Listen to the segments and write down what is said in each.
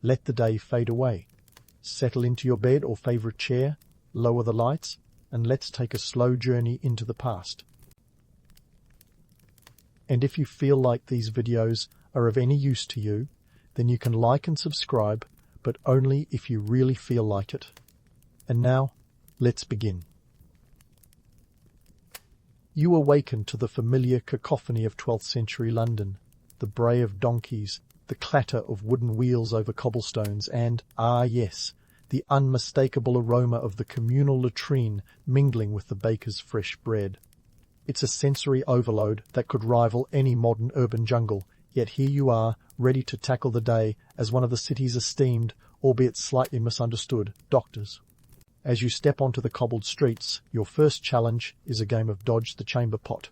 let the day fade away. Settle into your bed or favorite chair, lower the lights, and let's take a slow journey into the past. And if you feel like these videos are of any use to you, then you can like and subscribe, but only if you really feel like it. And now, let's begin. You awaken to the familiar cacophony of 12th century London, the bray of donkeys, the clatter of wooden wheels over cobblestones, and, ah yes, the unmistakable aroma of the communal latrine mingling with the baker's fresh bread. It's a sensory overload that could rival any modern urban jungle, yet here you are, ready to tackle the day as one of the city's esteemed, albeit slightly misunderstood, doctors. As you step onto the cobbled streets, your first challenge is a game of dodge the chamber pot.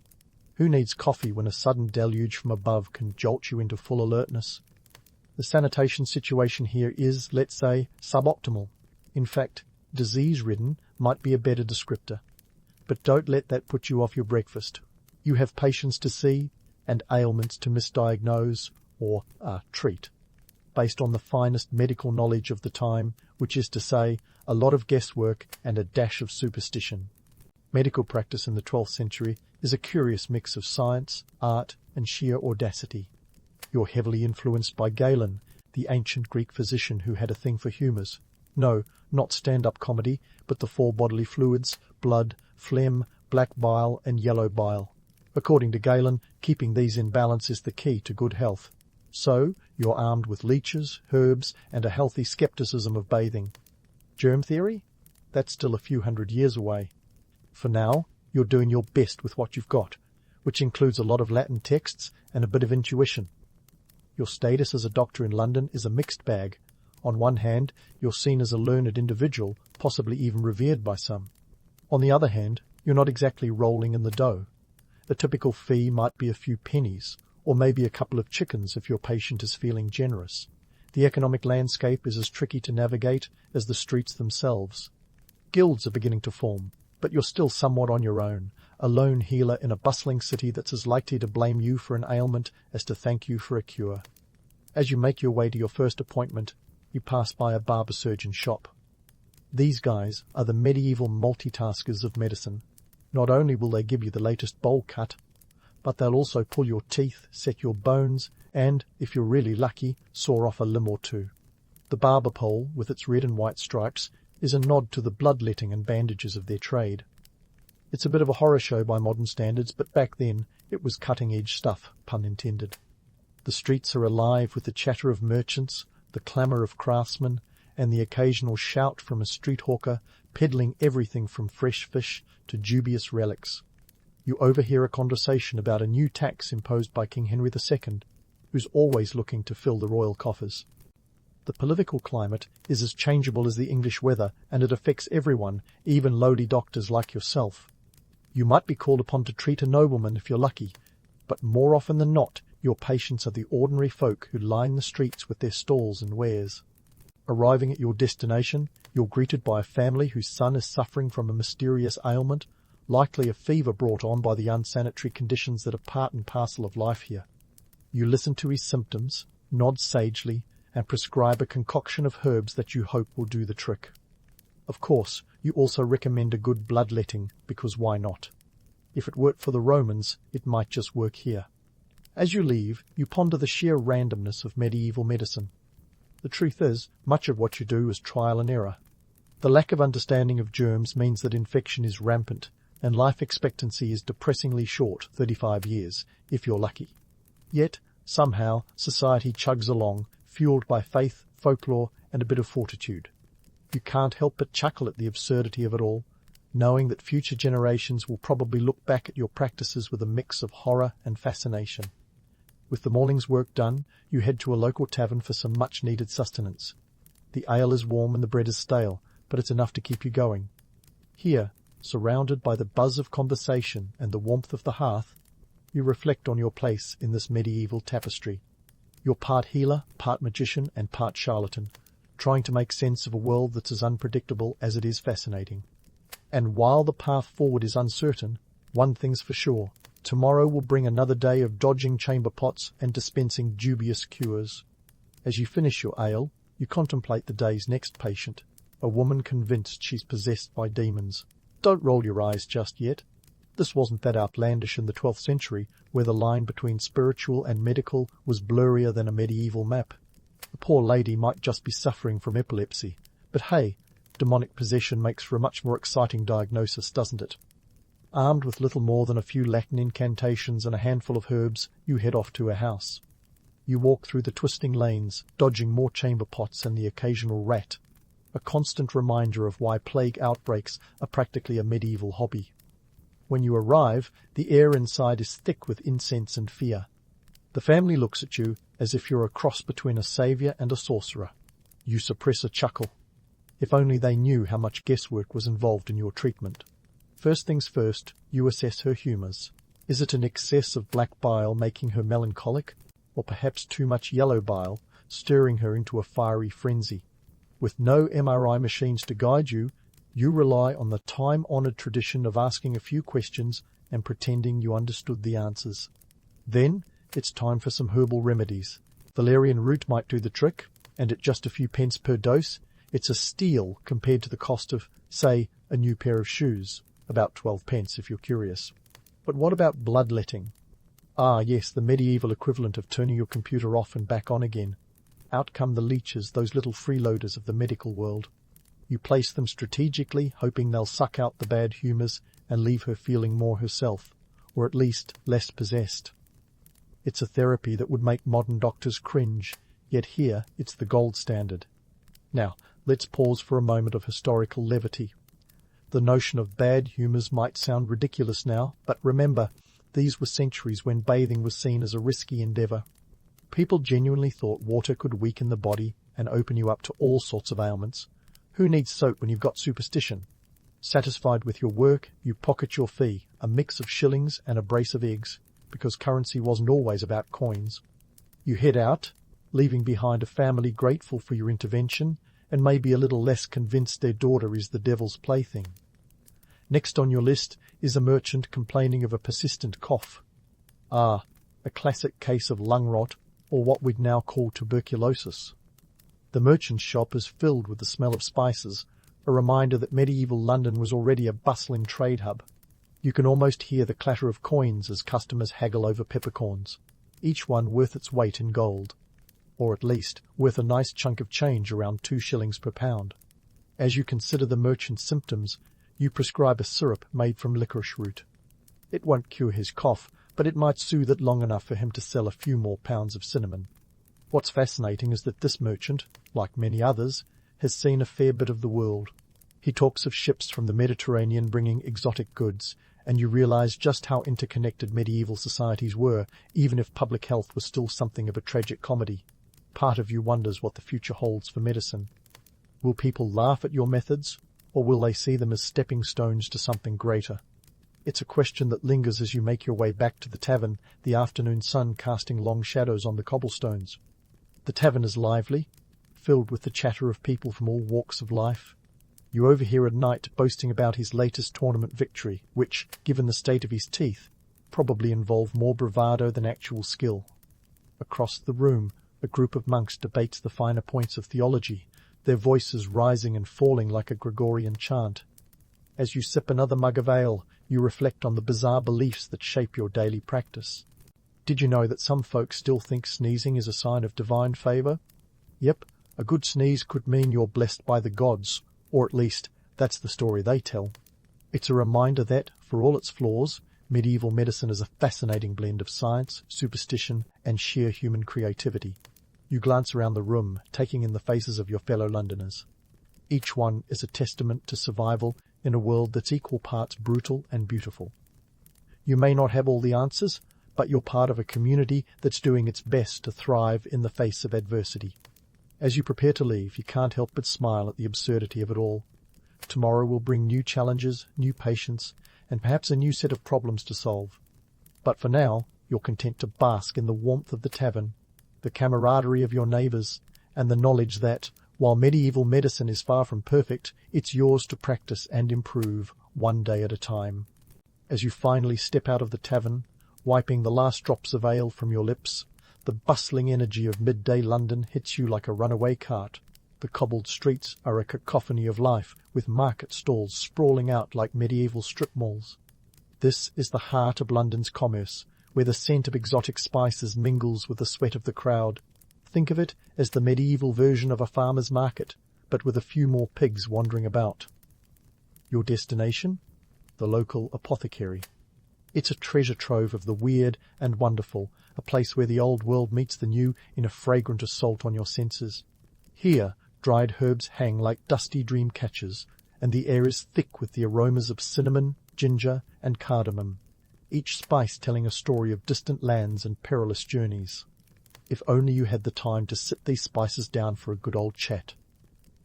Who needs coffee when a sudden deluge from above can jolt you into full alertness? The sanitation situation here is, let's say, suboptimal. In fact, disease-ridden might be a better descriptor. But don't let that put you off your breakfast. You have patients to see and ailments to misdiagnose or treat, based on the finest medical knowledge of the time, which is to say, a lot of guesswork and a dash of superstition. Medical practice in the 12th century is a curious mix of science, art, and sheer audacity. You're heavily influenced by Galen, the ancient Greek physician who had a thing for humours. No, not stand-up comedy, but the four bodily fluids, blood, phlegm, black bile, and yellow bile. According to Galen, keeping these in balance is the key to good health. So, you're armed with leeches, herbs, and a healthy skepticism of bathing. Germ theory? That's still a few hundred years away. For now, you're doing your best with what you've got, which includes a lot of Latin texts and a bit of intuition. Your status as a doctor in London is a mixed bag. On one hand, you're seen as a learned individual, possibly even revered by some. On the other hand, you're not exactly rolling in the dough. The typical fee might be a few pennies, or maybe a couple of chickens if your patient is feeling generous. The economic landscape is as tricky to navigate as the streets themselves. Guilds are beginning to form, but you're still somewhat on your own, a lone healer in a bustling city that's as likely to blame you for an ailment as to thank you for a cure. As you make your way to your first appointment, you pass by a barber-surgeon shop. These guys are the medieval multitaskers of medicine. Not only will they give you the latest bowl cut, but they'll also pull your teeth, set your bones, and, if you're really lucky, saw off a limb or two. The barber pole, with its red and white stripes, is a nod to the bloodletting and bandages of their trade. It's a bit of a horror show by modern standards, but back then it was cutting-edge stuff, pun intended. The streets are alive with the chatter of merchants, the clamour of craftsmen, and the occasional shout from a street hawker peddling everything from fresh fish to dubious relics. You overhear a conversation about a new tax imposed by King Henry II, who's always looking to fill the royal coffers. The political climate is as changeable as the English weather, and it affects everyone, even lowly doctors like yourself. You might be called upon to treat a nobleman if you're lucky, but more often than not, your patients are the ordinary folk who line the streets with their stalls and wares. Arriving at your destination, you're greeted by a family whose son is suffering from a mysterious ailment, likely a fever brought on by the unsanitary conditions that are part and parcel of life here. You listen to his symptoms, nod sagely, and prescribe a concoction of herbs that you hope will do the trick. Of course, you also recommend a good bloodletting, because why not? If it worked for the Romans, it might just work here. As you leave, you ponder the sheer randomness of medieval medicine. The truth is, much of what you do is trial and error. The lack of understanding of germs means that infection is rampant, and life expectancy is depressingly short, 35 years, if you're lucky. Yet, somehow, society chugs along, fueled by faith, folklore, and a bit of fortitude. You can't help but chuckle at the absurdity of it all, knowing that future generations will probably look back at your practices with a mix of horror and fascination. With the morning's work done, you head to a local tavern for some much-needed sustenance. The ale is warm and the bread is stale, but it's enough to keep you going. Here, surrounded by the buzz of conversation and the warmth of the hearth, you reflect on your place in this medieval tapestry. You're part healer, part magician, and part charlatan, trying to make sense of a world that's as unpredictable as it is fascinating. And while the path forward is uncertain, one thing's for sure: tomorrow will bring another day of dodging chamber pots and dispensing dubious cures. As you finish your ale, You contemplate the day's next patient, a woman convinced she's possessed by demons. Don't roll your eyes just yet. This wasn't that outlandish in the 12th century, where the line between spiritual and medical was blurrier than a medieval map. The poor lady might just be suffering from epilepsy, but hey, demonic possession makes for a much more exciting diagnosis, doesn't it? Armed with little more than a few Latin incantations and a handful of herbs, you head off to a house. You walk through the twisting lanes, dodging more chamber pots and the occasional rat, a constant reminder of why plague outbreaks are practically a medieval hobby. When you arrive, the air inside is thick with incense and fear. The family looks at you as if you're a cross between a saviour and a sorcerer. You suppress a chuckle. If only they knew how much guesswork was involved in your treatment. First things first, you assess her humours. Is it an excess of black bile making her melancholic, or perhaps too much yellow bile, stirring her into a fiery frenzy? With no MRI machines to guide you, you rely on the time-honoured tradition of asking a few questions and pretending you understood the answers. Then, it's time for some herbal remedies. Valerian root might do the trick, and at just a few pence per dose, it's a steal compared to the cost of, say, a new pair of shoes. About 12 pence if you're curious. But what about bloodletting? Ah, yes, the medieval equivalent of turning your computer off and back on again. Out come the leeches, those little freeloaders of the medical world. You place them strategically, hoping they'll suck out the bad humours and leave her feeling more herself, or at least less possessed. It's a therapy that would make modern doctors cringe, yet here it's the gold standard. Now, let's pause for a moment of historical levity. The notion of bad humours might sound ridiculous now, but remember, these were centuries when bathing was seen as a risky endeavour. People genuinely thought water could weaken the body and open you up to all sorts of ailments. Who needs soap when you've got superstition? Satisfied with your work, you pocket your fee, a mix of shillings and a brace of eggs, because currency wasn't always about coins. You head out, leaving behind a family grateful for your intervention and maybe a little less convinced their daughter is the devil's plaything. Next on your list is a merchant complaining of a persistent cough. Ah, a classic case of lung rot, or what we'd now call tuberculosis. The merchant's shop is filled with the smell of spices, a reminder that medieval London was already a bustling trade hub. You can almost hear the clatter of coins as customers haggle over peppercorns, each one worth its weight in gold, or at least worth a nice chunk of change around 2 shillings per pound. As you consider the merchant's symptoms, you prescribe a syrup made from licorice root. It won't cure his cough, but it might soothe it long enough for him to sell a few more pounds of cinnamon. What's fascinating is that this merchant, like many others, has seen a fair bit of the world. He talks of ships from the Mediterranean bringing exotic goods, and you realize just how interconnected medieval societies were, even if public health was still something of a tragic comedy. Part of you wonders what the future holds for medicine. Will people laugh at your methods, or will they see them as stepping stones to something greater? It's a question that lingers as you make your way back to the tavern, the afternoon sun casting long shadows on the cobblestones. The tavern is lively, filled with the chatter of people from all walks of life. You overhear a knight boasting about his latest tournament victory, which, given the state of his teeth, probably involved more bravado than actual skill. Across the room, a group of monks debates the finer points of theology, their voices rising and falling like a Gregorian chant. As you sip another mug of ale, you reflect on the bizarre beliefs that shape your daily practice. Did you know that some folks still think sneezing is a sign of divine favour? Yep, a good sneeze could mean you're blessed by the gods, or at least that's the story they tell. It's a reminder that, for all its flaws, medieval medicine is a fascinating blend of science, superstition, and sheer human creativity. You glance around the room, taking in the faces of your fellow Londoners. Each one is a testament to survival in a world that's equal parts brutal and beautiful. You may not have all the answers, but you're part of a community that's doing its best to thrive in the face of adversity. As you prepare to leave, you can't help but smile at the absurdity of it all. Tomorrow will bring new challenges, new patients, and perhaps a new set of problems to solve. But for now, you're content to bask in the warmth of the tavern, the camaraderie of your neighbours, and the knowledge that, while medieval medicine is far from perfect, it's yours to practice and improve, one day at a time. As you finally step out of the tavern, wiping the last drops of ale from your lips, the bustling energy of midday London hits you like a runaway cart. The cobbled streets are a cacophony of life, with market stalls sprawling out like medieval strip malls. This is the heart of London's commerce, where the scent of exotic spices mingles with the sweat of the crowd. Think of it as the medieval version of a farmer's market, but with a few more pigs wandering about. Your destination? The local apothecary. It's a treasure trove of the weird and wonderful, a place where the old world meets the new in a fragrant assault on your senses. Here, dried herbs hang like dusty dream catchers, and the air is thick with the aromas of cinnamon, ginger, and cardamom, each spice telling a story of distant lands and perilous journeys. If only you had the time to sit these spices down for a good old chat.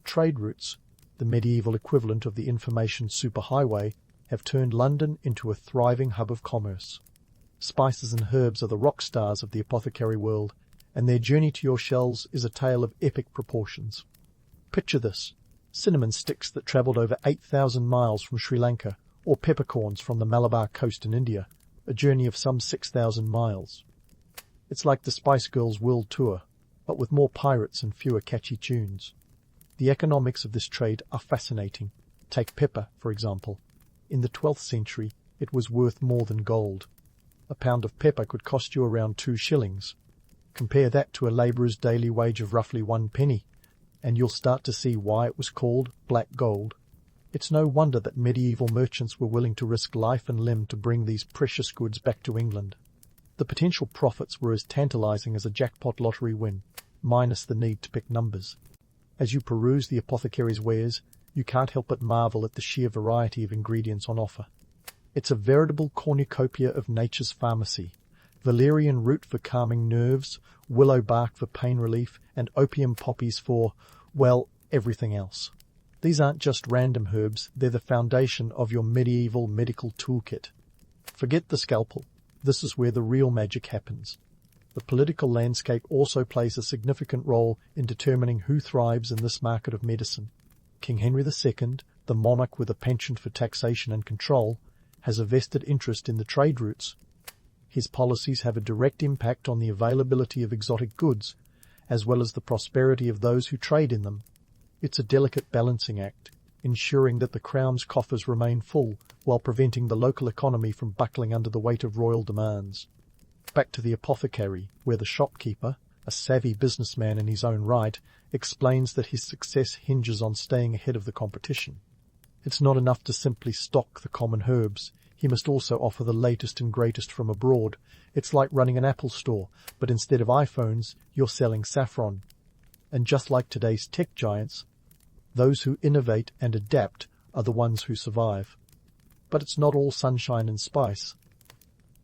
Trade routes, the medieval equivalent of the information superhighway, have turned London into a thriving hub of commerce. Spices and herbs are the rock stars of the apothecary world, and their journey to your shelves is a tale of epic proportions. Picture this: cinnamon sticks that travelled over 8,000 miles from Sri Lanka, or peppercorns from the Malabar coast in India, a journey of some 6,000 miles. It's like the Spice Girls world tour, but with more pirates and fewer catchy tunes. The economics of this trade are fascinating. Take pepper, for example. In the 12th century, it was worth more than gold. A pound of pepper could cost you around 2 shillings. Compare that to a labourer's daily wage of roughly 1 penny, and you'll start to see why it was called black gold. It's no wonder that medieval merchants were willing to risk life and limb to bring these precious goods back to England. The potential profits were as tantalising as a jackpot lottery win, minus the need to pick numbers. As you peruse the apothecary's wares, you can't help but marvel at the sheer variety of ingredients on offer. It's a veritable cornucopia of nature's pharmacy. Valerian root for calming nerves, willow bark for pain relief, and opium poppies for, well, everything else. These aren't just random herbs, they're the foundation of your medieval medical toolkit. Forget the scalpel. This is where the real magic happens. The political landscape also plays a significant role in determining who thrives in this market of medicine. King Henry II, the monarch with a penchant for taxation and control, has a vested interest in the trade routes. His policies have a direct impact on the availability of exotic goods, as well as the prosperity of those who trade in them. It's a delicate balancing act, ensuring that the crown's coffers remain full while preventing the local economy from buckling under the weight of royal demands. Back to the apothecary, where the shopkeeper, a savvy businessman in his own right, explains that his success hinges on staying ahead of the competition. It's not enough to simply stock the common herbs. He must also offer the latest and greatest from abroad. It's like running an Apple store, but instead of iPhones, you're selling saffron. And just like today's tech giants, those who innovate and adapt are the ones who survive. But it's not all sunshine and spice.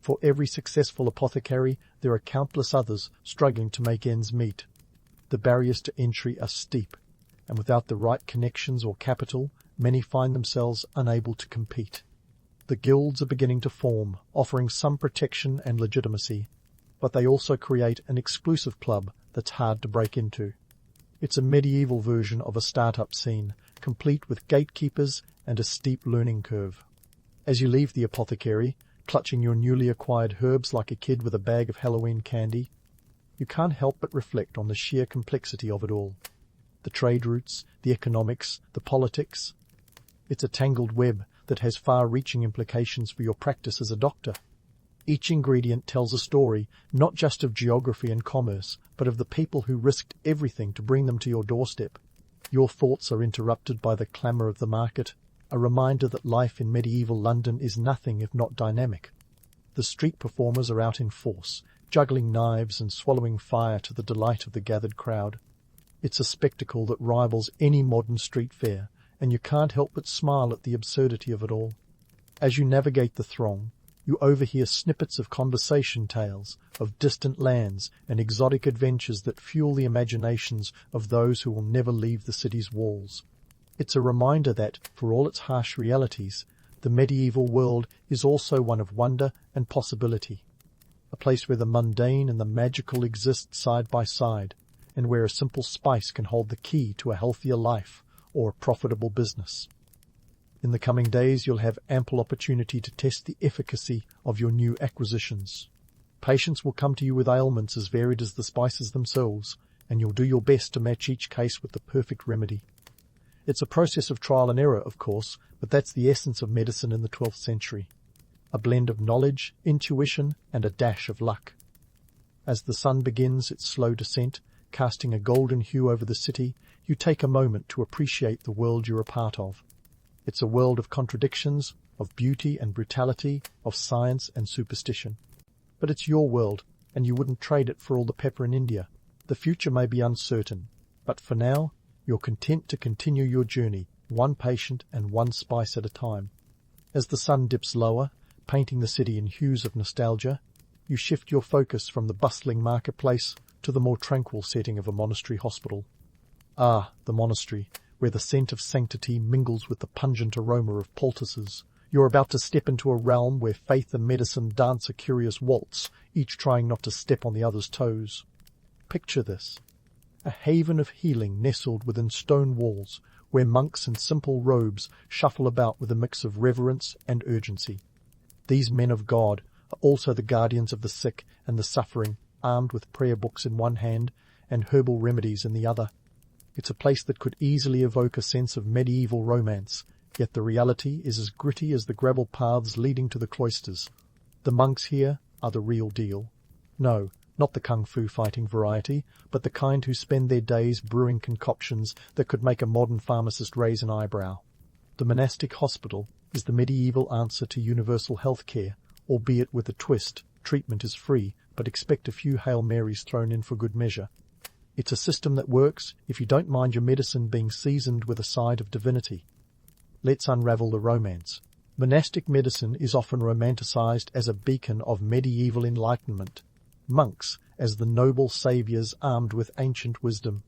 For every successful apothecary, there are countless others struggling to make ends meet. The barriers to entry are steep, and without the right connections or capital, many find themselves unable to compete. The guilds are beginning to form, offering some protection and legitimacy, but they also create an exclusive club that's hard to break into. It's a medieval version of a startup scene, complete with gatekeepers and a steep learning curve. As you leave the apothecary, clutching your newly acquired herbs like a kid with a bag of Halloween candy, you can't help but reflect on the sheer complexity of it all. The trade routes, the economics, the politics. It's a tangled web that has far-reaching implications for your practice as a doctor. Each ingredient tells a story, not just of geography and commerce, but of the people who risked everything to bring them to your doorstep. Your thoughts are interrupted by the clamour of the market, a reminder that life in medieval London is nothing if not dynamic. The street performers are out in force, juggling knives and swallowing fire to the delight of the gathered crowd. It's a spectacle that rivals any modern street fair, and you can't help but smile at the absurdity of it all. As you navigate the throng, you overhear snippets of conversation tales of distant lands and exotic adventures that fuel the imaginations of those who will never leave the city's walls. It's a reminder that, for all its harsh realities, the medieval world is also one of wonder and possibility. A place where the mundane and the magical exist side by side, and where a simple spice can hold the key to a healthier life or a profitable business. In the coming days, you'll have ample opportunity to test the efficacy of your new acquisitions. Patients will come to you with ailments as varied as the spices themselves, and you'll do your best to match each case with the perfect remedy. It's a process of trial and error, of course, but that's the essence of medicine in the 12th century. A blend of knowledge, intuition, and a dash of luck. As the sun begins its slow descent, casting a golden hue over the city, you take a moment to appreciate the world you're a part of. It's a world of contradictions, of beauty and brutality, of science and superstition. But it's your world, and you wouldn't trade it for all the pepper in India. The future may be uncertain, but for now, you're content to continue your journey, one patient and one spice at a time. As the sun dips lower, painting the city in hues of nostalgia, you shift your focus from the bustling marketplace to the more tranquil setting of a monastery hospital. Ah, the monastery, where the scent of sanctity mingles with the pungent aroma of poultices. You're about to step into a realm where faith and medicine dance a curious waltz, each trying not to step on the other's toes. Picture this. A haven of healing nestled within stone walls, where monks in simple robes shuffle about with a mix of reverence and urgency. These men of God are also the guardians of the sick and the suffering, armed with prayer books in one hand and herbal remedies in the other. It's a place that could easily evoke a sense of medieval romance, yet the reality is as gritty as the gravel paths leading to the cloisters. The monks here are the real deal. No, not the kung fu fighting variety, but the kind who spend their days brewing concoctions that could make a modern pharmacist raise an eyebrow. The monastic hospital is the medieval answer to universal health care, albeit with a twist. Treatment is free, but expect a few Hail Marys thrown in for good measure. It's a system that works if you don't mind your medicine being seasoned with a side of divinity. Let's unravel the romance. Monastic medicine is often romanticized as a beacon of medieval enlightenment. Monks as the noble saviours armed with ancient wisdom.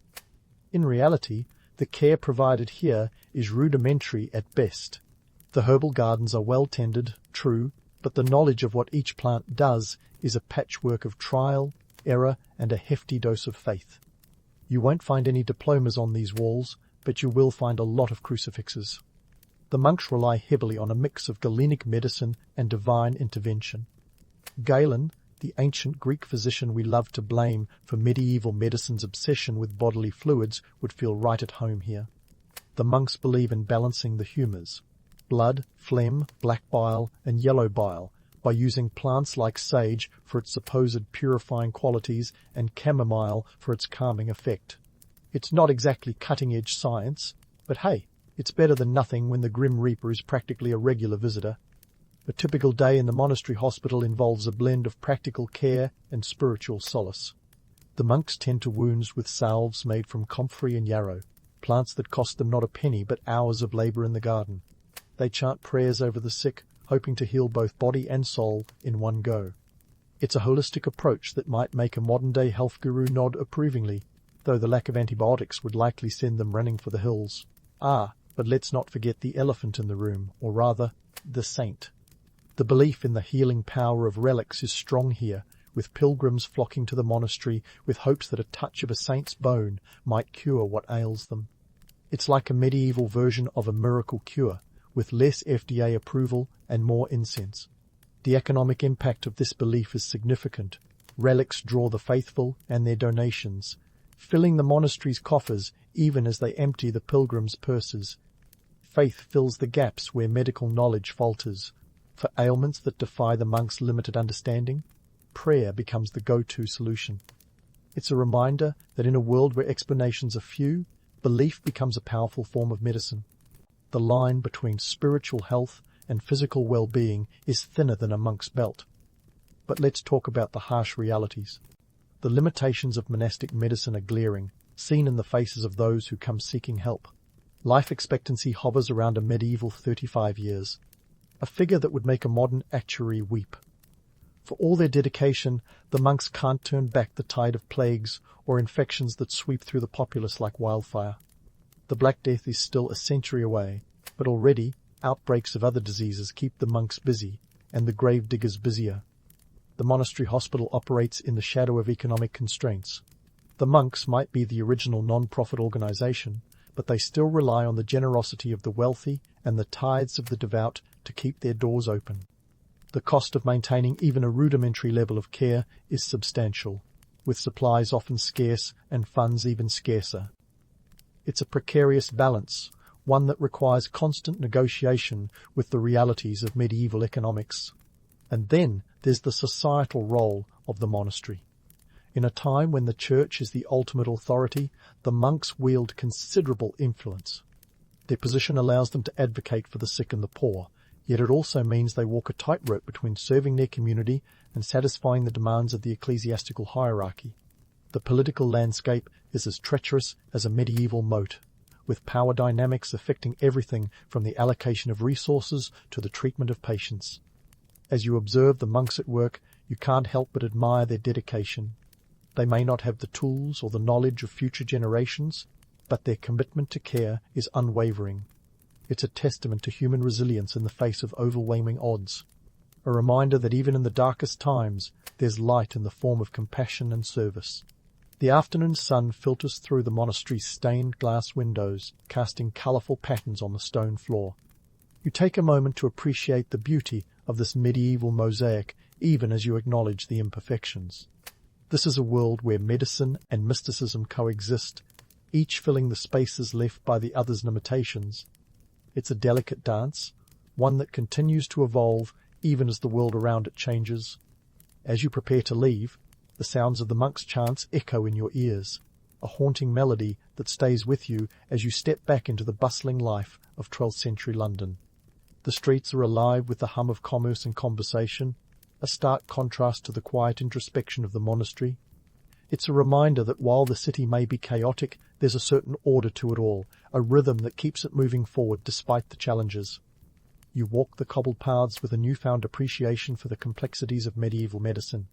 In reality, the care provided here is rudimentary at best. The herbal gardens are well tended, true, but the knowledge of what each plant does is a patchwork of trial, error, and a hefty dose of faith. You won't find any diplomas on these walls, but you will find a lot of crucifixes. The monks rely heavily on a mix of Galenic medicine and divine intervention. Galen, the ancient Greek physician we love to blame for medieval medicine's obsession with bodily fluids, would feel right at home here. The monks believe in balancing the humours, blood, phlegm, black bile, and yellow bile, by using plants like sage for its supposed purifying qualities and chamomile for its calming effect. It's not exactly cutting-edge science, but hey, it's better than nothing when the Grim Reaper is practically a regular visitor. A typical day in the monastery hospital involves a blend of practical care and spiritual solace. The monks tend to wounds with salves made from comfrey and yarrow, plants that cost them not a penny but hours of labour in the garden. They chant prayers over the sick, hoping to heal both body and soul in one go. It's a holistic approach that might make a modern-day health guru nod approvingly, though the lack of antibiotics would likely send them running for the hills. But let's not forget the elephant in the room, or rather, the saint. The belief in the healing power of relics is strong here, with pilgrims flocking to the monastery with hopes that a touch of a saint's bone might cure what ails them. It's like a medieval version of a miracle cure, with less FDA approval and more incense. The economic impact of this belief is significant. Relics draw the faithful and their donations, filling the monastery's coffers even as they empty the pilgrims' purses. Faith fills the gaps where medical knowledge falters. For ailments that defy the monks' limited understanding, prayer becomes the go-to solution. It's a reminder that in a world where explanations are few, belief becomes a powerful form of medicine. The line between spiritual health and physical well-being is thinner than a monk's belt. But let's talk about the harsh realities. The limitations of monastic medicine are glaring, seen in the faces of those who come seeking help. Life expectancy hovers around a medieval 35 years, a figure that would make a modern actuary weep. For all their dedication, the monks can't turn back the tide of plagues or infections that sweep through the populace like wildfire. The Black Death is still a century away, but already outbreaks of other diseases keep the monks busy, and the grave diggers busier. The monastery hospital operates in the shadow of economic constraints. The monks might be the original non-profit organization, but they still rely on the generosity of the wealthy and the tithes of the devout to keep their doors open. The cost of maintaining even a rudimentary level of care is substantial. with supplies often scarce and funds even scarcer. It's a precarious balance, one that requires constant negotiation with the realities of medieval economics. And then there's the societal role of the monastery. In a time when the church is the ultimate authority, the monks wield considerable influence. Their position allows them to advocate for the sick and the poor, yet it also means they walk a tightrope between serving their community and satisfying the demands of the ecclesiastical hierarchy. The political landscape is as treacherous as a medieval moat, with power dynamics affecting everything from the allocation of resources to the treatment of patients. As you observe the monks at work, you can't help but admire their dedication. They may not have the tools or the knowledge of future generations, but their commitment to care is unwavering. It's a testament to human resilience in the face of overwhelming odds, a reminder that even in the darkest times, there's light in the form of compassion and service. The afternoon sun filters through the monastery's stained glass windows, casting colourful patterns on the stone floor. You take a moment to appreciate the beauty of this medieval mosaic, even as you acknowledge the imperfections. This is a world where medicine and mysticism coexist, each filling the spaces left by the other's limitations. It's a delicate dance, one that continues to evolve even as the world around it changes. As you prepare to leave, the sounds of the monks' chants echo in your ears, a haunting melody that stays with you as you step back into the bustling life of 12th century London. The streets are alive with the hum of commerce and conversation, a stark contrast to the quiet introspection of the monastery. It's a reminder that while the city may be chaotic, there's a certain order to it all, a rhythm that keeps it moving forward despite the challenges. You walk the cobbled paths with a newfound appreciation for the complexities of medieval medicine.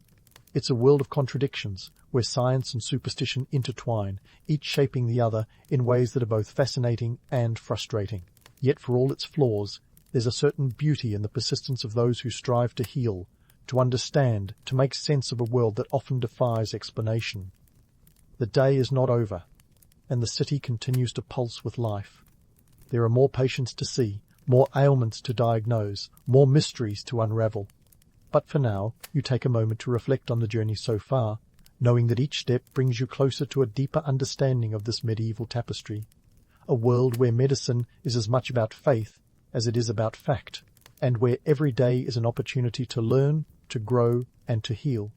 It's a world of contradictions, where science and superstition intertwine, each shaping the other in ways that are both fascinating and frustrating. Yet for all its flaws, there's a certain beauty in the persistence of those who strive to heal, to understand, to make sense of a world that often defies explanation. The day is not over, and the city continues to pulse with life. There are more patients to see, more ailments to diagnose, more mysteries to unravel. But for now, you take a moment to reflect on the journey so far, knowing that each step brings you closer to a deeper understanding of this medieval tapestry, a world where medicine is as much about faith as it is about fact, and where every day is an opportunity to learn, to grow, and to heal.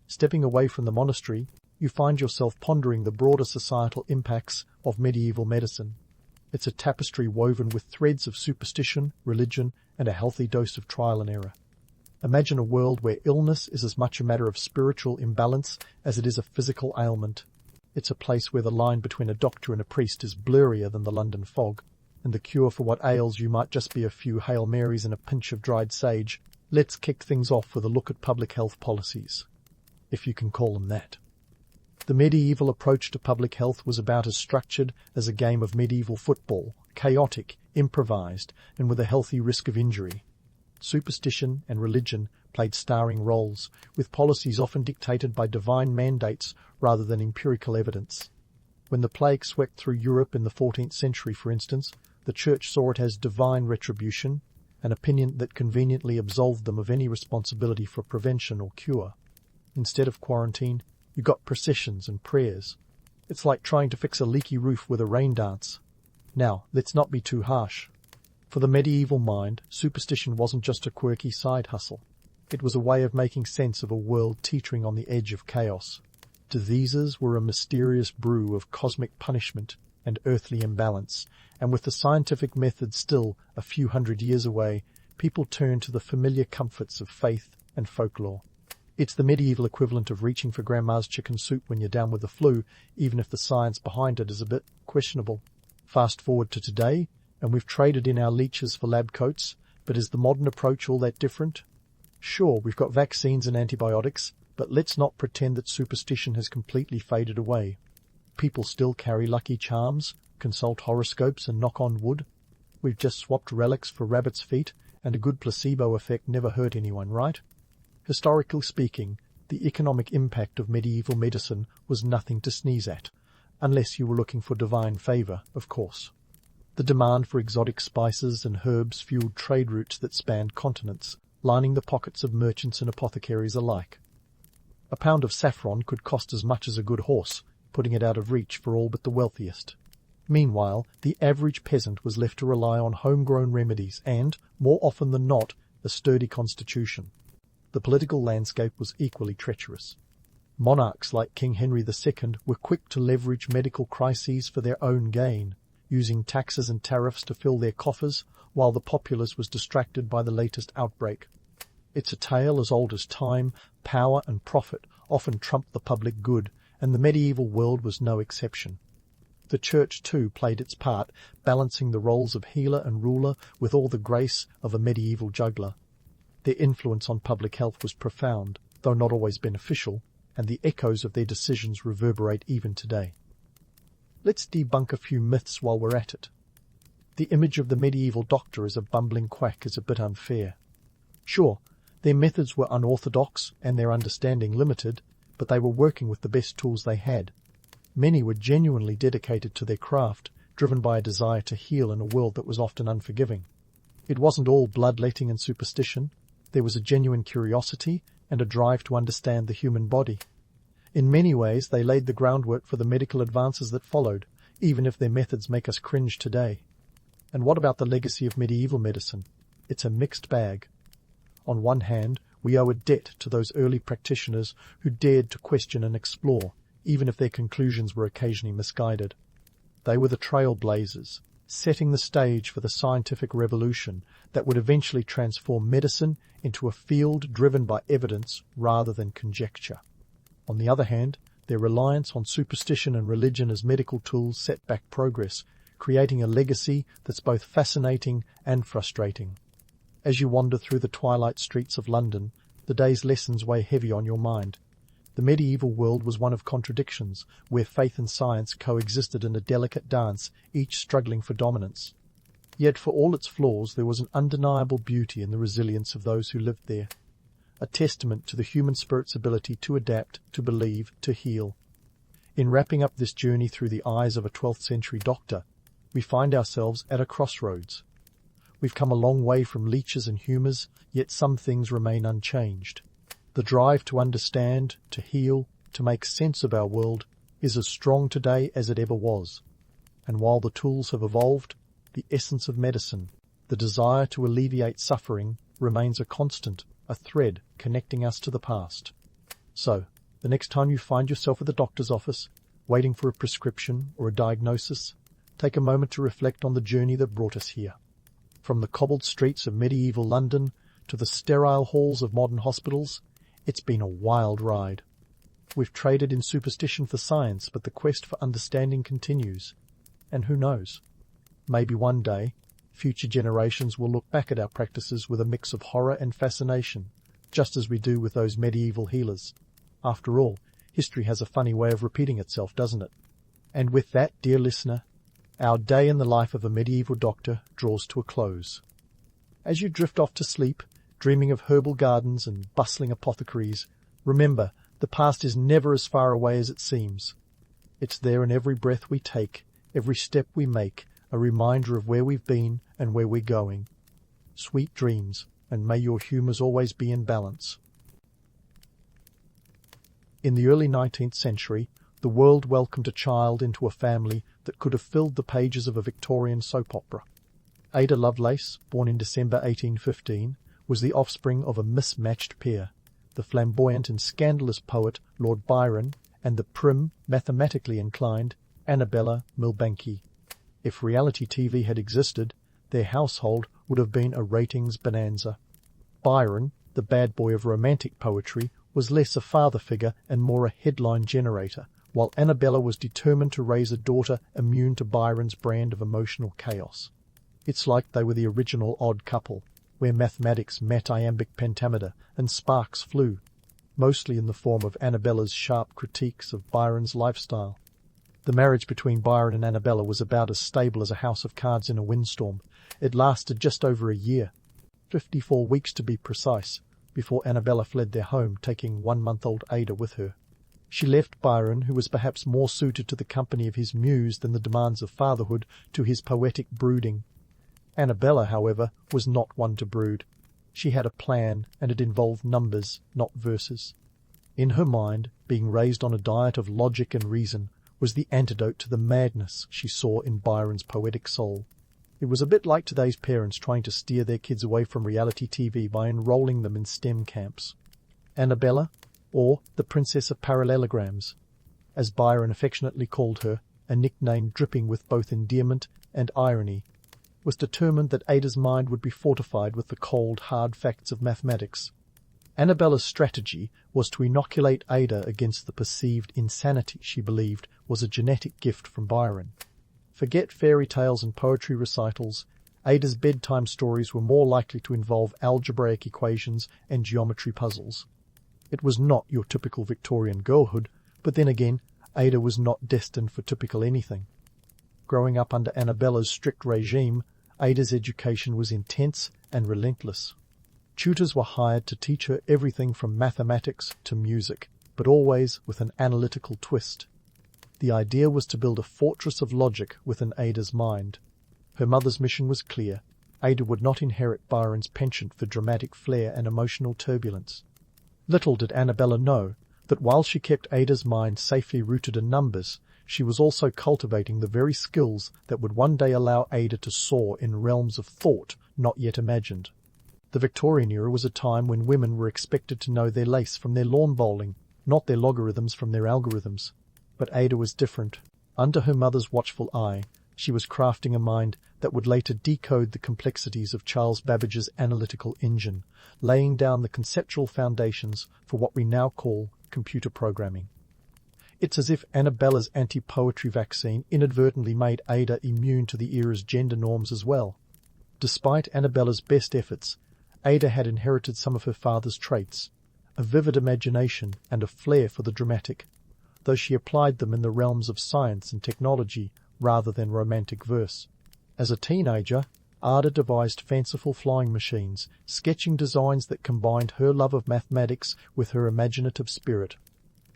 Stepping away from the monastery, you find yourself pondering the broader societal impacts of medieval medicine. It's a tapestry woven with threads of superstition, religion, and a healthy dose of trial and error. Imagine a world where illness is as much a matter of spiritual imbalance as it is a physical ailment. It's a place where the line between a doctor and a priest is blurrier than the London fog, and the cure for what ails you might just be a few Hail Marys and a pinch of dried sage. Let's kick things off with a look at public health policies, if you can call them that. The medieval approach to public health was about as structured as a game of medieval football, chaotic, improvised, and with a healthy risk of injury. Superstition and religion played starring roles, with policies often dictated by divine mandates rather than empirical evidence. When the plague swept through Europe in the 14th century, for instance, the Church saw it as divine retribution, an opinion that conveniently absolved them of any responsibility for prevention or cure. Instead of quarantine, you got processions and prayers. It's like trying to fix a leaky roof with a rain dance. Now, let's not be too harsh. For the medieval mind, superstition wasn't just a quirky side hustle. It was a way of making sense of a world teetering on the edge of chaos. Diseases were a mysterious brew of cosmic punishment and earthly imbalance, and with the scientific method still a few hundred years away, people turned to the familiar comforts of faith and folklore. It's the medieval equivalent of reaching for grandma's chicken soup when you're down with the flu, even if the science behind it is a bit questionable. Fast forward to today, and we've traded in our leeches for lab coats, but is the modern approach all that different? Sure, we've got vaccines and antibiotics, but let's not pretend that superstition has completely faded away. People still carry lucky charms, consult horoscopes and knock on wood. We've just swapped relics for rabbit's feet, and a good placebo effect never hurt anyone, right? Historically speaking, the economic impact of medieval medicine was nothing to sneeze at, unless you were looking for divine favour, of course. The demand for exotic spices and herbs fueled trade routes that spanned continents, lining the pockets of merchants and apothecaries alike. A pound of saffron could cost as much as a good horse, putting it out of reach for all but the wealthiest. Meanwhile, the average peasant was left to rely on homegrown remedies and, more often than not, a sturdy constitution. The political landscape was equally treacherous. Monarchs like King Henry II were quick to leverage medical crises for their own gain, using taxes and tariffs to fill their coffers while the populace was distracted by the latest outbreak. It's a tale as old as time. Power and profit often trumped the public good, and the medieval world was no exception. The Church, too, played its part, balancing the roles of healer and ruler with all the grace of a medieval juggler. Their influence on public health was profound, though not always beneficial, and the echoes of their decisions reverberate even today. Let's debunk a few myths while we're at it. The image of the medieval doctor as a bumbling quack is a bit unfair. Sure, their methods were unorthodox and their understanding limited, but they were working with the best tools they had. Many were genuinely dedicated to their craft, driven by a desire to heal in a world that was often unforgiving. It wasn't all bloodletting and superstition. There was a genuine curiosity and a drive to understand the human body. In many ways, they laid the groundwork for the medical advances that followed, even if their methods make us cringe today. And what about the legacy of medieval medicine? It's a mixed bag. On one hand, we owe a debt to those early practitioners who dared to question and explore, even if their conclusions were occasionally misguided. They were the trailblazers, setting the stage for the scientific revolution that would eventually transform medicine into a field driven by evidence rather than conjecture. On the other hand, their reliance on superstition and religion as medical tools set back progress, creating a legacy that's both fascinating and frustrating. As you wander through the twilight streets of London, the day's lessons weigh heavy on your mind. The medieval world was one of contradictions, where faith and science coexisted in a delicate dance, each struggling for dominance. Yet for all its flaws, there was an undeniable beauty in the resilience of those who lived there, a testament to the human spirit's ability to adapt, to believe, to heal. In wrapping up this journey through the eyes of a 12th century doctor, we find ourselves at a crossroads. We've come a long way from leeches and humours, yet some things remain unchanged. The drive to understand, to heal, to make sense of our world is as strong today as it ever was. And while the tools have evolved, the essence of medicine, the desire to alleviate suffering, remains a constant, a thread connecting us to the past. So, the next time you find yourself at the doctor's office, waiting for a prescription or a diagnosis, take a moment to reflect on the journey that brought us here. From the cobbled streets of medieval London to the sterile halls of modern hospitals, it's been a wild ride. We've traded in superstition for science, but the quest for understanding continues. And who knows? Maybe one day, future generations will look back at our practices with a mix of horror and fascination, just as we do with those medieval healers. After all, history has a funny way of repeating itself, doesn't it? And with that, dear listener, our day in the life of a medieval doctor draws to a close. As you drift off to sleep, dreaming of herbal gardens and bustling apothecaries, remember, the past is never as far away as it seems. It's there in every breath we take, every step we make, a reminder of where we've been and where we're going. Sweet dreams, and may your humours always be in balance. In the early 19th century, the world welcomed a child into a family that could have filled the pages of a Victorian soap opera. Ada Lovelace, born in December 1815, was the offspring of a mismatched pair, the flamboyant and scandalous poet Lord Byron and the prim, mathematically inclined Annabella Milbanke. If reality TV had existed, their household would have been a ratings bonanza. Byron, the bad boy of romantic poetry, was less a father figure and more a headline generator, while Annabella was determined to raise a daughter immune to Byron's brand of emotional chaos. It's like they were the original odd couple, where mathematics met iambic pentameter and sparks flew, mostly in the form of Annabella's sharp critiques of Byron's lifestyle. The marriage between Byron and Annabella was about as stable as a house of cards in a windstorm. It lasted just over a year, 54 weeks to be precise, before Annabella fled their home, taking 1-month-old Ada with her. She left Byron, who was perhaps more suited to the company of his muse than the demands of fatherhood, to his poetic brooding. Annabella, however, was not one to brood. She had a plan, and it involved numbers, not verses. In her mind, being raised on a diet of logic and reason was the antidote to the madness she saw in Byron's poetic soul. It was a bit like today's parents trying to steer their kids away from reality TV by enrolling them in STEM camps. Annabella, or the Princess of Parallelograms, as Byron affectionately called her, a nickname dripping with both endearment and irony, was determined that Ada's mind would be fortified with the cold, hard facts of mathematics. Annabella's strategy was to inoculate Ada against the perceived insanity she believed was a genetic gift from Byron. Forget fairy tales and poetry recitals. Ada's bedtime stories were more likely to involve algebraic equations and geometry puzzles. It was not your typical Victorian girlhood, but then again, Ada was not destined for typical anything. Growing up under Annabella's strict regime, Ada's education was intense and relentless. Tutors were hired to teach her everything from mathematics to music, but always with an analytical twist. The idea was to build a fortress of logic within Ada's mind. Her mother's mission was clear. Ada would not inherit Byron's penchant for dramatic flair and emotional turbulence. Little did Annabella know that while she kept Ada's mind safely rooted in numbers, she was also cultivating the very skills that would one day allow Ada to soar in realms of thought not yet imagined. The Victorian era was a time when women were expected to know their lace from their lawn bowling, not their logarithms from their algorithms. But Ada was different. Under her mother's watchful eye, she was crafting a mind that would later decode the complexities of Charles Babbage's analytical engine, laying down the conceptual foundations for what we now call computer programming. It's as if Annabella's anti-poetry vaccine inadvertently made Ada immune to the era's gender norms as well. Despite Annabella's best efforts, Ada had inherited some of her father's traits, a vivid imagination and a flair for the dramatic, though she applied them in the realms of science and technology rather than romantic verse. As a teenager, Ada devised fanciful flying machines, sketching designs that combined her love of mathematics with her imaginative spirit.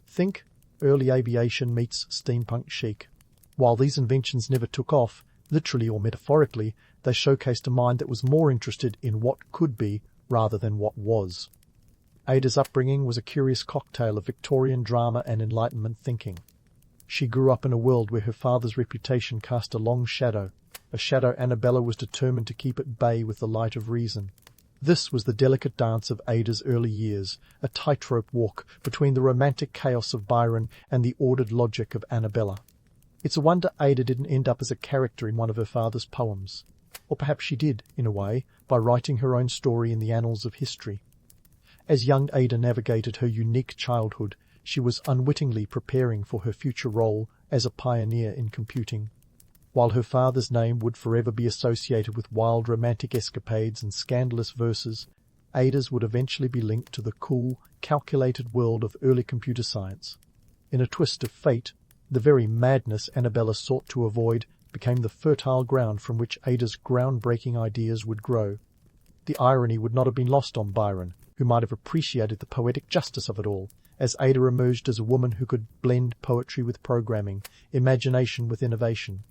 Think early aviation meets steampunk chic. While these inventions never took off, literally or metaphorically, they showcased a mind that was more interested in what could be rather than what was. Ada's upbringing was a curious cocktail of Victorian drama and Enlightenment thinking. She grew up in a world where her father's reputation cast a long shadow, a shadow Annabella was determined to keep at bay with the light of reason. This was the delicate dance of Ada's early years, a tightrope walk between the romantic chaos of Byron and the ordered logic of Annabella. It's a wonder Ada didn't end up as a character in one of her father's poems. Or perhaps she did, in a way, by writing her own story in the annals of history. As young Ada navigated her unique childhood, she was unwittingly preparing for her future role as a pioneer in computing. While her father's name would forever be associated with wild romantic escapades and scandalous verses, Ada's would eventually be linked to the cool, calculated world of early computer science. In a twist of fate, the very madness Annabella sought to avoid became the fertile ground from which Ada's groundbreaking ideas would grow. The irony would not have been lost on Byron, who might have appreciated the poetic justice of it all, as Ada emerged as a woman who could blend poetry with programming, imagination with innovation.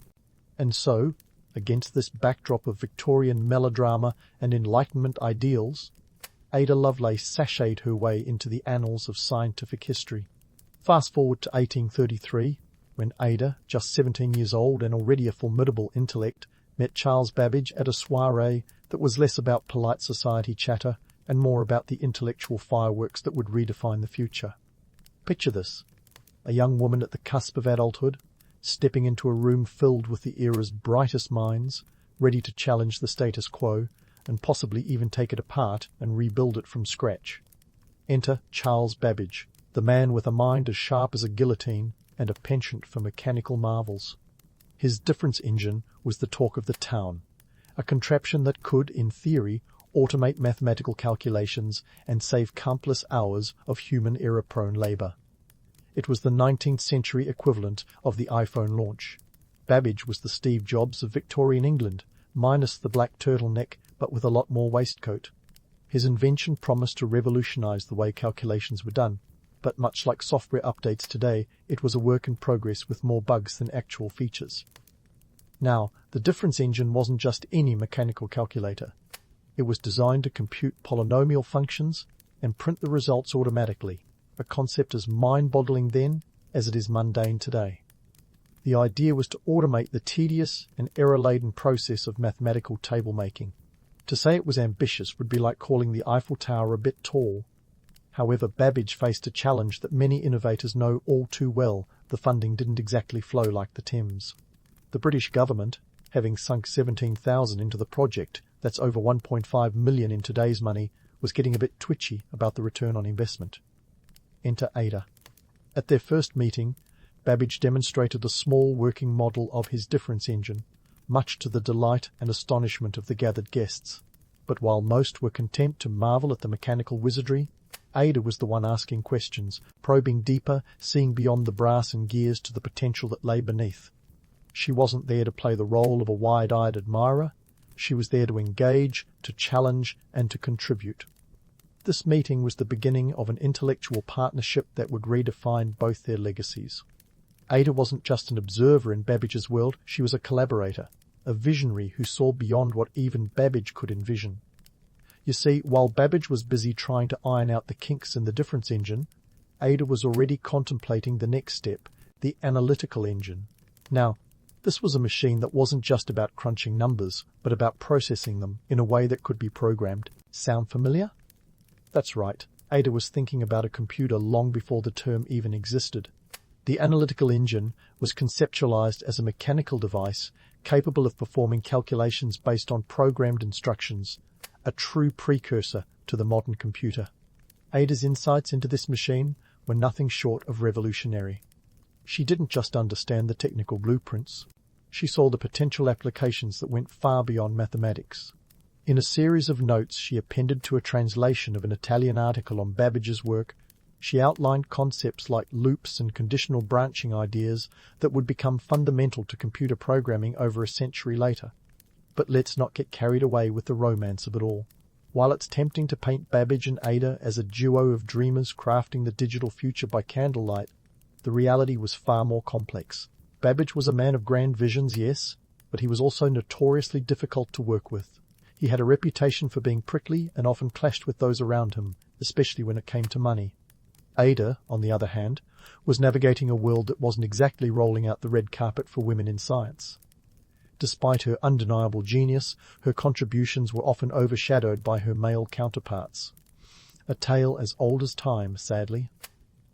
And so, against this backdrop of Victorian melodrama and Enlightenment ideals, Ada Lovelace sashayed her way into the annals of scientific history. Fast forward to 1833, when Ada, just 17 years old and already a formidable intellect, met Charles Babbage at a soiree that was less about polite society chatter and more about the intellectual fireworks that would redefine the future. Picture this: a young woman at the cusp of adulthood, stepping into a room filled with the era's brightest minds, ready to challenge the status quo, and possibly even take it apart and rebuild it from scratch. Enter Charles Babbage, the man with a mind as sharp as a guillotine and a penchant for mechanical marvels. His difference engine was the talk of the town, a contraption that could, in theory, automate mathematical calculations and save countless hours of human error-prone labor. It was the 19th century equivalent of the iPhone launch. Babbage was the Steve Jobs of Victorian England, minus the black turtleneck but with a lot more waistcoat. His invention promised to revolutionize the way calculations were done, but much like software updates today, it was a work in progress with more bugs than actual features. Now, the difference engine wasn't just any mechanical calculator. It was designed to compute polynomial functions and print the results automatically. a concept as mind-boggling then as it is mundane today. The idea was to automate the tedious and error-laden process of mathematical table-making. To say it was ambitious would be like calling the Eiffel Tower a bit tall. However, Babbage faced a challenge that many innovators know all too well. The funding didn't exactly flow like the Thames. The British government, having sunk 17,000 into the project, that's over 1.5 million in today's money, was getting a bit twitchy about the return on investment. Enter Ada. At their first meeting, Babbage demonstrated a small working model of his difference engine, much to the delight and astonishment of the gathered guests. But while most were content to marvel at the mechanical wizardry, Ada was the one asking questions, probing deeper, seeing beyond the brass and gears to the potential that lay beneath. She wasn't there to play the role of a wide-eyed admirer. She was there to engage, to challenge, and to contribute. This meeting was the beginning of an intellectual partnership that would redefine both their legacies. Ada wasn't just an observer in Babbage's world, she was a collaborator, a visionary who saw beyond what even Babbage could envision. You see, while Babbage was busy trying to iron out the kinks in the difference engine, Ada was already contemplating the next step, the analytical engine. Now, this was a machine that wasn't just about crunching numbers, but about processing them in a way that could be programmed. Sound familiar? That's right, Ada was thinking about a computer long before the term even existed. The analytical engine was conceptualized as a mechanical device capable of performing calculations based on programmed instructions, a true precursor to the modern computer. Ada's insights into this machine were nothing short of revolutionary. She didn't just understand the technical blueprints. She saw the potential applications that went far beyond mathematics. In a series of notes she appended to a translation of an Italian article on Babbage's work, she outlined concepts like loops and conditional branching ideas that would become fundamental to computer programming over a century later. But let's not get carried away with the romance of it all. While it's tempting to paint Babbage and Ada as a duo of dreamers crafting the digital future by candlelight, the reality was far more complex. Babbage was a man of grand visions, yes, but he was also notoriously difficult to work with. He had a reputation for being prickly and often clashed with those around him, especially when it came to money. Ada, on the other hand, was navigating a world that wasn't exactly rolling out the red carpet for women in science. Despite her undeniable genius, her contributions were often overshadowed by her male counterparts. A tale as old as time, sadly.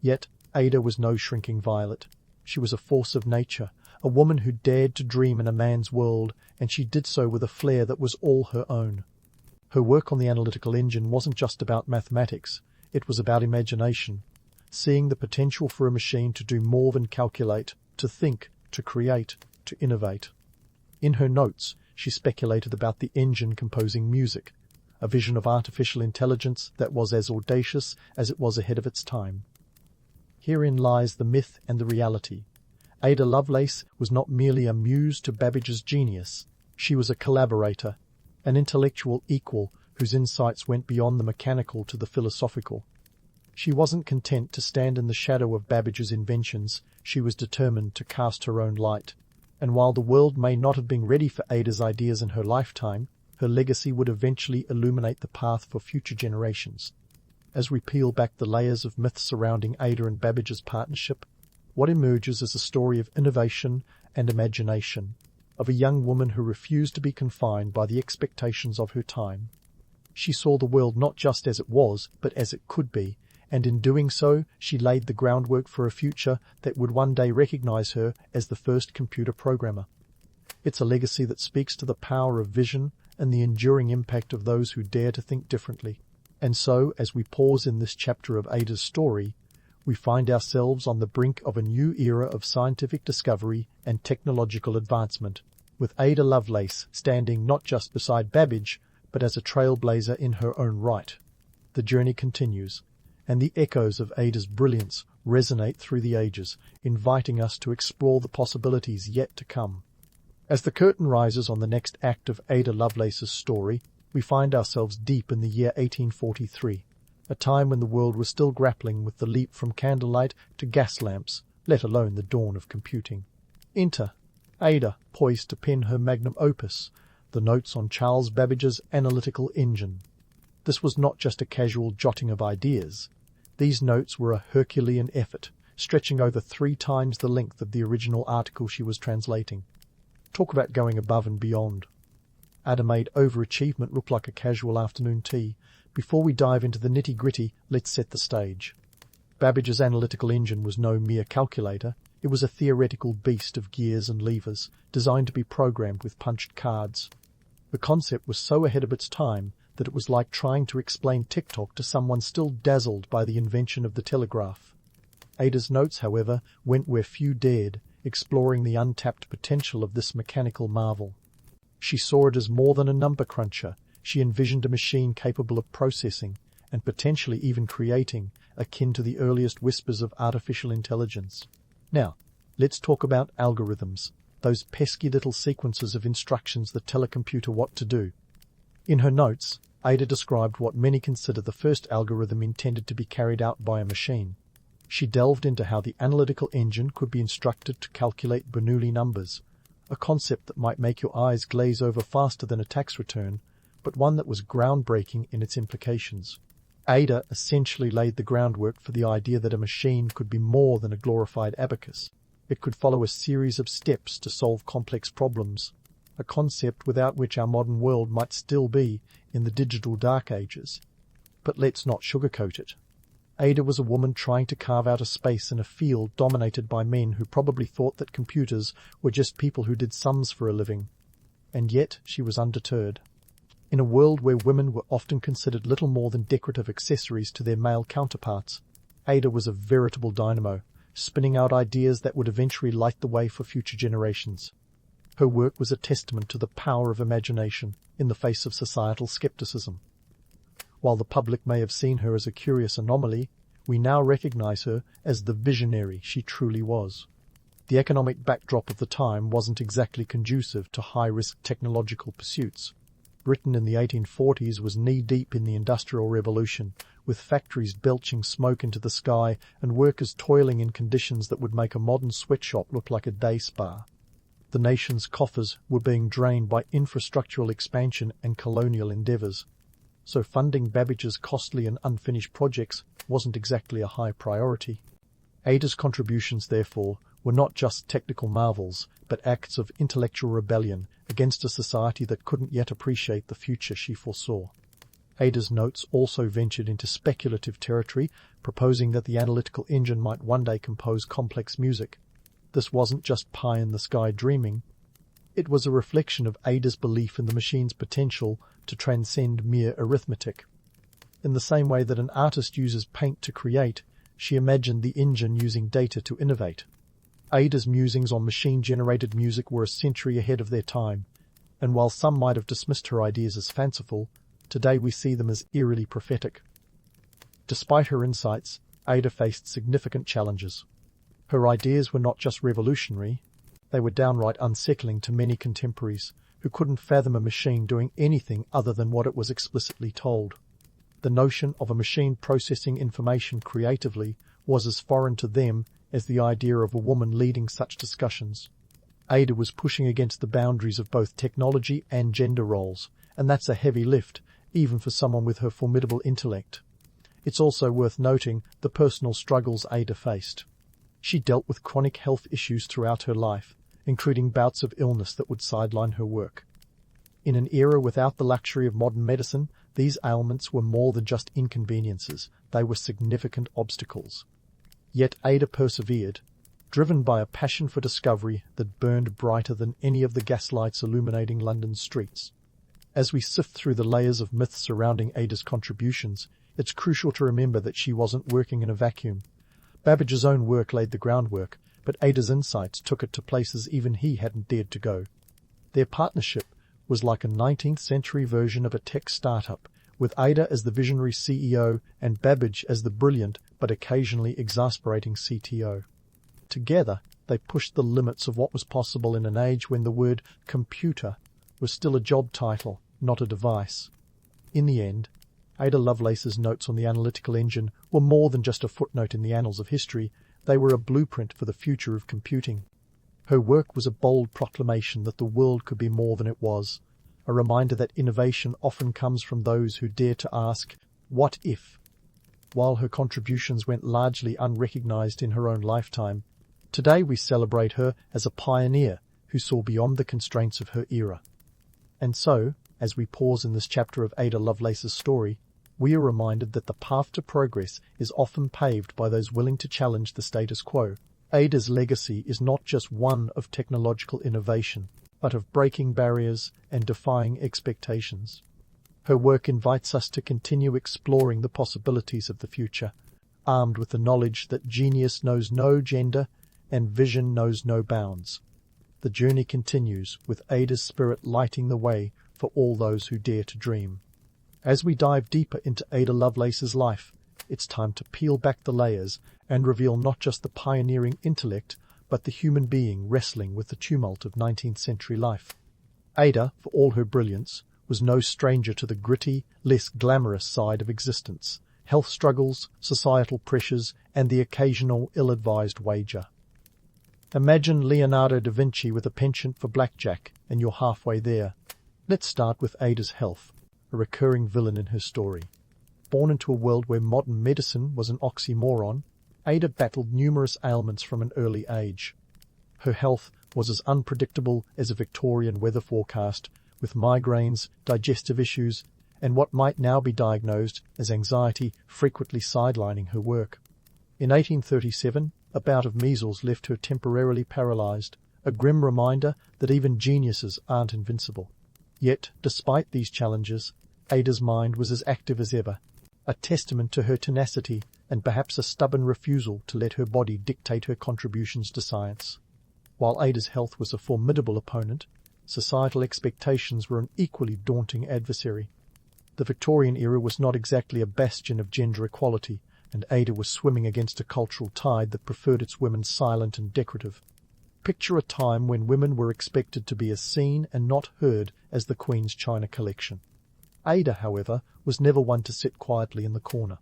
Yet Ada was no shrinking violet. She was a force of nature, a woman who dared to dream in a man's world, and she did so with a flair that was all her own. Her work on the analytical engine wasn't just about mathematics, it was about imagination, seeing the potential for a machine to do more than calculate, to think, to create, to innovate. In her notes, she speculated about the engine composing music, a vision of artificial intelligence that was as audacious as it was ahead of its time. Herein lies the myth and the reality. Ada Lovelace was not merely a muse to Babbage's genius. She was a collaborator, an intellectual equal whose insights went beyond the mechanical to the philosophical. She wasn't content to stand in the shadow of Babbage's inventions. She was determined to cast her own light. And while the world may not have been ready for Ada's ideas in her lifetime, her legacy would eventually illuminate the path for future generations. As we peel back the layers of myth surrounding Ada and Babbage's partnership, what emerges is a story of innovation and imagination, of a young woman who refused to be confined by the expectations of her time. She saw the world not just as it was, but as it could be, and in doing so she laid the groundwork for a future that would one day recognize her as the first computer programmer. It's a legacy that speaks to the power of vision and the enduring impact of those who dare to think differently. And so, as we pause in this chapter of Ada's story, we find ourselves on the brink of a new era of scientific discovery and technological advancement, with Ada Lovelace standing not just beside Babbage, but as a trailblazer in her own right. The journey continues, and the echoes of Ada's brilliance resonate through the ages, inviting us to explore the possibilities yet to come. As the curtain rises on the next act of Ada Lovelace's story, we find ourselves deep in the year 1843, a time when the world was still grappling with the leap from candlelight to gas lamps, let alone the dawn of computing. Enter Ada, poised to pen her magnum opus, the notes on Charles Babbage's analytical engine. This was not just a casual jotting of ideas. These notes were a Herculean effort, stretching over 3 times the length of the original article she was translating. Talk about going above and beyond. Ada made overachievement look like a casual afternoon tea. Before we dive into the nitty-gritty, let's set the stage. Babbage's analytical engine was no mere calculator. It was a theoretical beast of gears and levers, designed to be programmed with punched cards. The concept was so ahead of its time that it was like trying to explain TikTok to someone still dazzled by the invention of the telegraph. Ada's notes, however, went where few dared, exploring the untapped potential of this mechanical marvel. She saw it as more than a number cruncher. She envisioned a machine capable of processing, and potentially even creating, akin to the earliest whispers of artificial intelligence. Now, let's talk about algorithms, those pesky little sequences of instructions that tell a computer what to do. In her notes, Ada described what many consider the first algorithm intended to be carried out by a machine. She delved into how the analytical engine could be instructed to calculate Bernoulli numbers, a concept that might make your eyes glaze over faster than a tax return, but one that was groundbreaking in its implications. Ada essentially laid the groundwork for the idea that a machine could be more than a glorified abacus. It could follow a series of steps to solve complex problems, a concept without which our modern world might still be in the digital dark ages. But let's not sugarcoat it. Ada was a woman trying to carve out a space in a field dominated by men who probably thought that computers were just people who did sums for a living. And yet she was undeterred. In a world where women were often considered little more than decorative accessories to their male counterparts, Ada was a veritable dynamo, spinning out ideas that would eventually light the way for future generations. Her work was a testament to the power of imagination in the face of societal skepticism. While the public may have seen her as a curious anomaly, we now recognize her as the visionary she truly was. The economic backdrop of the time wasn't exactly conducive to high-risk technological pursuits. Britain in the 1840s was knee-deep in the Industrial Revolution, with factories belching smoke into the sky and workers toiling in conditions that would make a modern sweatshop look like a day spa. The nation's coffers were being drained by infrastructural expansion and colonial endeavours, so funding Babbage's costly and unfinished projects wasn't exactly a high priority. Ada's contributions, therefore, were not just technical marvels, but acts of intellectual rebellion against a society that couldn't yet appreciate the future she foresaw. Ada's notes also ventured into speculative territory, proposing that the analytical engine might one day compose complex music. This wasn't just pie-in-the-sky dreaming. It was a reflection of Ada's belief in the machine's potential to transcend mere arithmetic. In the same way that an artist uses paint to create, she imagined the engine using data to innovate. Ada's musings on machine-generated music were a century ahead of their time, and while some might have dismissed her ideas as fanciful, today we see them as eerily prophetic. Despite her insights, Ada faced significant challenges. Her ideas were not just revolutionary, they were downright unsettling to many contemporaries who couldn't fathom a machine doing anything other than what it was explicitly told. The notion of a machine processing information creatively was as foreign to them as the idea of a woman leading such discussions. Ada was pushing against the boundaries of both technology and gender roles, and that's a heavy lift, even for someone with her formidable intellect. It's also worth noting the personal struggles Ada faced. She dealt with chronic health issues throughout her life, including bouts of illness that would sideline her work. In an era without the luxury of modern medicine, these ailments were more than just inconveniences, they were significant obstacles. Yet Ada persevered, driven by a passion for discovery that burned brighter than any of the gaslights illuminating London's streets. As we sift through the layers of myth surrounding Ada's contributions, it's crucial to remember that she wasn't working in a vacuum. Babbage's own work laid the groundwork, but Ada's insights took it to places even he hadn't dared to go. Their partnership was like a 19th-century version of a tech startup, with Ada as the visionary CEO and Babbage as the brilliant but occasionally exasperating CTO. Together, they pushed the limits of what was possible in an age when the word computer was still a job title, not a device. In the end, Ada Lovelace's notes on the analytical engine were more than just a footnote in the annals of history, they were a blueprint for the future of computing. Her work was a bold proclamation that the world could be more than it was, a reminder that innovation often comes from those who dare to ask, what if? while her contributions went largely unrecognized in her own lifetime, today we celebrate her as a pioneer who saw beyond the constraints of her era. And so, as we pause in this chapter of Ada Lovelace's story, we are reminded that the path to progress is often paved by those willing to challenge the status quo. Ada's legacy is not just one of technological innovation, but of breaking barriers and defying expectations. Her work invites us to continue exploring the possibilities of the future, armed with the knowledge that genius knows no gender and vision knows no bounds. The journey continues, with Ada's spirit lighting the way for all those who dare to dream. As we dive deeper into Ada Lovelace's life, it's time to peel back the layers and reveal not just the pioneering intellect, but the human being wrestling with the tumult of 19th century life. Ada, for all her brilliance, was no stranger to the gritty, less glamorous side of existence: health struggles, societal pressures, and the occasional ill-advised wager. Imagine Leonardo da Vinci with a penchant for blackjack, and you're halfway there. Let's start with Ada's health, a recurring villain in her story. Born into a world where modern medicine was an oxymoron, Ada battled numerous ailments from an early age. Her health was as unpredictable as a Victorian weather forecast, with migraines, digestive issues, and what might now be diagnosed as anxiety frequently sidelining her work. In 1837, a bout of measles left her temporarily paralyzed, a grim reminder that even geniuses aren't invincible. Yet, despite these challenges, Ada's mind was as active as ever, a testament to her tenacity and perhaps a stubborn refusal to let her body dictate her contributions to science. While Ada's health was a formidable opponent, societal expectations were an equally daunting adversary. The Victorian era was not exactly a bastion of gender equality, and Ada was swimming against a cultural tide that preferred its women silent and decorative. Picture a time when women were expected to be as seen and not heard as the Queen's china collection. Ada, however, was never one to sit quietly in the corner.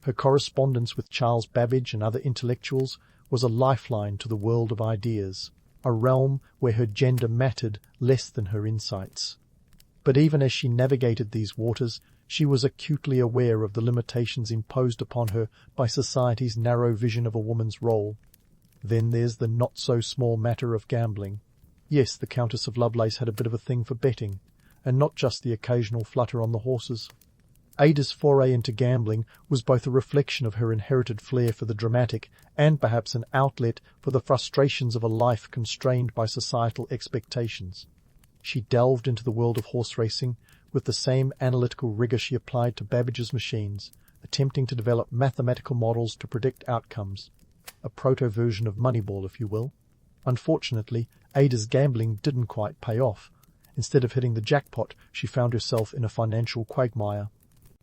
Her correspondence with Charles Babbage and other intellectuals was a lifeline to the world of ideas, a realm where her gender mattered less than her insights. But even as she navigated these waters, she was acutely aware of the limitations imposed upon her by society's narrow vision of a woman's role. Then there's the not-so-small matter of gambling. Yes, the Countess of Lovelace had a bit of a thing for betting, and not just the occasional flutter on the horses. Ada's foray into gambling was both a reflection of her inherited flair for the dramatic and perhaps an outlet for the frustrations of a life constrained by societal expectations. She delved into the world of horse racing with the same analytical rigor she applied to Babbage's machines, attempting to develop mathematical models to predict outcomes. A proto-version of Moneyball, if you will. Unfortunately, Ada's gambling didn't quite pay off. Instead of hitting the jackpot, she found herself in a financial quagmire.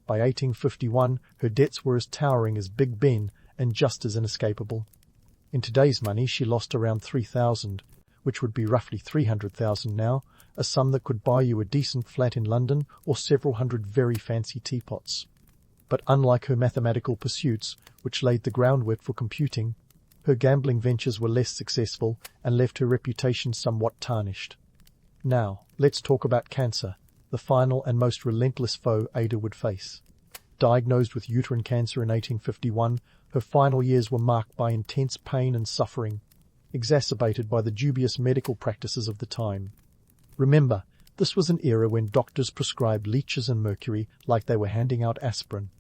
By 1851, her debts were as towering as Big Ben and just as inescapable. In today's money, she lost around $3,000, which would be roughly $300,000 now, a sum that could buy you a decent flat in London or several hundred very fancy teapots. But unlike her mathematical pursuits, which laid the groundwork for computing, her gambling ventures were less successful and left her reputation somewhat tarnished. Now, let's talk about cancer, the final and most relentless foe Ada would face. Diagnosed with uterine cancer in 1851, her final years were marked by intense pain and suffering, exacerbated by the dubious medical practices of the time. Remember, this was an era when doctors prescribed leeches and mercury like they were handing out aspirin.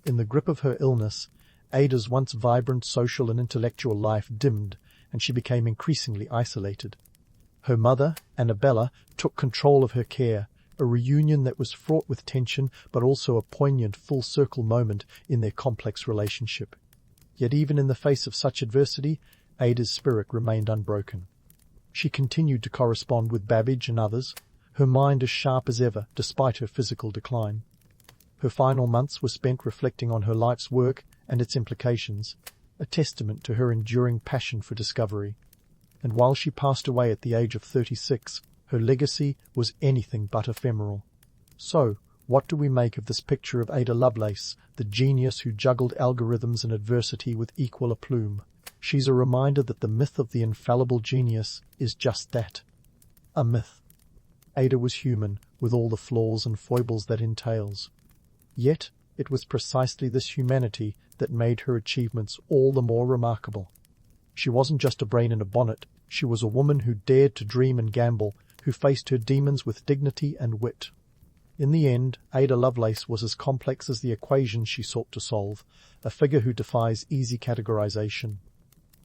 In the grip of her illness, Ada's once vibrant social and intellectual life dimmed, and she became increasingly isolated. Her mother, Annabella, took control of her care, a reunion that was fraught with tension but also a poignant full-circle moment in their complex relationship. Yet even in the face of such adversity, Ada's spirit remained unbroken. She continued to correspond with Babbage and others, her mind as sharp as ever despite her physical decline. Her final months were spent reflecting on her life's work and its implications, a testament to her enduring passion for discovery. And while she passed away at the age of 36, her legacy was anything but ephemeral. So, what do we make of this picture of Ada Lovelace, the genius who juggled algorithms and adversity with equal aplomb? She's a reminder that the myth of the infallible genius is just that, a myth. Ada was human, with all the flaws and foibles that entails. Yet, it was precisely this humanity that made her achievements all the more remarkable. She wasn't just a brain in a bonnet, she was a woman who dared to dream and gamble, who faced her demons with dignity and wit. In the end, Ada Lovelace was as complex as the equations she sought to solve, a figure who defies easy categorization.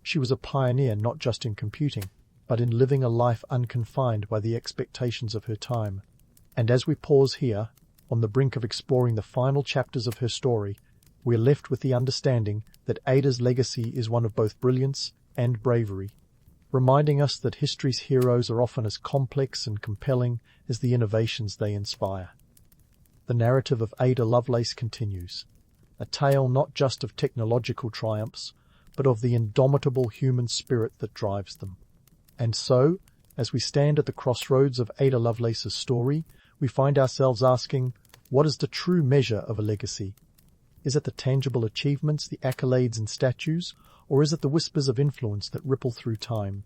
She was a pioneer not just in computing, but in living a life unconfined by the expectations of her time. And as we pause here, on the brink of exploring the final chapters of her story, we're left with the understanding that Ada's legacy is one of both brilliance and bravery, reminding us that history's heroes are often as complex and compelling as the innovations they inspire. The narrative of Ada Lovelace continues, a tale not just of technological triumphs, but of the indomitable human spirit that drives them. And so, as we stand at the crossroads of Ada Lovelace's story, we find ourselves asking, what is the true measure of a legacy? Is it the tangible achievements, the accolades and statues, or is it the whispers of influence that ripple through time?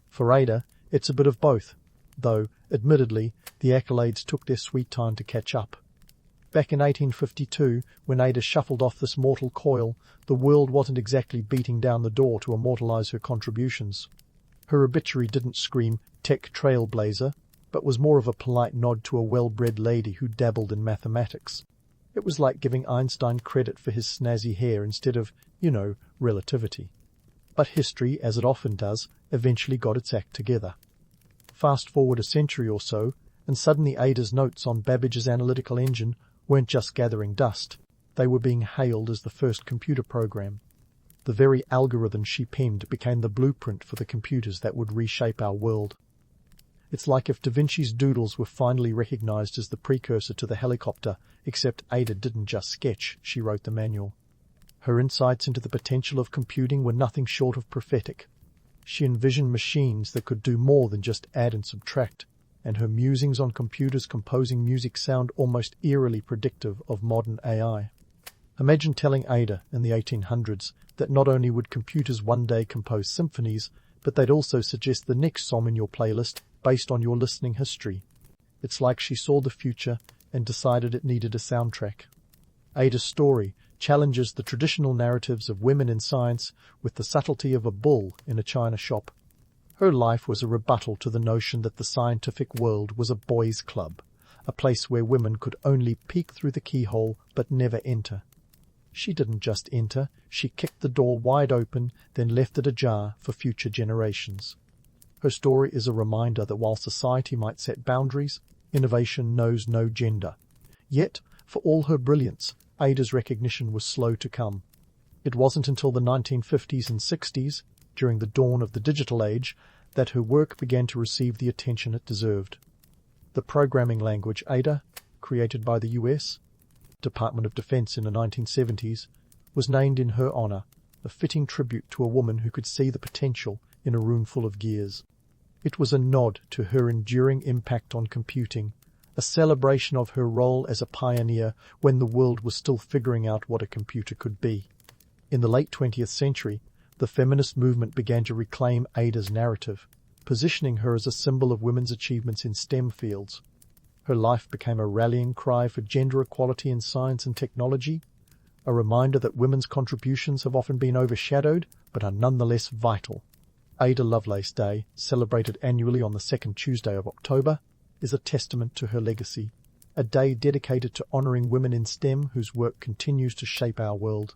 For Ada, it's a bit of both, though, admittedly, the accolades took their sweet time to catch up. Back in 1852, when Ada shuffled off this mortal coil, the world wasn't exactly beating down the door to immortalize her contributions. Her obituary didn't scream tech trailblazer, but was more of a polite nod to a well-bred lady who dabbled in mathematics. It was like giving Einstein credit for his snazzy hair instead of, relativity. But history, as it often does, eventually got its act together. Fast forward a century or so, and suddenly Ada's notes on Babbage's analytical engine weren't just gathering dust, they were being hailed as the first computer program. The very algorithm she penned became the blueprint for the computers that would reshape our world. It's like if Da Vinci's doodles were finally recognized as the precursor to the helicopter, except Ada didn't just sketch, she wrote the manual. Her insights into the potential of computing were nothing short of prophetic. She envisioned machines that could do more than just add and subtract, and her musings on computers composing music sound almost eerily predictive of modern AI. Imagine telling Ada in the 1800s that not only would computers one day compose symphonies, but they'd also suggest the next song in your playlist based on your listening history. It's like she saw the future and decided it needed a soundtrack. Ada's story challenges the traditional narratives of women in science with the subtlety of a bull in a china shop. Her life was a rebuttal to the notion that the scientific world was a boys' club, a place where women could only peek through the keyhole but never enter. She didn't just enter, she kicked the door wide open, then left it ajar for future generations. Her story is a reminder that while society might set boundaries, innovation knows no gender. Yet, for all her brilliance, Ada's recognition was slow to come. It wasn't until the 1950s and 60s, during the dawn of the digital age, that her work began to receive the attention it deserved. The programming language Ada, created by the US Department of Defense in the 1970s, was named in her honor, a fitting tribute to a woman who could see the potential in a room full of gears. It was a nod to her enduring impact on computing, a celebration of her role as a pioneer when the world was still figuring out what a computer could be. In the late 20th century, the feminist movement began to reclaim Ada's narrative, positioning her as a symbol of women's achievements in STEM fields. Her life became a rallying cry for gender equality in science and technology, a reminder that women's contributions have often been overshadowed but are nonetheless vital. Ada Lovelace Day, celebrated annually on the second Tuesday of October, is a testament to her legacy, a day dedicated to honoring women in STEM whose work continues to shape our world.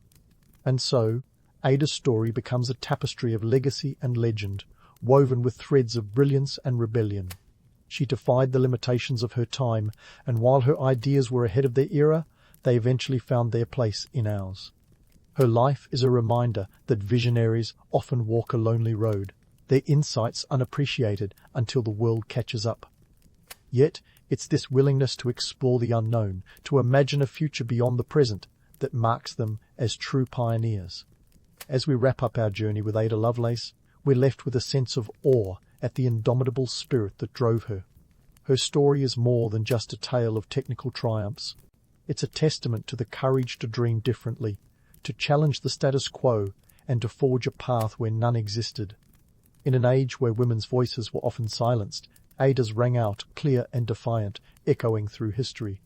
And so, Ada's story becomes a tapestry of legacy and legend, woven with threads of brilliance and rebellion. She defied the limitations of her time, and while her ideas were ahead of their era, they eventually found their place in ours. Her life is a reminder that visionaries often walk a lonely road, their insights unappreciated until the world catches up. Yet, it's this willingness to explore the unknown, to imagine a future beyond the present, that marks them as true pioneers. As we wrap up our journey with Ada Lovelace, we're left with a sense of awe at the indomitable spirit that drove her. Her story is more than just a tale of technical triumphs. It's a testament to the courage to dream differently, to challenge the status quo, and to forge a path where none existed. In an age where women's voices were often silenced, Ada's rang out clear and defiant, echoing through history.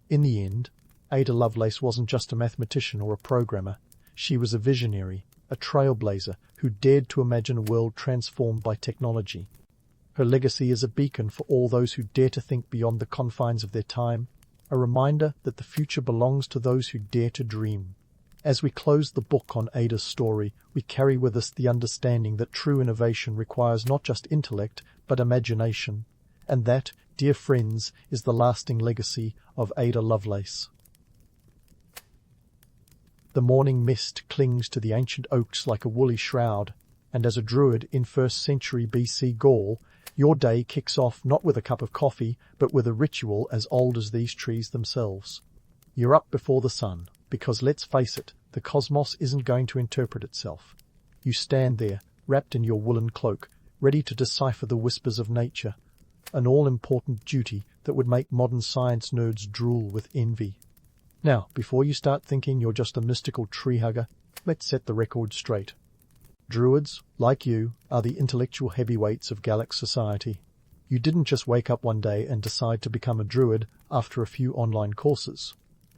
In the end, Ada Lovelace wasn't just a mathematician or a programmer. She was a visionary, a trailblazer who dared to imagine a world transformed by technology. Her legacy is a beacon for all those who dare to think beyond the confines of their time, a reminder that the future belongs to those who dare to dream. As we close the book on Ada's story, we carry with us the understanding that true innovation requires not just intellect, but imagination. And that, dear friends, is the lasting legacy of Ada Lovelace. The morning mist clings to the ancient oaks like a woolly shroud, and as a druid in 1st century BC Gaul, your day kicks off not with a cup of coffee, but with a ritual as old as these trees themselves. You're up before the sun, because let's face it, the cosmos isn't going to interpret itself. You stand there, wrapped in your woolen cloak, ready to decipher the whispers of nature, an all-important duty that would make modern science nerds drool with envy. Now, before you start thinking you're just a mystical tree hugger, let's set the record straight. Druids, like you, are the intellectual heavyweights of Gallic society. You didn't just wake up one day and decide to become a druid after a few online courses.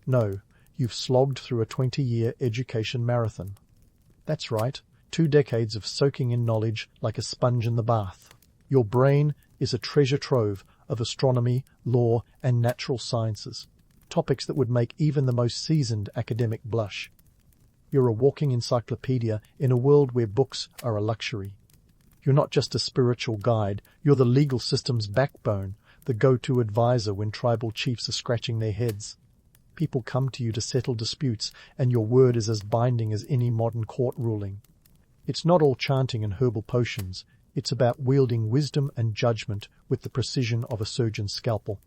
No, you've slogged through a 20-year education marathon. That's right, 2 decades of soaking in knowledge like a sponge in the bath. Your brain is a treasure trove of astronomy, law, and natural sciences, topics that would make even the most seasoned academic blush. You're a walking encyclopedia in a world where books are a luxury. You're not just a spiritual guide, you're the legal system's backbone, the go-to advisor when tribal chiefs are scratching their heads. People come to you to settle disputes, and your word is as binding as any modern court ruling. It's not all chanting and herbal potions. It's about wielding wisdom and judgment with the precision of a surgeon's scalpel.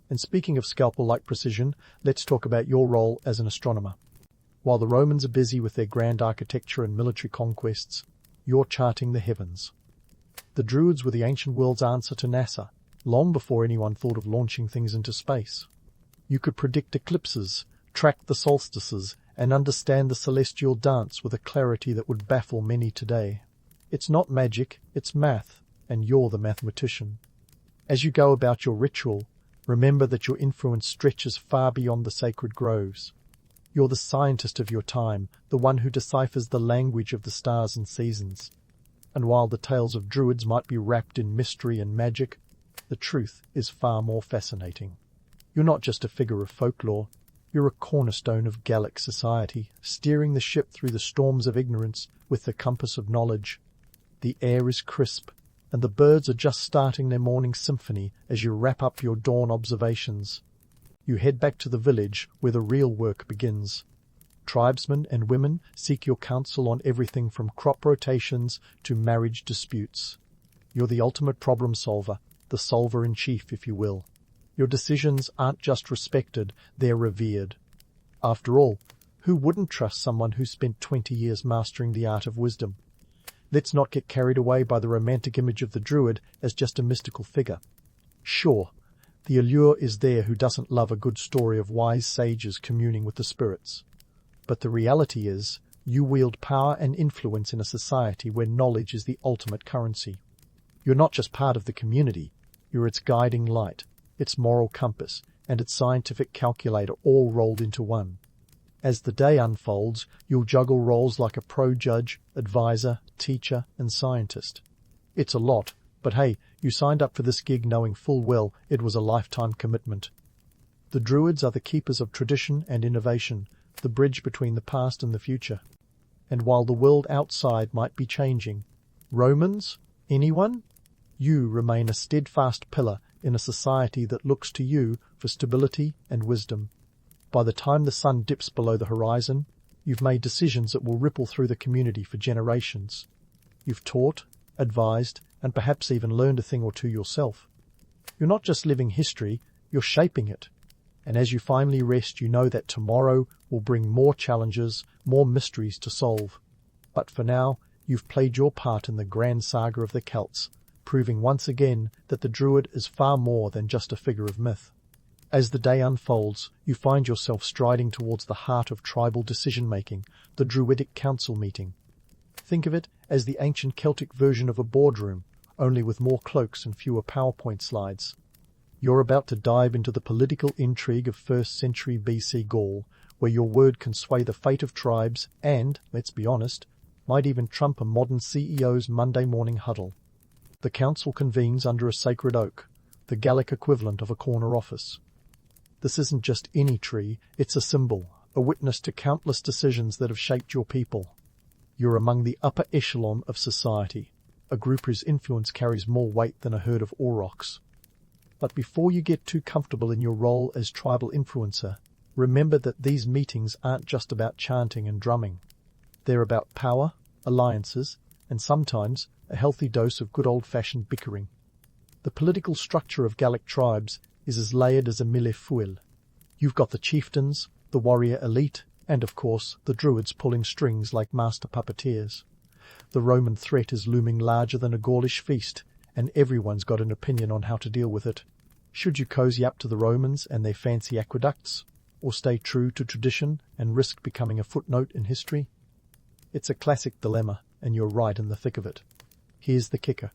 And speaking of scalpel-like precision, let's talk about your role as an astronomer. While the Romans are busy with their grand architecture and military conquests, you're charting the heavens. The Druids were the ancient world's answer to NASA, long before anyone thought of launching things into space. You could predict eclipses, track the solstices, and understand the celestial dance with a clarity that would baffle many today. It's not magic, it's math, and you're the mathematician. As you go about your ritual, remember that your influence stretches far beyond the sacred groves. You're the scientist of your time, the one who deciphers the language of the stars and seasons. And while the tales of druids might be wrapped in mystery and magic, the truth is far more fascinating. You're not just a figure of folklore, you're a cornerstone of Gallic society, steering the ship through the storms of ignorance with the compass of knowledge. The air is crisp, and the birds are just starting their morning symphony as you wrap up your dawn observations. You head back to the village where the real work begins. Tribesmen and women seek your counsel on everything from crop rotations to marriage disputes. You're the ultimate problem solver, the solver-in-chief, if you will. Your decisions aren't just respected, they're revered. After all, who wouldn't trust someone who spent 20 years mastering the art of wisdom? Let's not get carried away by the romantic image of the druid as just a mystical figure. Sure, the allure is there who doesn't love a good story of wise sages communing with the spirits. But the reality is, you wield power and influence in a society where knowledge is the ultimate currency. You're not just part of the community, you're its guiding light, its moral compass, and its scientific calculator all rolled into one. As the day unfolds, you'll juggle roles like a pro-judge, advisor, teacher, and scientist. It's a lot, but hey, you signed up for this gig knowing full well it was a lifetime commitment. The Druids are the keepers of tradition and innovation, the bridge between the past and the future. And while the world outside might be changing, Romans, anyone? You remain a steadfast pillar in a society that looks to you for stability and wisdom. By the time the sun dips below the horizon, you've made decisions that will ripple through the community for generations. You've taught, advised, and perhaps even learned a thing or two yourself. You're not just living history, you're shaping it. And as you finally rest, you know that tomorrow will bring more challenges, more mysteries to solve. But for now, you've played your part in the grand saga of the Celts, proving once again that the Druid is far more than just a figure of myth. As the day unfolds, you find yourself striding towards the heart of tribal decision-making, the Druidic council meeting. Think of it as the ancient Celtic version of a boardroom, only with more cloaks and fewer PowerPoint slides. You're about to dive into the political intrigue of 1st century BC Gaul, where your word can sway the fate of tribes and, let's be honest, might even trump a modern CEO's Monday morning huddle. The council convenes under a sacred oak, the Gallic equivalent of a corner office. This isn't just any tree, it's a symbol, a witness to countless decisions that have shaped your people. You're among the upper echelon of society, a group whose influence carries more weight than a herd of aurochs. But before you get too comfortable in your role as tribal influencer, remember that these meetings aren't just about chanting and drumming. They're about power, alliances, and sometimes a healthy dose of good old-fashioned bickering. The political structure of Gallic tribes is as layered as a millefeuille. You've got the chieftains, the warrior elite, and of course the Druids pulling strings like master puppeteers. The Roman threat is looming larger than a Gaulish feast, and everyone's got an opinion on how to deal with it. Should you cozy up to the Romans and their fancy aqueducts, or stay true to tradition and risk becoming a footnote in history? It's a classic dilemma, and you're right in the thick of it. Here's the kicker.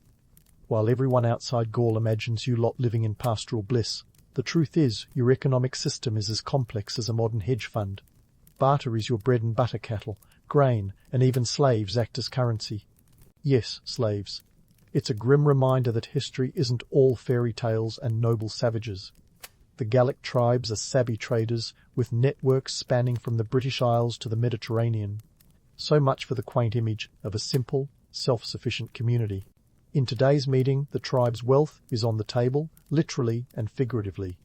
While everyone outside Gaul imagines you lot living in pastoral bliss, the truth is your economic system is as complex as a modern hedge fund. Barter is your bread and butter cattle, grain, and even slaves act as currency. Yes, slaves. It's a grim reminder that history isn't all fairy tales and noble savages. The Gallic tribes are savvy traders with networks spanning from the British Isles to the Mediterranean. So much for the quaint image of a simple, self-sufficient community. In today's meeting, the tribe's wealth is on the table, literally and figuratively.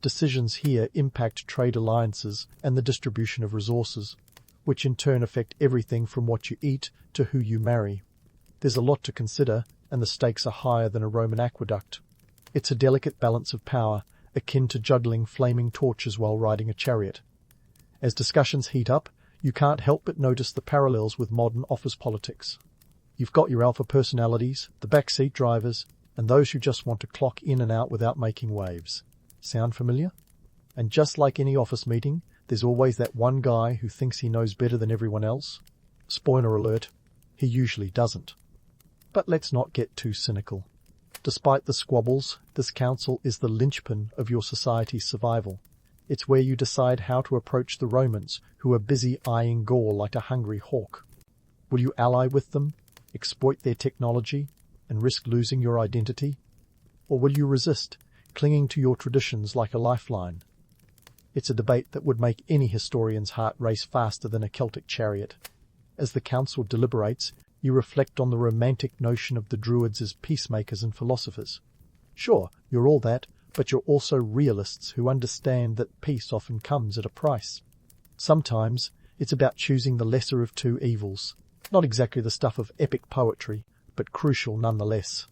Decisions here impact trade alliances and the distribution of resources, which in turn affect everything from what you eat to who you marry. There's a lot to consider, and the stakes are higher than a Roman aqueduct. It's a delicate balance of power, akin to juggling flaming torches while riding a chariot. As discussions heat up, you can't help but notice the parallels with modern office politics. You've got your alpha personalities, the backseat drivers, and those who just want to clock in and out without making waves. Sound familiar? And just like any office meeting, there's always that one guy who thinks he knows better than everyone else. Spoiler alert, he usually doesn't. But let's not get too cynical. Despite the squabbles, this council is the linchpin of your society's survival. It's where you decide how to approach the Romans, who are busy eyeing Gaul like a hungry hawk. Will you ally with them, exploit their technology, and risk losing your identity? Or will you resist, clinging to your traditions like a lifeline? It's a debate that would make any historian's heart race faster than a Celtic chariot. As the council deliberates, you reflect on the romantic notion of the Druids as peacemakers and philosophers. Sure, you're all that, but you're also realists who understand that peace often comes at a price. Sometimes it's about choosing the lesser of two evils. Not exactly the stuff of epic poetry, but crucial nonetheless.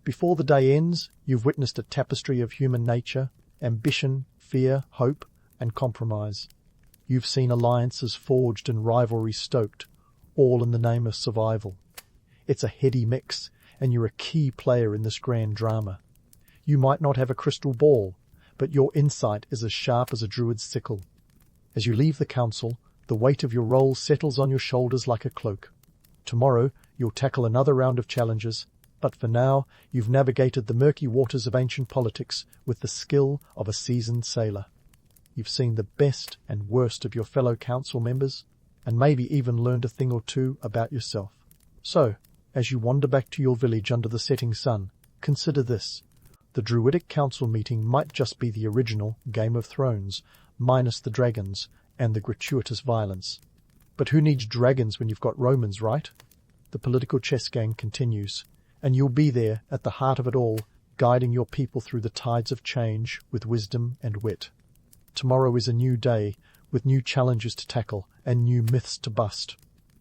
Before the day ends, you've witnessed a tapestry of human nature, ambition, fear, hope, and compromise. You've seen alliances forged and rivalry stoked, all in the name of survival. It's a heady mix, and you're a key player in this grand drama. You might not have a crystal ball, but your insight is as sharp as a druid's sickle. As you leave the council, the weight of your role settles on your shoulders like a cloak. Tomorrow, you'll tackle another round of challenges, but for now, you've navigated the murky waters of ancient politics with the skill of a seasoned sailor. You've seen the best and worst of your fellow council members, and maybe even learned a thing or two about yourself. So, as you wander back to your village under the setting sun, consider this. The Druidic council meeting might just be the original Game of Thrones, minus the dragons and the gratuitous violence. But who needs dragons when you've got Romans, right? The political chess game continues, and you'll be there at the heart of it all, guiding your people through the tides of change with wisdom and wit. Tomorrow is a new day, with new challenges to tackle and new myths to bust.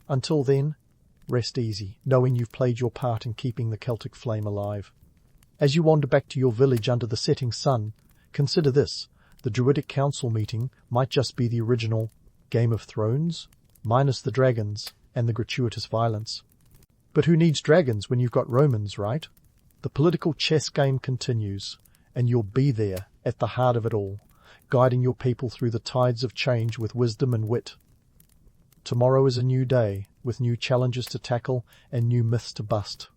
Until then, rest easy, knowing you've played your part in keeping the Celtic flame alive. As you wander back to your village under the setting sun, consider this. The Druidic council meeting might just be the original Game of Thrones, minus the dragons and the gratuitous violence. But who needs dragons when you've got Romans, right? The political chess game continues, and you'll be there at the heart of it all, guiding your people through the tides of change with wisdom and wit. Tomorrow is a new day, with new challenges to tackle and new myths to bust.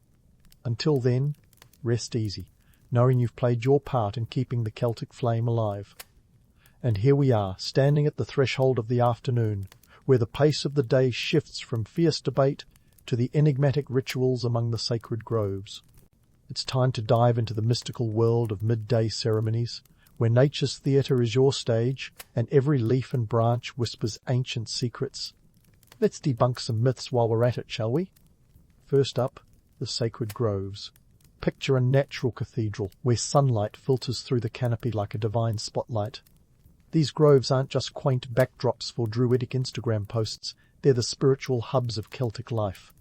Until then, rest easy, knowing you've played your part in keeping the Celtic flame alive. And here we are, standing at the threshold of the afternoon, where the pace of the day shifts from fierce debate to the enigmatic rituals among the sacred groves. It's time to dive into the mystical world of midday ceremonies, where nature's theatre is your stage, and every leaf and branch whispers ancient secrets. Let's debunk some myths while we're at it, shall we? First up, the sacred groves. Picture a natural cathedral, where sunlight filters through the canopy like a divine spotlight. These groves aren't just quaint backdrops for Druidic Instagram posts, they're the spiritual hubs of Celtic life.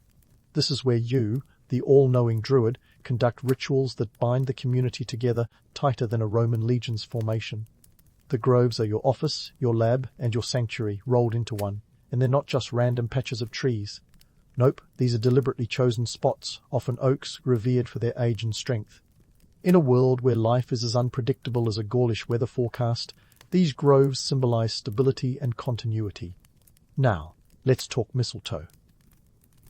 This is where you, the all-knowing Druid, conduct rituals that bind the community together tighter than a Roman legion's formation. The groves are your office, your lab, and your sanctuary rolled into one, and they're not just random patches of trees. Nope, these are deliberately chosen spots, often oaks revered for their age and strength. In a world where life is as unpredictable as a Gaulish weather forecast, these groves symbolize stability and continuity. Now, let's talk mistletoe.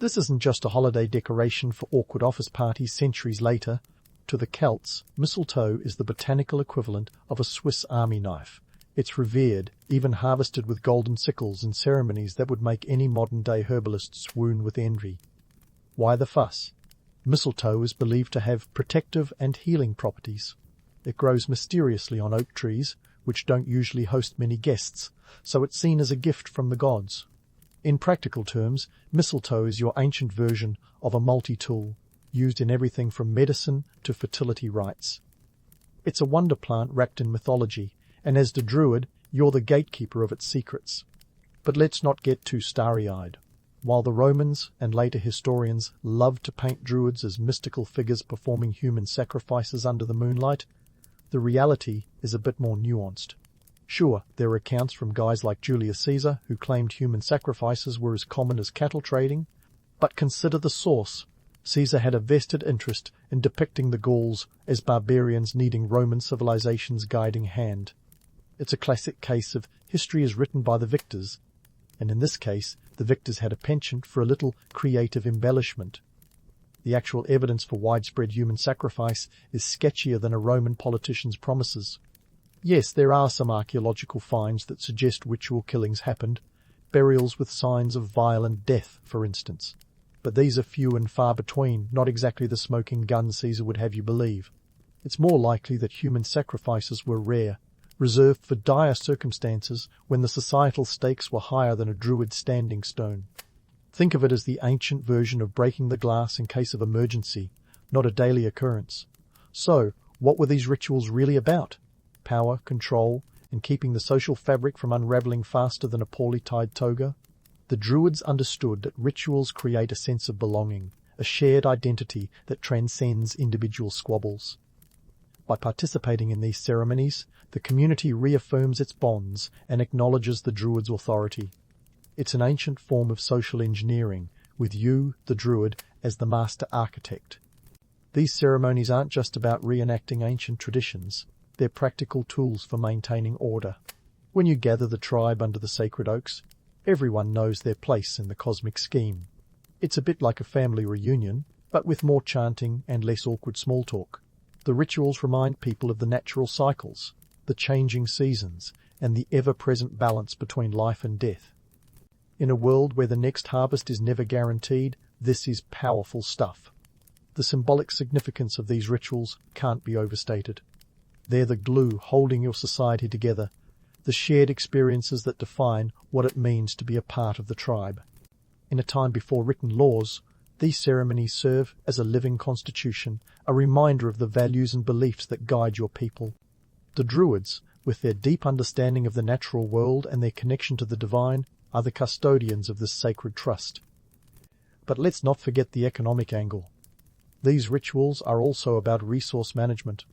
This isn't just a holiday decoration for awkward office parties centuries later. To the Celts, mistletoe is the botanical equivalent of a Swiss army knife. It's revered, even harvested with golden sickles in ceremonies that would make any modern-day herbalist swoon with envy. Why the fuss? Mistletoe is believed to have protective and healing properties. It grows mysteriously on oak trees, which don't usually host many guests, so it's seen as a gift from the gods. In practical terms, mistletoe is your ancient version of a multi-tool, used in everything from medicine to fertility rites. It's a wonder plant wrapped in mythology, and as the Druid, you're the gatekeeper of its secrets. But let's not get too starry-eyed. While the Romans and later historians loved to paint Druids as mystical figures performing human sacrifices under the moonlight, the reality is a bit more nuanced. Sure, there are accounts from guys like Julius Caesar who claimed human sacrifices were as common as cattle trading, but consider the source. Caesar had a vested interest in depicting the Gauls as barbarians needing Roman civilization's guiding hand. It's a classic case of history is written by the victors, and in this case, the victors had a penchant for a little creative embellishment. The actual evidence for widespread human sacrifice is sketchier than a Roman politician's promises. Yes, there are some archaeological finds that suggest ritual killings happened, burials with signs of violent death, for instance. But these are few and far between, not exactly the smoking gun Caesar would have you believe. It's more likely that human sacrifices were rare, reserved for dire circumstances when the societal stakes were higher than a Druid's standing stone. Think of it as the ancient version of breaking the glass in case of emergency, not a daily occurrence. So, what were these rituals really about? Power, control, and keeping the social fabric from unraveling faster than a poorly tied toga? The Druids understood that rituals create a sense of belonging, a shared identity that transcends individual squabbles. By participating in these ceremonies, the community reaffirms its bonds and acknowledges the Druid's authority. It's an ancient form of social engineering, with you, the Druid, as the master architect. These ceremonies aren't just about reenacting ancient traditions, they're practical tools for maintaining order. When you gather the tribe under the sacred oaks, everyone knows their place in the cosmic scheme. It's a bit like a family reunion, but with more chanting and less awkward small talk. The rituals remind people of the natural cycles, the changing seasons, and the ever-present balance between life and death. In a world where the next harvest is never guaranteed, this is powerful stuff. The symbolic significance of these rituals can't be overstated. They're the glue holding your society together, the shared experiences that define what it means to be a part of the tribe. In a time before written laws, these ceremonies serve as a living constitution, a reminder of the values and beliefs that guide your people. The Druids, with their deep understanding of the natural world and their connection to the divine, are the custodians of this sacred trust. But let's not forget the economic angle. These rituals are also about resource management.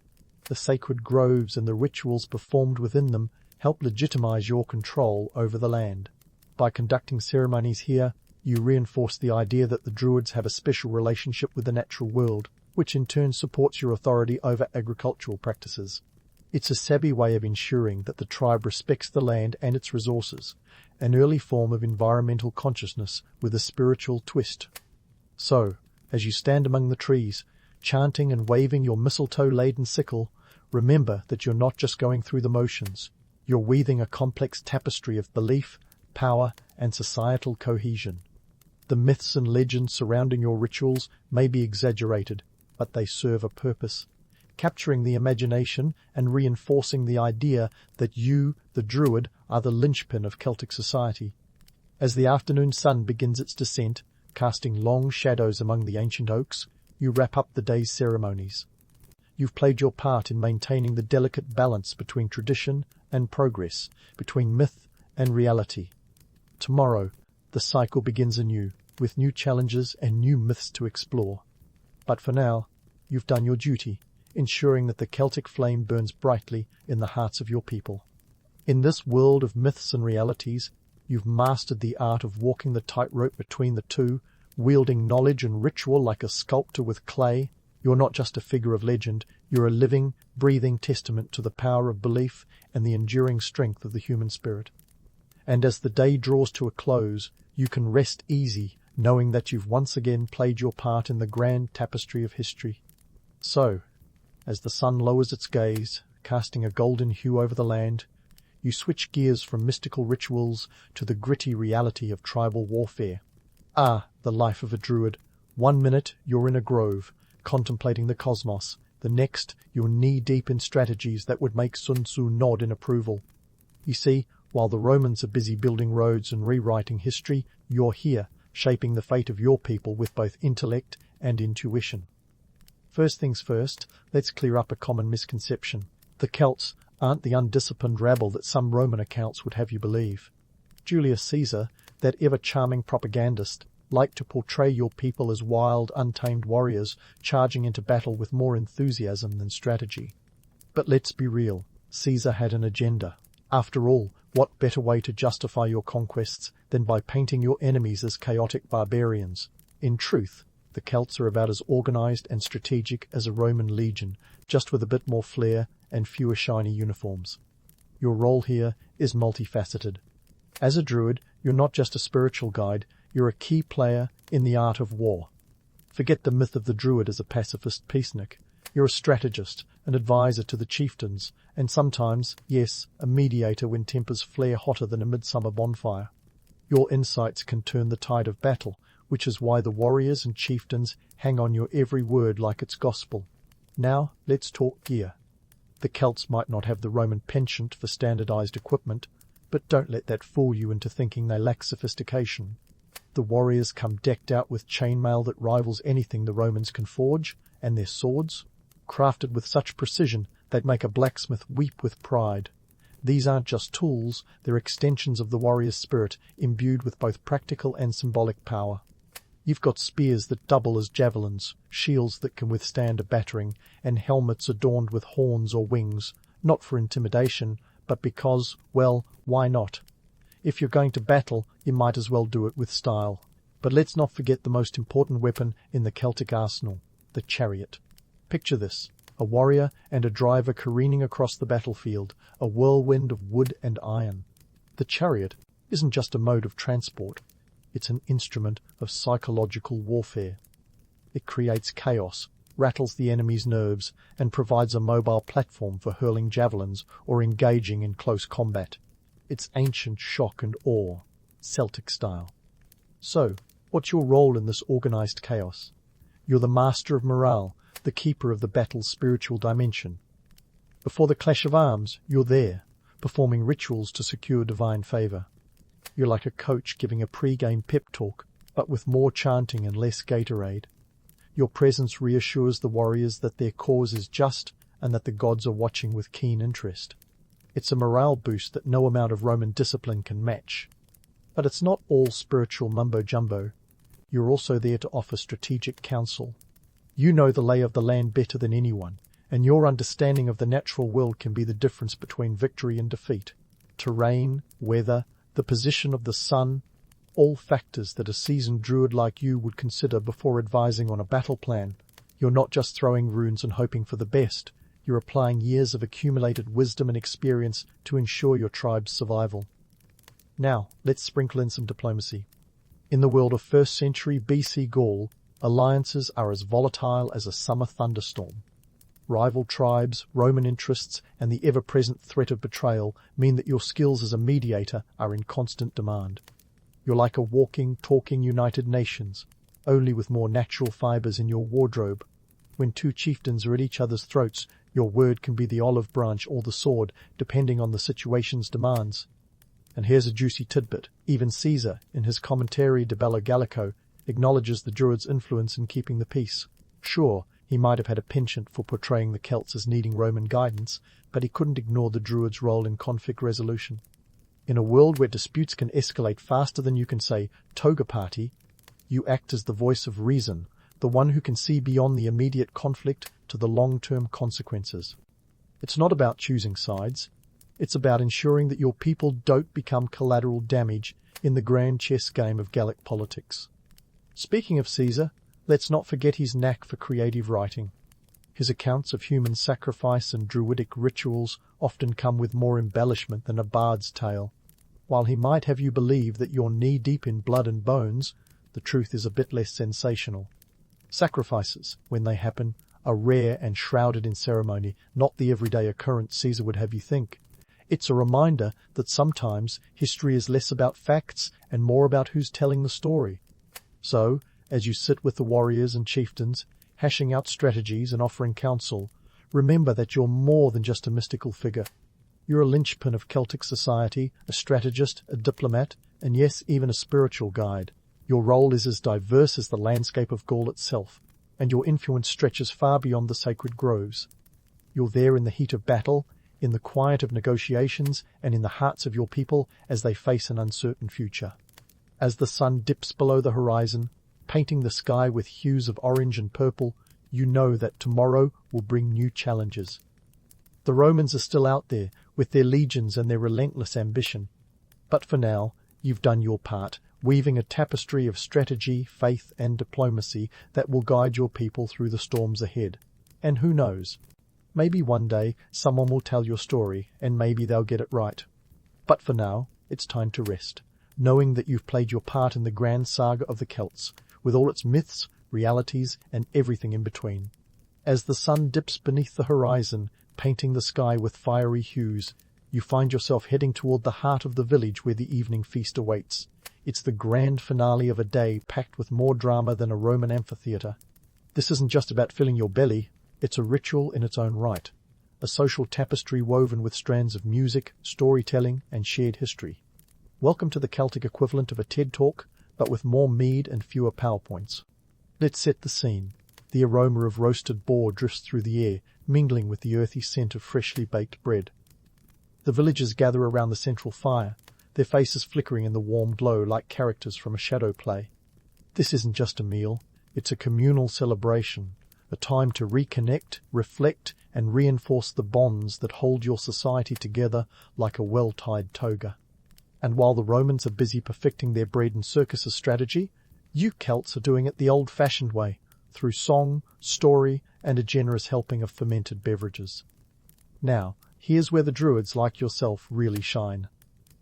The sacred groves and the rituals performed within them help legitimize your control over the land. By conducting ceremonies here, you reinforce the idea that the Druids have a special relationship with the natural world, which in turn supports your authority over agricultural practices. It's a savvy way of ensuring that the tribe respects the land and its resources, an early form of environmental consciousness with a spiritual twist. So, as you stand among the trees, chanting and waving your mistletoe-laden sickle, remember that you're not just going through the motions. You're weaving a complex tapestry of belief, power, and societal cohesion. The myths and legends surrounding your rituals may be exaggerated, but they serve a purpose, capturing the imagination and reinforcing the idea that you, the Druid, are the linchpin of Celtic society. As the afternoon sun begins its descent, casting long shadows among the ancient oaks, you wrap up the day's ceremonies. You've played your part in maintaining the delicate balance between tradition and progress, between myth and reality. Tomorrow, the cycle begins anew, with new challenges and new myths to explore. But for now, you've done your duty, ensuring that the Celtic flame burns brightly in the hearts of your people. In this world of myths and realities, you've mastered the art of walking the tightrope between the two, wielding knowledge and ritual like a sculptor with clay. You're not just a figure of legend, you're a living, breathing testament to the power of belief and the enduring strength of the human spirit. And as the day draws to a close, you can rest easy, knowing that you've once again played your part in the grand tapestry of history. So, as the sun lowers its gaze, casting a golden hue over the land, you switch gears from mystical rituals to the gritty reality of tribal warfare. Ah, the life of a druid. 1 minute you're in a grove, contemplating the cosmos. The next, you're knee-deep in strategies that would make Sun Tzu nod in approval. You see, while the Romans are busy building roads and rewriting history, you're here, shaping the fate of your people with both intellect and intuition. First things first, let's clear up a common misconception. The Celts aren't the undisciplined rabble that some Roman accounts would have you believe. Julius Caesar, that ever-charming propagandist, liked to portray your people as wild, untamed warriors charging into battle with more enthusiasm than strategy. But let's be real, Caesar had an agenda. After all, what better way to justify your conquests than by painting your enemies as chaotic barbarians? In truth, the Celts are about as organized and strategic as a Roman legion, just with a bit more flair and fewer shiny uniforms. Your role here is multifaceted. As a druid, you're not just a spiritual guide, you're a key player in the art of war. Forget the myth of the druid as a pacifist peacenik. You're a strategist, an advisor to the chieftains, and sometimes, yes, a mediator when tempers flare hotter than a midsummer bonfire. Your insights can turn the tide of battle, which is why the warriors and chieftains hang on your every word like it's gospel. Now, let's talk gear. The Celts might not have the Roman penchant for standardized equipment, but don't let that fool you into thinking they lack sophistication. The warriors come decked out with chainmail that rivals anything the Romans can forge, and their swords, crafted with such precision they'd make a blacksmith weep with pride. These aren't just tools, they're extensions of the warrior's spirit, imbued with both practical and symbolic power. You've got spears that double as javelins, shields that can withstand a battering, and helmets adorned with horns or wings, not for intimidation, but because, well, why not? If you're going to battle, you might as well do it with style. But let's not forget the most important weapon in the Celtic arsenal, the chariot. Picture this, a warrior and a driver careening across the battlefield, a whirlwind of wood and iron. The chariot isn't just a mode of transport, it's an instrument of psychological warfare. It creates chaos, rattles the enemy's nerves, and provides a mobile platform for hurling javelins or engaging in close combat. It's ancient shock and awe, Celtic style. So, what's your role in this organized chaos? You're the master of morale, the keeper of the battle's spiritual dimension. Before the clash of arms, you're there, performing rituals to secure divine favor. You're like a coach giving a pre-game pep talk, but with more chanting and less Gatorade. Your presence reassures the warriors that their cause is just and that the gods are watching with keen interest. It's a morale boost that no amount of Roman discipline can match. But it's not all spiritual mumbo-jumbo. You're also there to offer strategic counsel. You know the lay of the land better than anyone, and your understanding of the natural world can be the difference between victory and defeat. Terrain, weather, the position of the sun, all factors that a seasoned druid like you would consider before advising on a battle plan. You're not just throwing runes and hoping for the best. You're applying years of accumulated wisdom and experience to ensure your tribe's survival. Now, let's sprinkle in some diplomacy. In the world of 1st century BC Gaul, Alliances are as volatile as a summer thunderstorm. Rival tribes, Roman interests, and the ever-present threat of betrayal mean that your skills as a mediator are in constant demand. You're like a walking, talking United Nations, only with more natural fibers in your wardrobe. When two chieftains are at each other's throats, your word can be the olive branch or the sword, depending on the situation's demands. And here's a juicy tidbit. Even Caesar, in his Commentary de Bello Gallico, acknowledges the Druids' influence in keeping the peace. Sure, he might have had a penchant for portraying the Celts as needing Roman guidance, but he couldn't ignore the Druids' role in conflict resolution. In a world where disputes can escalate faster than you can say, "toga party," you act as the voice of reason, the one who can see beyond the immediate conflict to the long-term consequences. It's not about choosing sides. It's about ensuring that your people don't become collateral damage in the grand chess game of Gallic politics. Speaking of Caesar, let's not forget his knack for creative writing. His accounts of human sacrifice and druidic rituals often come with more embellishment than a bard's tale. While he might have you believe that you're knee-deep in blood and bones, the truth is a bit less sensational. Sacrifices, when they happen, are rare and shrouded in ceremony, not the everyday occurrence Caesar would have you think. It's a reminder that sometimes history is less about facts and more about who's telling the story. So, as you sit with the warriors and chieftains, hashing out strategies and offering counsel, remember that you're more than just a mystical figure. You're a linchpin of Celtic society, a strategist, a diplomat, and yes, even a spiritual guide. Your role is as diverse as the landscape of Gaul itself, and your influence stretches far beyond the sacred groves. You're there in the heat of battle, in the quiet of negotiations, and in the hearts of your people as they face an uncertain future. As the sun dips below the horizon, painting the sky with hues of orange and purple, you know that tomorrow will bring new challenges. The Romans are still out there, with their legions and their relentless ambition. But for now, you've done your part, weaving a tapestry of strategy, faith, and diplomacy that will guide your people through the storms ahead. And who knows? Maybe one day someone will tell your story, and maybe they'll get it right. But for now, it's time to rest, knowing that you've played your part in the grand saga of the Celts, with all its myths, realities, and everything in between. As the sun dips beneath the horizon, painting the sky with fiery hues, you find yourself heading toward the heart of the village where the evening feast awaits. It's the grand finale of a day packed with more drama than a Roman amphitheatre. This isn't just about filling your belly, it's a ritual in its own right, a social tapestry woven with strands of music, storytelling, and shared history. Welcome to the Celtic equivalent of a TED Talk, but with more mead and fewer PowerPoints. Let's set the scene. The aroma of roasted boar drifts through the air, mingling with the earthy scent of freshly baked bread. The villagers gather around the central fire, their faces flickering in the warm glow like characters from a shadow play. This isn't just a meal, it's a communal celebration, a time to reconnect, reflect, and reinforce the bonds that hold your society together like a well-tied toga. And while the Romans are busy perfecting their bread and circuses strategy, you Celts are doing it the old-fashioned way, through song, story, and a generous helping of fermented beverages. Now, here's where the Druids like yourself really shine.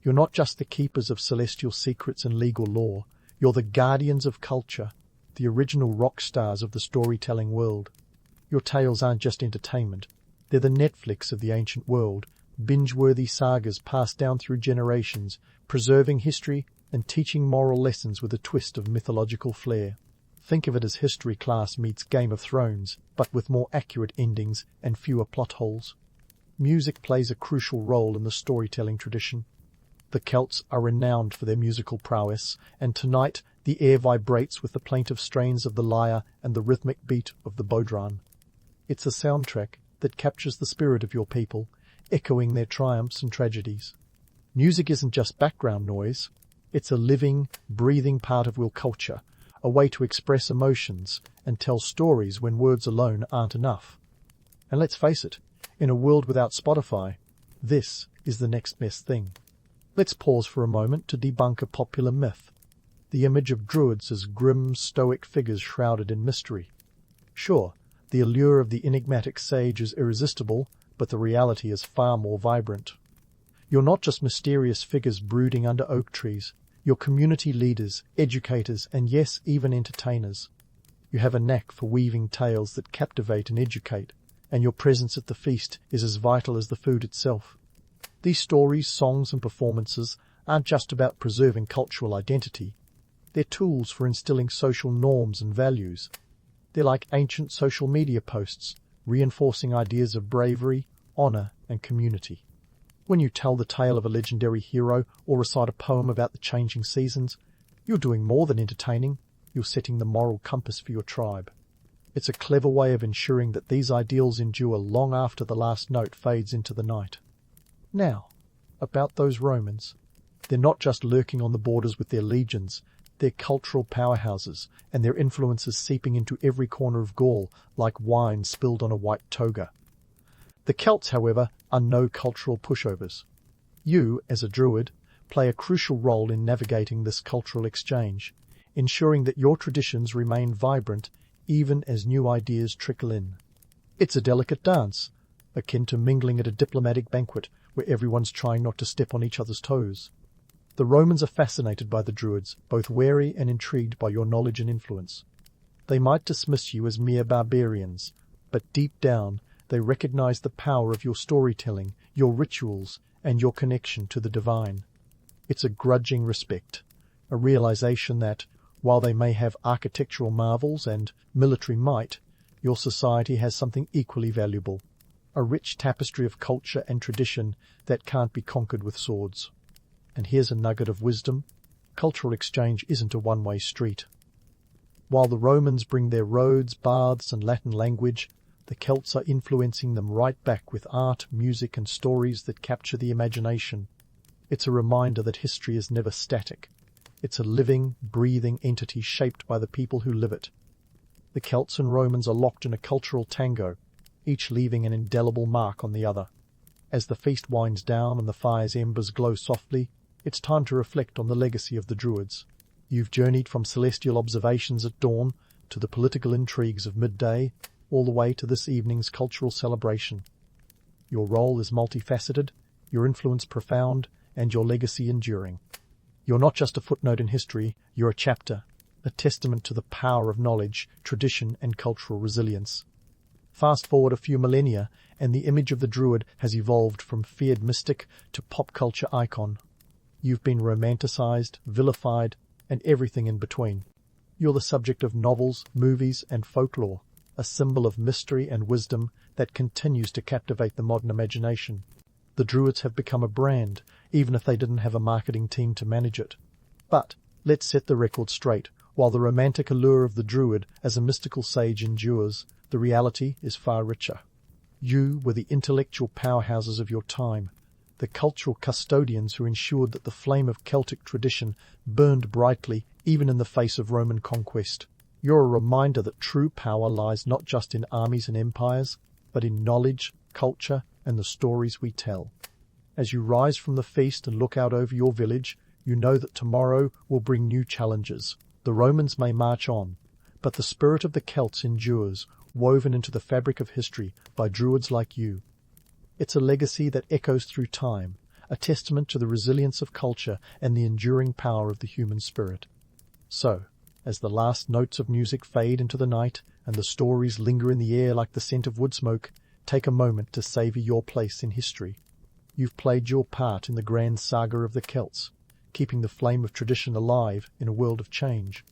You're not just the keepers of celestial secrets and legal lore, you're the guardians of culture, the original rock stars of the storytelling world. Your tales aren't just entertainment, they're the Netflix of the ancient world, binge-worthy sagas passed down through generations, preserving history and teaching moral lessons with a twist of mythological flair. Think of it as history class meets Game of Thrones, but with more accurate endings and fewer plot holes. Music plays a crucial role in the storytelling tradition. The Celts are renowned for their musical prowess, and tonight the air vibrates with the plaintive strains of the lyre and the rhythmic beat of the bodhran. It's a soundtrack that captures the spirit of your people, echoing their triumphs and tragedies. Music isn't just background noise, it's a living, breathing part of your culture, a way to express emotions and tell stories when words alone aren't enough. And let's face it, in a world without Spotify, this is the next best thing. Let's pause for a moment to debunk a popular myth, the image of Druids as grim, stoic figures shrouded in mystery. Sure, the allure of the enigmatic sage is irresistible, but the reality is far more vibrant. You're not just mysterious figures brooding under oak trees. You're community leaders, educators, and yes, even entertainers. You have a knack for weaving tales that captivate and educate, and your presence at the feast is as vital as the food itself. These stories, songs and performances aren't just about preserving cultural identity. They're tools for instilling social norms and values. They're like ancient social media posts, reinforcing ideas of bravery, honor, and community. When you tell the tale of a legendary hero or recite a poem about the changing seasons, you're doing more than entertaining, you're setting the moral compass for your tribe. It's a clever way of ensuring that these ideals endure long after the last note fades into the night. Now, about those Romans. They're not just lurking on the borders with their legions, they're cultural powerhouses, and their influences seeping into every corner of Gaul like wine spilled on a white toga. The Celts, however, are no cultural pushovers. You, as a Druid, play a crucial role in navigating this cultural exchange, ensuring that your traditions remain vibrant even as new ideas trickle in. It's a delicate dance, akin to mingling at a diplomatic banquet where everyone's trying not to step on each other's toes. The Romans are fascinated by the Druids, both wary and intrigued by your knowledge and influence. They might dismiss you as mere barbarians, but deep down they recognize the power of your storytelling, your rituals, and your connection to the divine. It's a grudging respect, a realization that, while they may have architectural marvels and military might, your society has something equally valuable, a rich tapestry of culture and tradition that can't be conquered with swords. And here's a nugget of wisdom. Cultural exchange isn't a one-way street. While the Romans bring their roads, baths, and Latin language, the Celts are influencing them right back with art, music, and stories that capture the imagination. It's a reminder that history is never static. It's a living, breathing entity shaped by the people who live it. The Celts and Romans are locked in a cultural tango, each leaving an indelible mark on the other. As the feast winds down and the fire's embers glow softly, it's time to reflect on the legacy of the Druids. You've journeyed from celestial observations at dawn to the political intrigues of midday, all the way to this evening's cultural celebration. Your role is multifaceted, your influence profound, and your legacy enduring. You're not just a footnote in history, you're a chapter, a testament to the power of knowledge, tradition, and cultural resilience. Fast forward a few millennia, and the image of the Druid has evolved from feared mystic to pop culture icon. You've been romanticized, vilified, and everything in between. You're the subject of novels, movies, and folklore, a symbol of mystery and wisdom that continues to captivate the modern imagination. The Druids have become a brand, even if they didn't have a marketing team to manage it. But let's set the record straight. While the romantic allure of the Druid as a mystical sage endures, the reality is far richer. You were the intellectual powerhouses of your time, the cultural custodians who ensured that the flame of Celtic tradition burned brightly even in the face of Roman conquest. You're a reminder that true power lies not just in armies and empires, but in knowledge, culture, and the stories we tell. As you rise from the feast and look out over your village, you know that tomorrow will bring new challenges. The Romans may march on, but the spirit of the Celts endures, woven into the fabric of history by Druids like you. It's a legacy that echoes through time, a testament to the resilience of culture and the enduring power of the human spirit. So, as the last notes of music fade into the night and the stories linger in the air like the scent of wood smoke, take a moment to savor your place in history. You've played your part in the grand saga of the Celts, keeping the flame of tradition alive in a world of change.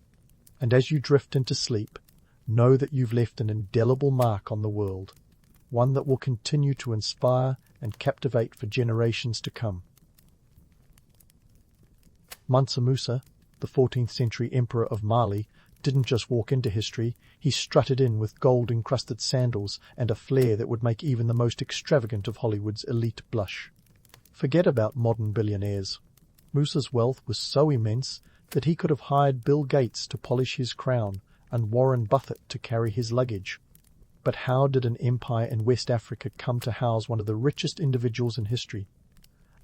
And as you drift into sleep, know that you've left an indelible mark on the world, one that will continue to inspire and captivate for generations to come. Musa, the 14th century emperor of Mali, didn't just walk into history, he strutted in with gold-encrusted sandals and a flair that would make even the most extravagant of Hollywood's elite blush. Forget about modern billionaires. Musa's wealth was so immense that he could have hired Bill Gates to polish his crown and Warren Buffett to carry his luggage. But how did an empire in West Africa come to house one of the richest individuals in history?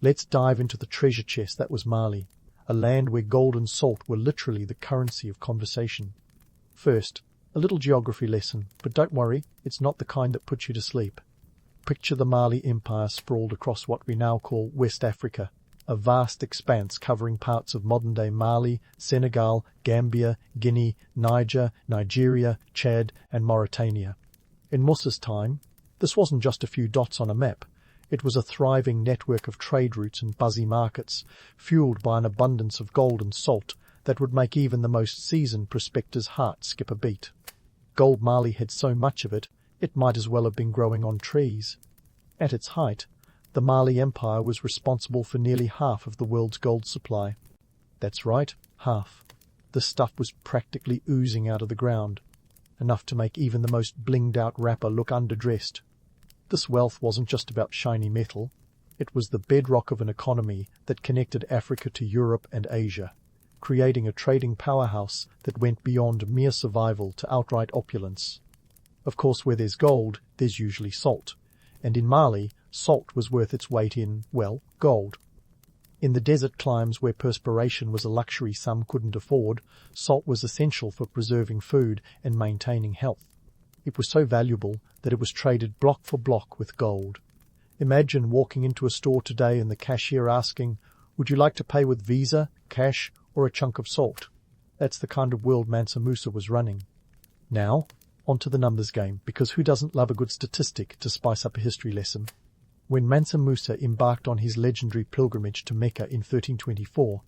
Let's dive into the treasure chest that was Mali, a land where gold and salt were literally the currency of conversation. First, a little geography lesson, but don't worry, it's not the kind that puts you to sleep. Picture the Mali Empire sprawled across what we now call West Africa, a vast expanse covering parts of modern-day Mali, Senegal, Gambia, Guinea, Niger, Nigeria, Chad, and Mauritania. In Musa's time, this wasn't just a few dots on a map. It was a thriving network of trade routes and buzzy markets, fueled by an abundance of gold and salt that would make even the most seasoned prospector's heart skip a beat. Gold Mali had so much of it, it might as well have been growing on trees. At its height, the Mali Empire was responsible for nearly half of the world's gold supply. That's right, half. The stuff was practically oozing out of the ground, enough to make even the most blinged-out rapper look underdressed. This wealth wasn't just about shiny metal. It was the bedrock of an economy that connected Africa to Europe and Asia, creating a trading powerhouse that went beyond mere survival to outright opulence. Of course, where there's gold, there's usually salt, and in Mali, salt was worth its weight in, well, gold. In the desert climes where perspiration was a luxury some couldn't afford, salt was essential for preserving food and maintaining health. It was so valuable that it was traded block for block with gold. Imagine walking into a store today and the cashier asking, "Would you like to pay with Visa, cash, or a chunk of salt?" That's the kind of world Mansa Musa was running. Now, onto the numbers game, because who doesn't love a good statistic to spice up a history lesson? When Mansa Musa embarked on his legendary pilgrimage to Mecca in 1324,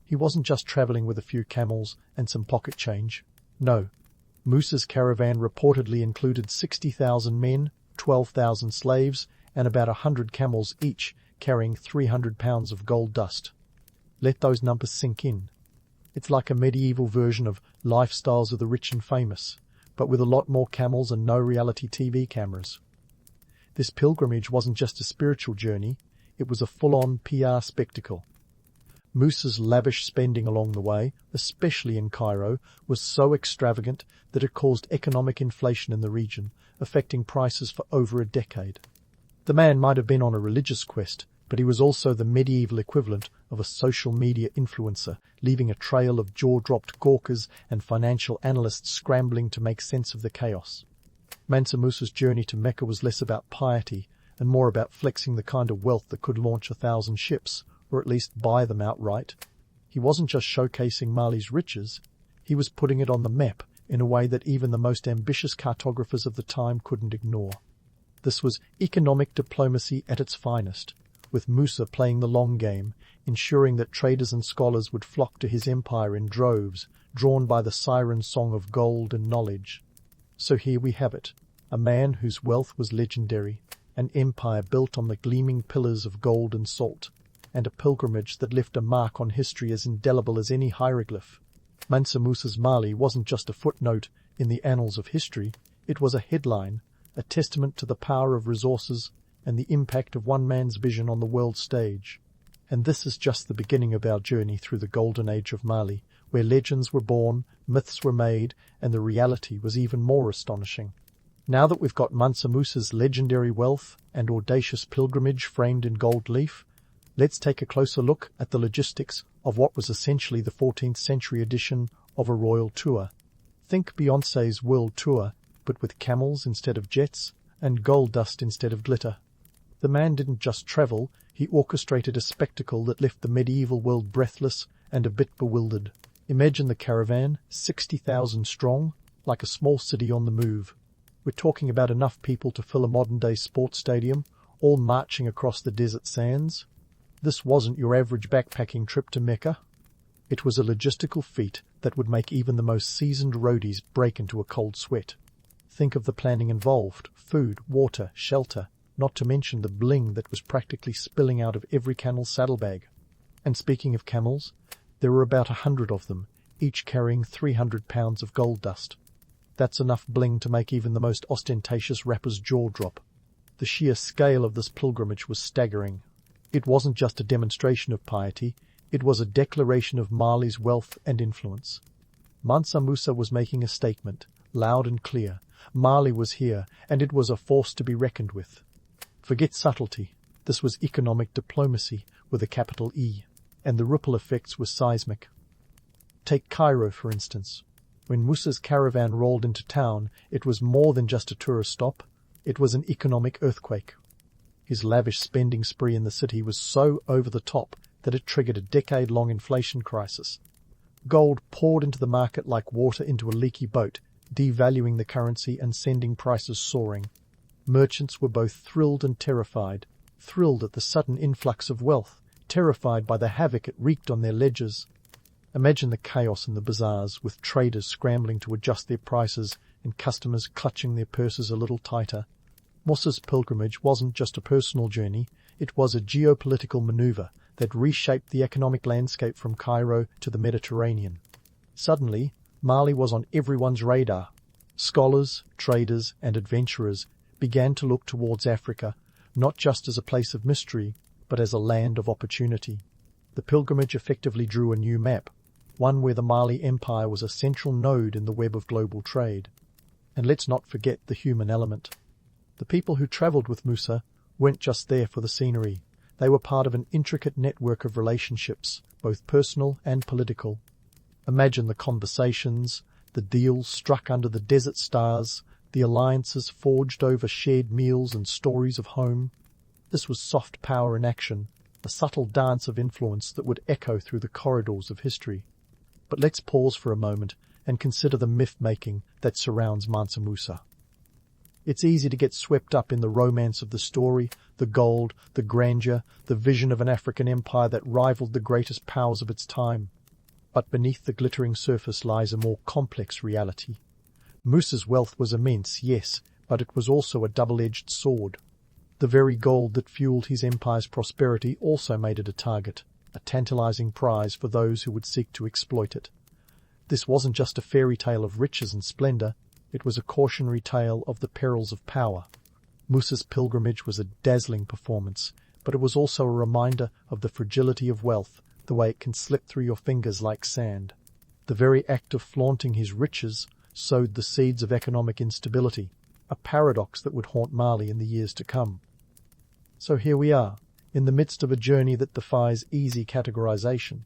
he wasn't just travelling with a few camels and some pocket change. No, Musa's caravan reportedly included 60,000 men, 12,000 slaves, and about 100 camels each, carrying 300 pounds of gold dust. Let those numbers sink in. It's like a medieval version of Lifestyles of the Rich and Famous, but with a lot more camels and no reality TV cameras. This pilgrimage wasn't just a spiritual journey, it was a full-on PR spectacle. Musa's lavish spending along the way, especially in Cairo, was so extravagant that it caused economic inflation in the region, affecting prices for over a decade. The man might have been on a religious quest, but he was also the medieval equivalent of a social media influencer, leaving a trail of jaw-dropped gawkers and financial analysts scrambling to make sense of the chaos. Mansa Musa's journey to Mecca was less about piety and more about flexing the kind of wealth that could launch 1,000 ships, or at least buy them outright. He wasn't just showcasing Mali's riches, he was putting it on the map in a way that even the most ambitious cartographers of the time couldn't ignore. This was economic diplomacy at its finest, with Musa playing the long game, ensuring that traders and scholars would flock to his empire in droves, drawn by the siren song of gold and knowledge. So here we have it, a man whose wealth was legendary, an empire built on the gleaming pillars of gold and salt, and a pilgrimage that left a mark on history as indelible as any hieroglyph. Mansa Musa's Mali wasn't just a footnote in the annals of history, it was a headline, a testament to the power of resources and the impact of one man's vision on the world stage. And this is just the beginning of our journey through the golden age of Mali, where legends were born, myths were made, and the reality was even more astonishing. Now that we've got Mansa Musa's legendary wealth and audacious pilgrimage framed in gold leaf, let's take a closer look at the logistics of what was essentially the 14th century edition of a royal tour. Think Beyoncé's world tour, but with camels instead of jets and gold dust instead of glitter. The man didn't just travel, he orchestrated a spectacle that left the medieval world breathless and a bit bewildered. Imagine the caravan, 60,000 strong, like a small city on the move. We're talking about enough people to fill a modern-day sports stadium, all marching across the desert sands. This wasn't your average backpacking trip to Mecca. It was a logistical feat that would make even the most seasoned roadies break into a cold sweat. Think of the planning involved, food, water, shelter, not to mention the bling that was practically spilling out of every camel's saddlebag. And speaking of camels, there were about 100 of them, each carrying 300 pounds of gold dust. That's enough bling to make even the most ostentatious rapper's jaw drop. The sheer scale of this pilgrimage was staggering. It wasn't just a demonstration of piety, it was a declaration of Mali's wealth and influence. Mansa Musa was making a statement, loud and clear. Mali was here, and it was a force to be reckoned with. Forget subtlety. This was economic diplomacy with a capital E, and the ripple effects were seismic. Take Cairo, for instance. When Musa's caravan rolled into town, it was more than just a tourist stop. It was an economic earthquake. His lavish spending spree in the city was so over the top that it triggered a decade-long inflation crisis. Gold poured into the market like water into a leaky boat, devaluing the currency and sending prices soaring. Merchants were both thrilled and terrified, thrilled at the sudden influx of wealth, terrified by the havoc it wreaked on their ledgers. Imagine the chaos in the bazaars, with traders scrambling to adjust their prices and customers clutching their purses a little tighter. Musa's pilgrimage wasn't just a personal journey, it was a geopolitical maneuver that reshaped the economic landscape from Cairo to the Mediterranean. Suddenly, Mali was on everyone's radar. Scholars, traders, and adventurers began to look towards Africa, not just as a place of mystery, but as a land of opportunity. The pilgrimage effectively drew a new map, one where the Mali Empire was a central node in the web of global trade. And let's not forget the human element. The people who travelled with Musa weren't just there for the scenery. They were part of an intricate network of relationships, both personal and political. Imagine the conversations, the deals struck under the desert stars, the alliances forged over shared meals and stories of home. This was soft power in action, a subtle dance of influence that would echo through the corridors of history. But let's pause for a moment and consider the myth-making that surrounds Mansa Musa. It's easy to get swept up in the romance of the story, the gold, the grandeur, the vision of an African empire that rivaled the greatest powers of its time. But beneath the glittering surface lies a more complex reality. Musa's wealth was immense, yes, but it was also a double-edged sword. The very gold that fueled his empire's prosperity also made it a target, a tantalizing prize for those who would seek to exploit it. This wasn't just a fairy tale of riches and splendor, it was a cautionary tale of the perils of power. Musa's pilgrimage was a dazzling performance, but it was also a reminder of the fragility of wealth, the way it can slip through your fingers like sand. The very act of flaunting his riches sowed the seeds of economic instability, a paradox that would haunt Mali in the years to come. So here we are, in the midst of a journey that defies easy categorization.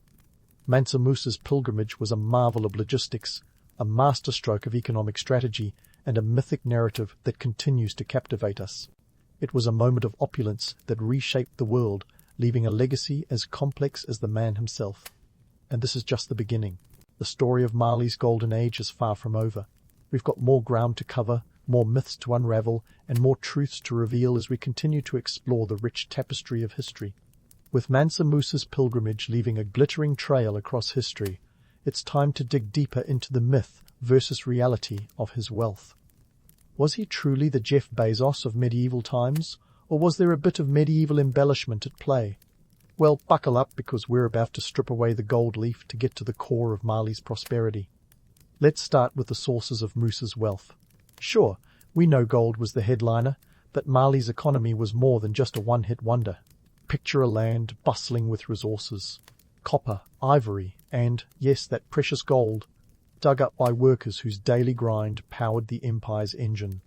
Mansa Musa's pilgrimage was a marvel of logistics, a masterstroke of economic strategy, and a mythic narrative that continues to captivate us. It was a moment of opulence that reshaped the world, leaving a legacy as complex as the man himself. And this is just the beginning. The story of Mali's golden age is far from over. We've got more ground to cover, more myths to unravel, and more truths to reveal as we continue to explore the rich tapestry of history. With Mansa Musa's pilgrimage leaving a glittering trail across history, it's time to dig deeper into the myth versus reality of his wealth. Was he truly the Jeff Bezos of medieval times, or was there a bit of medieval embellishment at play? Well, buckle up, because we're about to strip away the gold leaf to get to the core of Mali's prosperity. Let's start with the sources of Musa's wealth. Sure, we know gold was the headliner, but Mali's economy was more than just a one-hit wonder. Picture a land bustling with resources. Copper, ivory, and, yes, that precious gold, dug up by workers whose daily grind powered the empire's engine.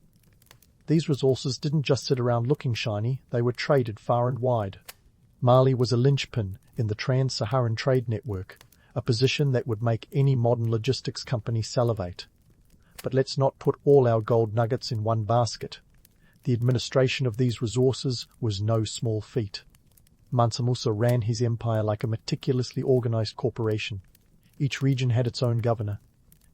These resources didn't just sit around looking shiny, they were traded far and wide. Mali was a linchpin in the trans-Saharan trade network, a position that would make any modern logistics company salivate. But let's not put all our gold nuggets in one basket. The administration of these resources was no small feat. Mansa Musa ran his empire like a meticulously organized corporation. Each region had its own governor,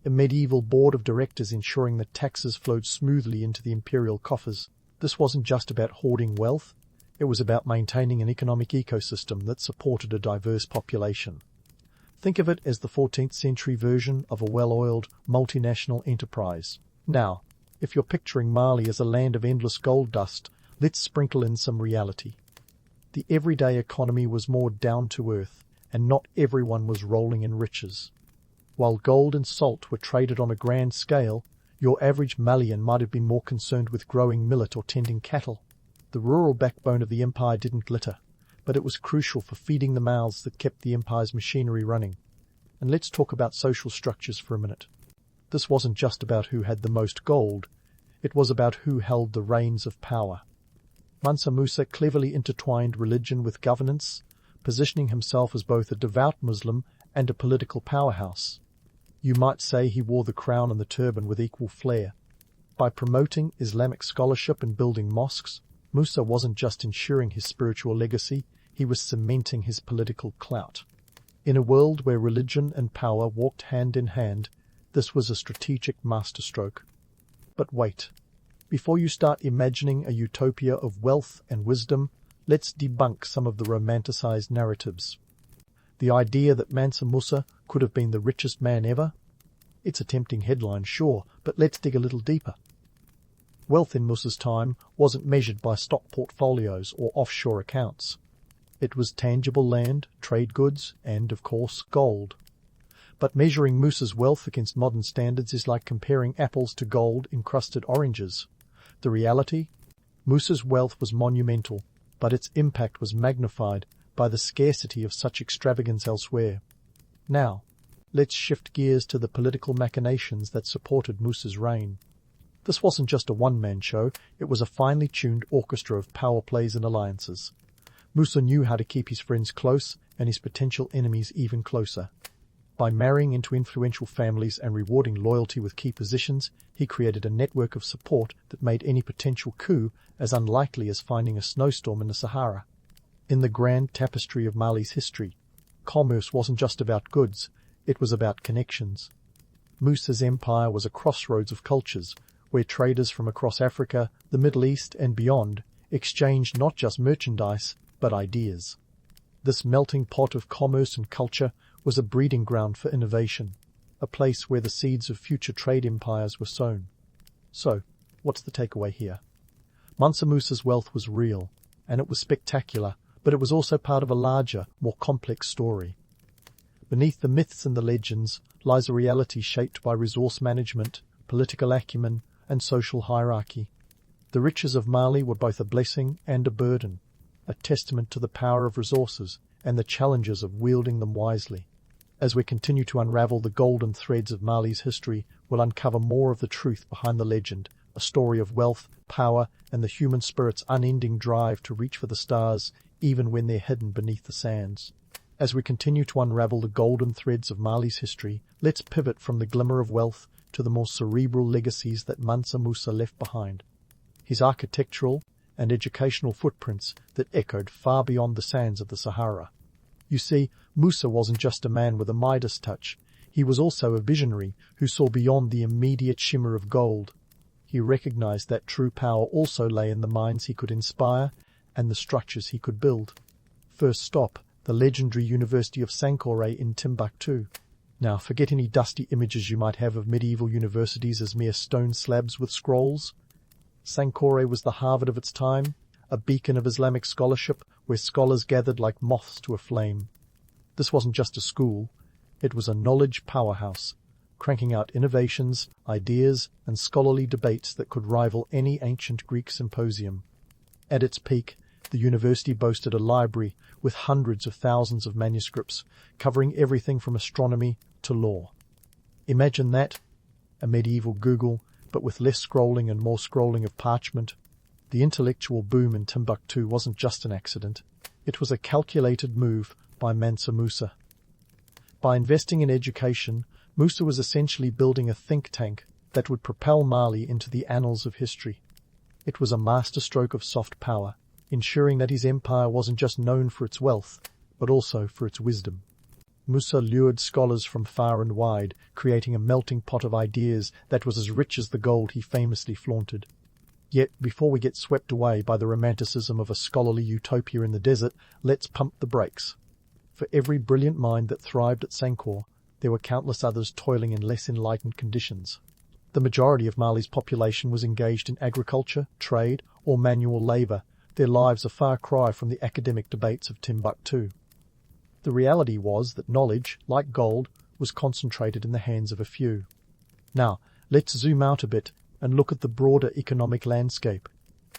a medieval board of directors ensuring that taxes flowed smoothly into the imperial coffers. This wasn't just about hoarding wealth, it was about maintaining an economic ecosystem that supported a diverse population. Think of it as the 14th century version of a well-oiled, multinational enterprise. Now, if you're picturing Mali as a land of endless gold dust, let's sprinkle in some reality. The everyday economy was more down to earth, and not everyone was rolling in riches. While gold and salt were traded on a grand scale, your average Malian might have been more concerned with growing millet or tending cattle. The rural backbone of the empire didn't glitter, but it was crucial for feeding the mouths that kept the empire's machinery running. And let's talk about social structures for a minute. This wasn't just about who had the most gold, it was about who held the reins of power. Mansa Musa cleverly intertwined religion with governance, positioning himself as both a devout Muslim and a political powerhouse. You might say he wore the crown and the turban with equal flair. By promoting Islamic scholarship and building mosques, Musa wasn't just ensuring his spiritual legacy, he was cementing his political clout. In a world where religion and power walked hand in hand, this was a strategic masterstroke. But wait. Before you start imagining a utopia of wealth and wisdom, let's debunk some of the romanticized narratives. The idea that Mansa Musa could have been the richest man ever? It's a tempting headline, sure, but let's dig a little deeper. Wealth in Musa's time wasn't measured by stock portfolios or offshore accounts. It was tangible land, trade goods, and, of course, gold. But measuring Musa's wealth against modern standards is like comparing apples to gold-encrusted oranges. The reality? Musa's wealth was monumental, but its impact was magnified by the scarcity of such extravagance elsewhere. Now, let's shift gears to the political machinations that supported Musa's reign. This wasn't just a one-man show, it was a finely tuned orchestra of power plays and alliances. Musa knew how to keep his friends close and his potential enemies even closer. By marrying into influential families and rewarding loyalty with key positions, he created a network of support that made any potential coup as unlikely as finding a snowstorm in the Sahara. In the grand tapestry of Mali's history, commerce wasn't just about goods, it was about connections. Musa's empire was a crossroads of cultures, where traders from across Africa, the Middle East, and beyond exchanged not just merchandise, but ideas. This melting pot of commerce and culture was a breeding ground for innovation, a place where the seeds of future trade empires were sown. So, what's the takeaway here? Mansa Musa's wealth was real, and it was spectacular, but it was also part of a larger, more complex story. Beneath the myths and the legends lies a reality shaped by resource management, political acumen, and social hierarchy. The riches of Mali were both a blessing and a burden, a testament to the power of resources and the challenges of wielding them wisely. As we continue to unravel the golden threads of Mali's history, we'll uncover more of the truth behind the legend, a story of wealth, power, and the human spirit's unending drive to reach for the stars, even when they're hidden beneath the sands. As we continue to unravel the golden threads of Mali's history, let's pivot from the glimmer of wealth to the more cerebral legacies that Mansa Musa left behind. His architectural and educational footprints that echoed far beyond the sands of the Sahara. You see, Musa wasn't just a man with a Midas touch. He was also a visionary who saw beyond the immediate shimmer of gold. He recognized that true power also lay in the minds he could inspire and the structures he could build. First stop, the legendary University of Sankore in Timbuktu. Now, forget any dusty images you might have of medieval universities as mere stone slabs with scrolls. Sankore was the Harvard of its time, a beacon of Islamic scholarship where scholars gathered like moths to a flame. This wasn't just a school, it was a knowledge powerhouse, cranking out innovations, ideas, and scholarly debates that could rival any ancient Greek symposium. At its peak, the university boasted a library with hundreds of thousands of manuscripts, covering everything from astronomy to law. Imagine that, a medieval Google, but with less scrolling and more scrolling of parchment. The intellectual boom in Timbuktu wasn't just an accident. It was a calculated move by Mansa Musa. By investing in education, Musa was essentially building a think tank that would propel Mali into the annals of history. It was a masterstroke of soft power, ensuring that his empire wasn't just known for its wealth, but also for its wisdom. Musa lured scholars from far and wide, creating a melting pot of ideas that was as rich as the gold he famously flaunted. Yet, before we get swept away by the romanticism of a scholarly utopia in the desert, let's pump the brakes. For every brilliant mind that thrived at Sankore, there were countless others toiling in less enlightened conditions. The majority of Mali's population was engaged in agriculture, trade, or manual labor, their lives a far cry from the academic debates of Timbuktu. The reality was that knowledge, like gold, was concentrated in the hands of a few. Now, let's zoom out a bit and look at the broader economic landscape.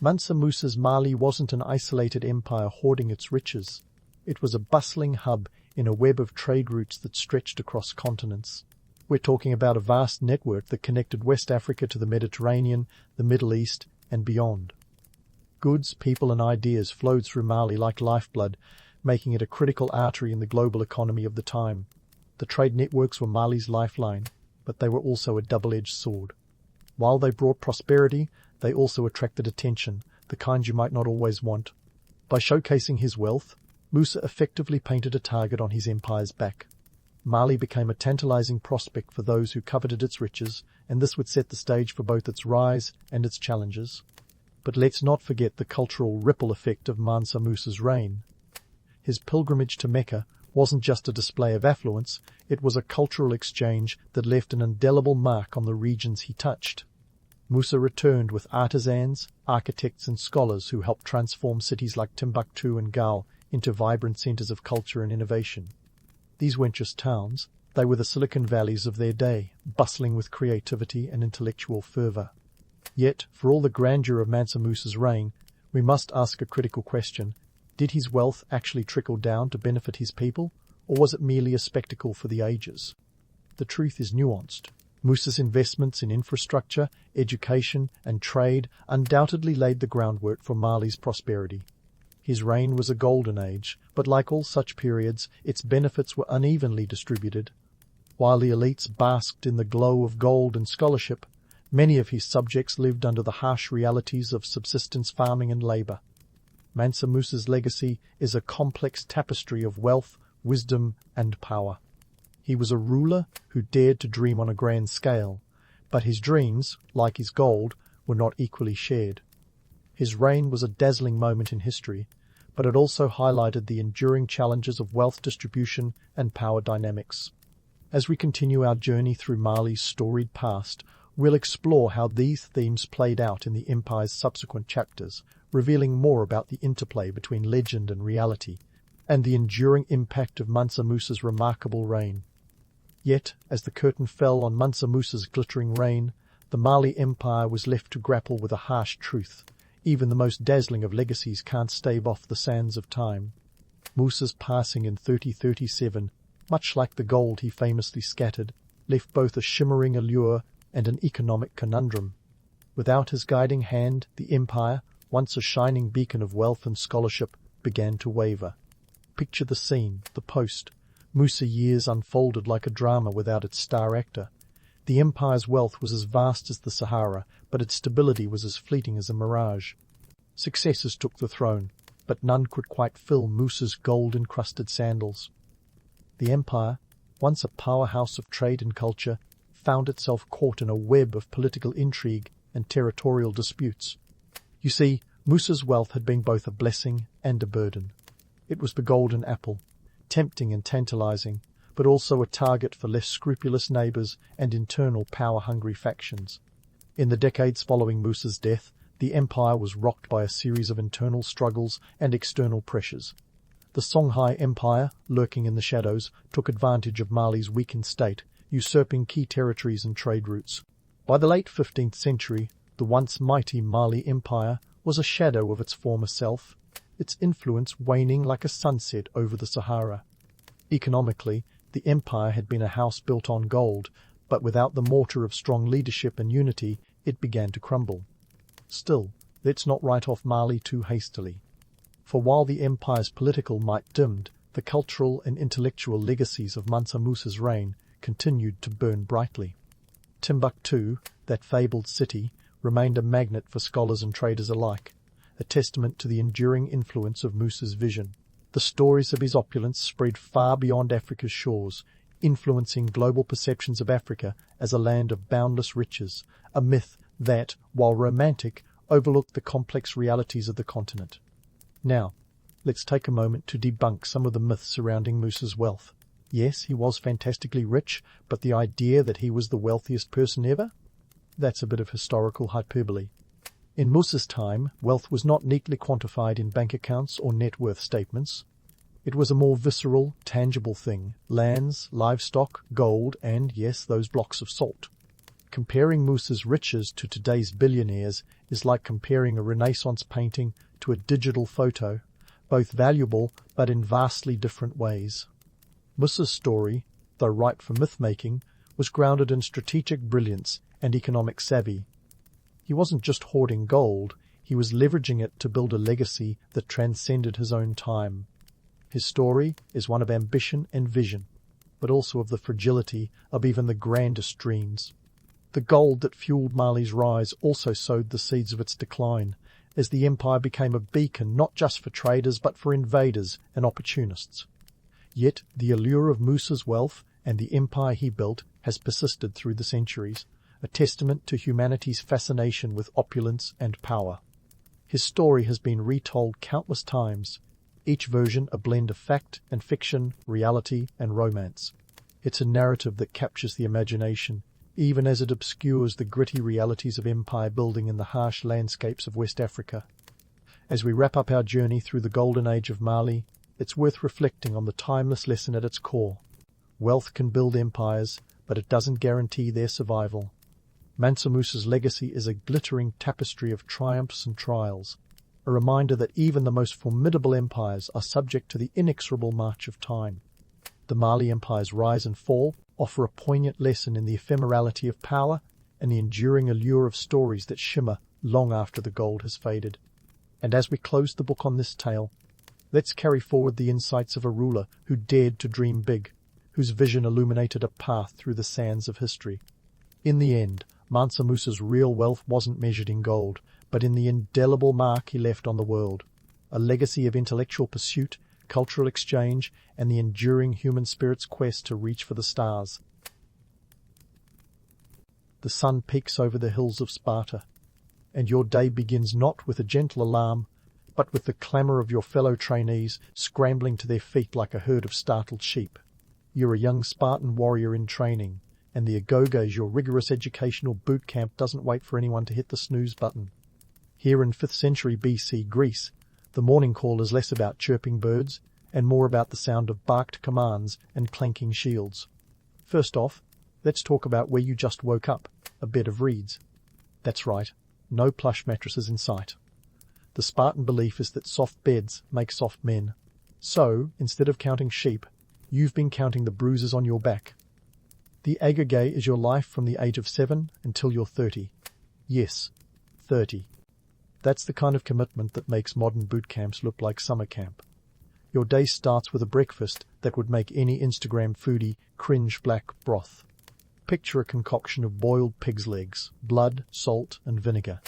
Mansa Musa's Mali wasn't an isolated empire hoarding its riches. It was a bustling hub in a web of trade routes that stretched across continents. We're talking about a vast network that connected West Africa to the Mediterranean, the Middle East, and beyond. Goods, people, and ideas flowed through Mali like lifeblood, making it a critical artery in the global economy of the time. The trade networks were Mali's lifeline, but they were also a double-edged sword. While they brought prosperity, they also attracted attention, the kind you might not always want. By showcasing his wealth, Musa effectively painted a target on his empire's back. Mali became a tantalizing prospect for those who coveted its riches, and this would set the stage for both its rise and its challenges. But let's not forget the cultural ripple effect of Mansa Musa's reign. His pilgrimage to Mecca wasn't just a display of affluence, it was a cultural exchange that left an indelible mark on the regions he touched. Musa returned with artisans, architects and scholars who helped transform cities like Timbuktu and Gaul into vibrant centers of culture and innovation. These weren't just towns, they were the Silicon Valleys of their day, bustling with creativity and intellectual fervor. Yet, for all the grandeur of Mansa Musa's reign, we must ask a critical question. Did his wealth actually trickle down to benefit his people, or was it merely a spectacle for the ages? The truth is nuanced. Musa's investments in infrastructure, education and trade undoubtedly laid the groundwork for Mali's prosperity. His reign was a golden age, but like all such periods, its benefits were unevenly distributed. While the elites basked in the glow of gold and scholarship, many of his subjects lived under the harsh realities of subsistence farming and labor. Mansa Musa's legacy is a complex tapestry of wealth, wisdom and power. He was a ruler who dared to dream on a grand scale, but his dreams, like his gold, were not equally shared. His reign was a dazzling moment in history, but it also highlighted the enduring challenges of wealth distribution and power dynamics. As we continue our journey through Mali's storied past, we'll explore how these themes played out in the empire's subsequent chapters, revealing more about the interplay between legend and reality, and the enduring impact of Mansa Musa's remarkable reign. Yet, as the curtain fell on Mansa Musa's glittering reign, the Mali Empire was left to grapple with a harsh truth. Even the most dazzling of legacies can't stave off the sands of time. Musa's passing in 3037, much like the gold he famously scattered, left both a shimmering allure and an economic conundrum. Without his guiding hand, the empire, once a shining beacon of wealth and scholarship, began to waver. Picture the scene, the post. Musa years unfolded like a drama without its star actor. The empire's wealth was as vast as the Sahara, but its stability was as fleeting as a mirage. Successors took the throne, but none could quite fill Musa's gold-encrusted sandals. The empire, once a powerhouse of trade and culture, found itself caught in a web of political intrigue and territorial disputes. You see, Musa's wealth had been both a blessing and a burden. It was the golden apple, tempting and tantalizing, but also a target for less scrupulous neighbors and internal power-hungry factions. In the decades following Musa's death, the empire was rocked by a series of internal struggles and external pressures. The Songhai Empire, lurking in the shadows, took advantage of Mali's weakened state, usurping key territories and trade routes. By the late 15th century, the once mighty Mali Empire was a shadow of its former self, its influence waning like a sunset over the Sahara. Economically, the empire had been a house built on gold, but without the mortar of strong leadership and unity, it began to crumble. Still, let's not write off Mali too hastily. For while the empire's political might dimmed, the cultural and intellectual legacies of Mansa Musa's reign continued to burn brightly. Timbuktu, that fabled city, remained a magnet for scholars and traders alike, a testament to the enduring influence of Musa's vision. The stories of his opulence spread far beyond Africa's shores, influencing global perceptions of Africa as a land of boundless riches, a myth that, while romantic, overlooked the complex realities of the continent. Now, let's take a moment to debunk some of the myths surrounding Musa's wealth. Yes, he was fantastically rich, but the idea that he was the wealthiest person ever? That's a bit of historical hyperbole. In Musa's time, wealth was not neatly quantified in bank accounts or net worth statements. It was a more visceral, tangible thing: lands, livestock, gold, and, yes, those blocks of salt. Comparing Musa's riches to today's billionaires is like comparing a Renaissance painting to a digital photo, both valuable but in vastly different ways. Musa's story, though ripe for myth-making, was grounded in strategic brilliance and economic savvy. He wasn't just hoarding gold, he was leveraging it to build a legacy that transcended his own time. His story is one of ambition and vision, but also of the fragility of even the grandest dreams. The gold that fueled Mali's rise also sowed the seeds of its decline, as the empire became a beacon not just for traders but for invaders and opportunists. Yet the allure of Musa's wealth and the empire he built has persisted through the centuries, a testament to humanity's fascination with opulence and power. His story has been retold countless times, each version a blend of fact and fiction, reality and romance. It's a narrative that captures the imagination, even as it obscures the gritty realities of empire building in the harsh landscapes of West Africa. As we wrap up our journey through the golden age of Mali, it's worth reflecting on the timeless lesson at its core. Wealth can build empires, but it doesn't guarantee their survival. Mansa Musa's legacy is a glittering tapestry of triumphs and trials, a reminder that even the most formidable empires are subject to the inexorable march of time. The Mali Empire's rise and fall offer a poignant lesson in the ephemerality of power and the enduring allure of stories that shimmer long after the gold has faded. And as we close the book on this tale, let's carry forward the insights of a ruler who dared to dream big, whose vision illuminated a path through the sands of history. In the end, Mansa Musa's real wealth wasn't measured in gold, but in the indelible mark he left on the world, a legacy of intellectual pursuit, cultural exchange, and the enduring human spirit's quest to reach for the stars. The sun peaks over the hills of Sparta, and your day begins not with a gentle alarm, but with the clamour of your fellow trainees scrambling to their feet like a herd of startled sheep. You're a young Spartan warrior in training, and the Agoges, your rigorous educational boot camp, doesn't wait for anyone to hit the snooze button. Here in 5th century BC Greece, the morning call is less about chirping birds and more about the sound of barked commands and clanking shields. First off, let's talk about where you just woke up, a bed of reeds. That's right, no plush mattresses in sight. The Spartan belief is that soft beds make soft men. So, instead of counting sheep, you've been counting the bruises on your back. The agoge is your life from the age of 7 until you're 30. Yes, 30. That's the kind of commitment that makes modern boot camps look like summer camp. Your day starts with a breakfast that would make any Instagram foodie cringe black broth. Picture a concoction of boiled pig's legs, blood, salt, and vinegar.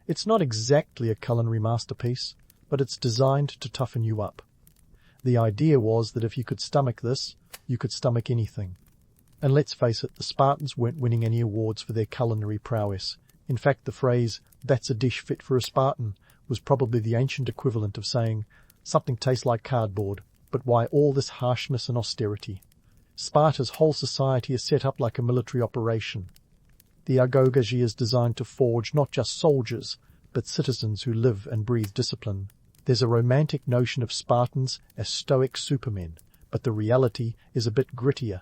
It's not exactly a culinary masterpiece, but it's designed to toughen you up. The idea was that if you could stomach this, you could stomach anything. And let's face it, the Spartans weren't winning any awards for their culinary prowess. In fact, the phrase, "that's a dish fit for a Spartan," was probably the ancient equivalent of saying, "something tastes like cardboard, but why all this harshness and austerity?" Sparta's whole society is set up like a military operation. The agoge is designed to forge not just soldiers, but citizens who live and breathe discipline. There's a romantic notion of Spartans as stoic supermen, but the reality is a bit grittier.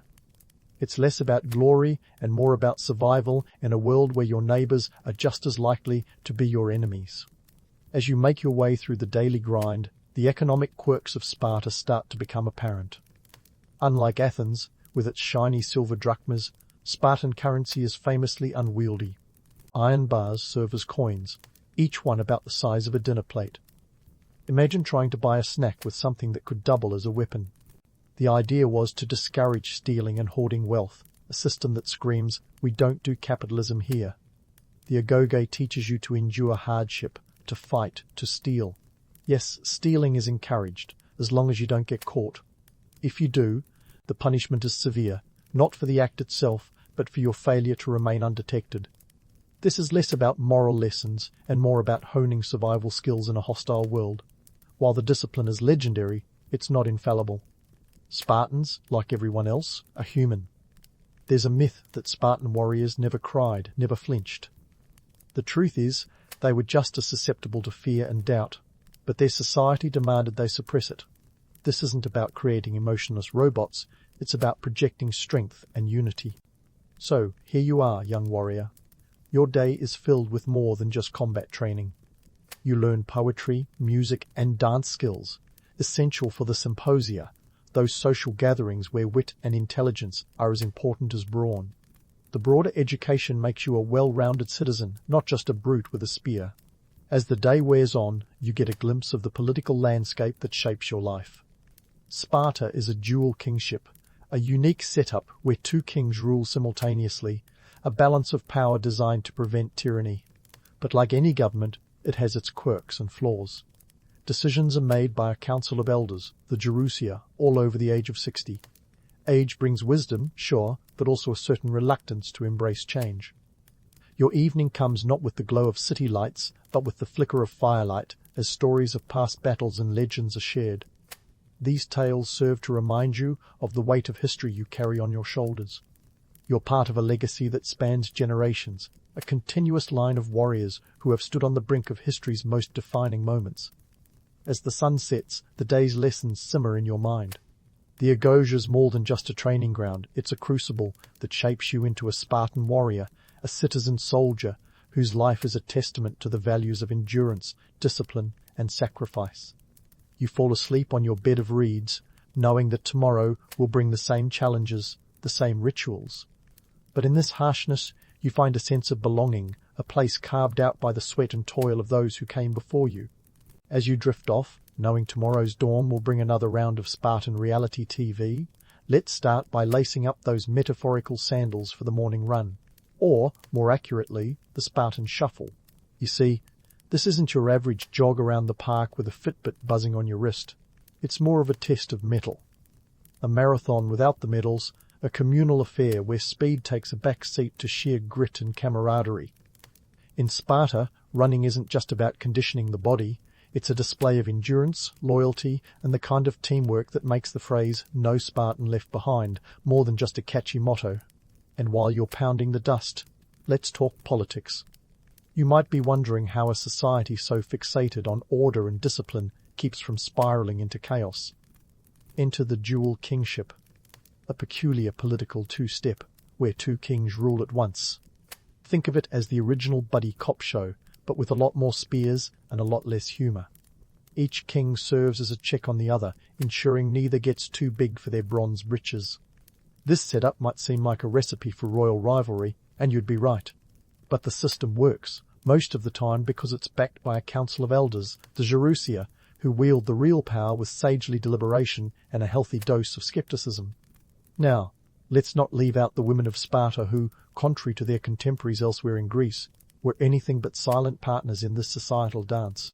It's less about glory and more about survival in a world where your neighbours are just as likely to be your enemies. As you make your way through the daily grind, the economic quirks of Sparta start to become apparent. Unlike Athens, with its shiny silver drachmas, Spartan currency is famously unwieldy. Iron bars serve as coins, each one about the size of a dinner plate. Imagine trying to buy a snack with something that could double as a weapon. The idea was to discourage stealing and hoarding wealth, a system that screams, "We don't do capitalism here." The agoge teaches you to endure hardship, to fight, to steal. Yes, stealing is encouraged, as long as you don't get caught. If you do, the punishment is severe, not for the act itself, but for your failure to remain undetected. This is less about moral lessons and more about honing survival skills in a hostile world. While the discipline is legendary, it's not infallible. Spartans, like everyone else, are human. There's a myth that Spartan warriors never cried, never flinched. The truth is, they were just as susceptible to fear and doubt, but their society demanded they suppress it. This isn't about creating emotionless robots, it's about projecting strength and unity. So, here you are, young warrior. Your day is filled with more than just combat training. You learn poetry, music, and dance skills, essential for the symposia, those social gatherings where wit and intelligence are as important as brawn. The broader education makes you a well-rounded citizen, not just a brute with a spear. As the day wears on, you get a glimpse of the political landscape that shapes your life. Sparta is a dual kingship, a unique setup where two kings rule simultaneously, a balance of power designed to prevent tyranny. But like any government, it has its quirks and flaws. Decisions are made by a council of elders, the Gerusia, all over the age of 60. Age brings wisdom, sure, but also a certain reluctance to embrace change. Your evening comes not with the glow of city lights, but with the flicker of firelight, as stories of past battles and legends are shared. These tales serve to remind you of the weight of history you carry on your shoulders. You're part of a legacy that spans generations, a continuous line of warriors who have stood on the brink of history's most defining moments. As the sun sets, the day's lessons simmer in your mind. The Agosia's more than just a training ground, it's a crucible that shapes you into a Spartan warrior, a citizen soldier whose life is a testament to the values of endurance, discipline, and sacrifice. You fall asleep on your bed of reeds, knowing that tomorrow will bring the same challenges, the same rituals. But in this harshness, you find a sense of belonging, a place carved out by the sweat and toil of those who came before you. As you drift off, knowing tomorrow's dawn will bring another round of Spartan reality TV, let's start by lacing up those metaphorical sandals for the morning run. Or, more accurately, the Spartan shuffle. You see, this isn't your average jog around the park with a Fitbit buzzing on your wrist. It's more of a test of mettle. A marathon without the medals, a communal affair where speed takes a back seat to sheer grit and camaraderie. In Sparta, running isn't just about conditioning the body, it's a display of endurance, loyalty, and the kind of teamwork that makes the phrase "no Spartan left behind" more than just a catchy motto. And while you're pounding the dust, let's talk politics. You might be wondering how a society so fixated on order and discipline keeps from spiraling into chaos. Enter the dual kingship, a peculiar political two-step, where two kings rule at once. Think of it as the original buddy cop show, but with a lot more spears and a lot less humour. Each king serves as a check on the other, ensuring neither gets too big for their bronze britches. This setup might seem like a recipe for royal rivalry, and you'd be right. But the system works, most of the time because it's backed by a council of elders, the Gerusia, who wield the real power with sagely deliberation and a healthy dose of skepticism. Now, let's not leave out the women of Sparta who, contrary to their contemporaries elsewhere in Greece, were anything but silent partners in this societal dance.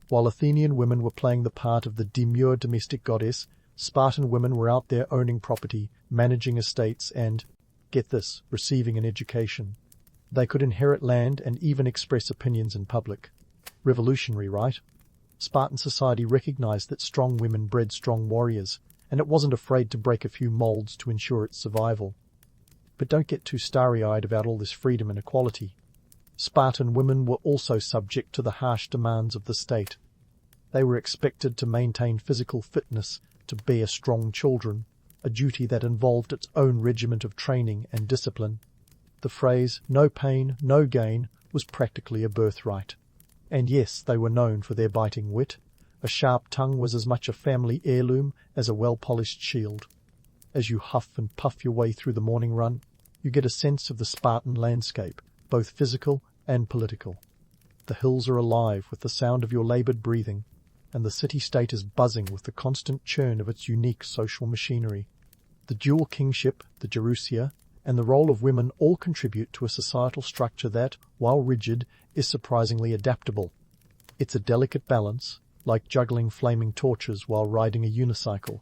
While Athenian women were playing the part of the demure domestic goddess, Spartan women were out there owning property, managing estates, and, get this, receiving an education. They could inherit land and even express opinions in public. Revolutionary, right? Spartan society recognized that strong women bred strong warriors, and it wasn't afraid to break a few molds to ensure its survival. But don't get too starry-eyed about all this freedom and equality. Spartan women were also subject to the harsh demands of the state. They were expected to maintain physical fitness, to bear strong children, a duty that involved its own regiment of training and discipline. The phrase, "no pain, no gain," was practically a birthright. And yes, they were known for their biting wit. A sharp tongue was as much a family heirloom as a well-polished shield. As you huff and puff your way through the morning run, you get a sense of the Spartan landscape, both physical and political. The hills are alive with the sound of your laboured breathing, and the city-state is buzzing with the constant churn of its unique social machinery. The dual kingship, the Gerusia, and the role of women all contribute to a societal structure that, while rigid, is surprisingly adaptable. It's a delicate balance, like juggling flaming torches while riding a unicycle.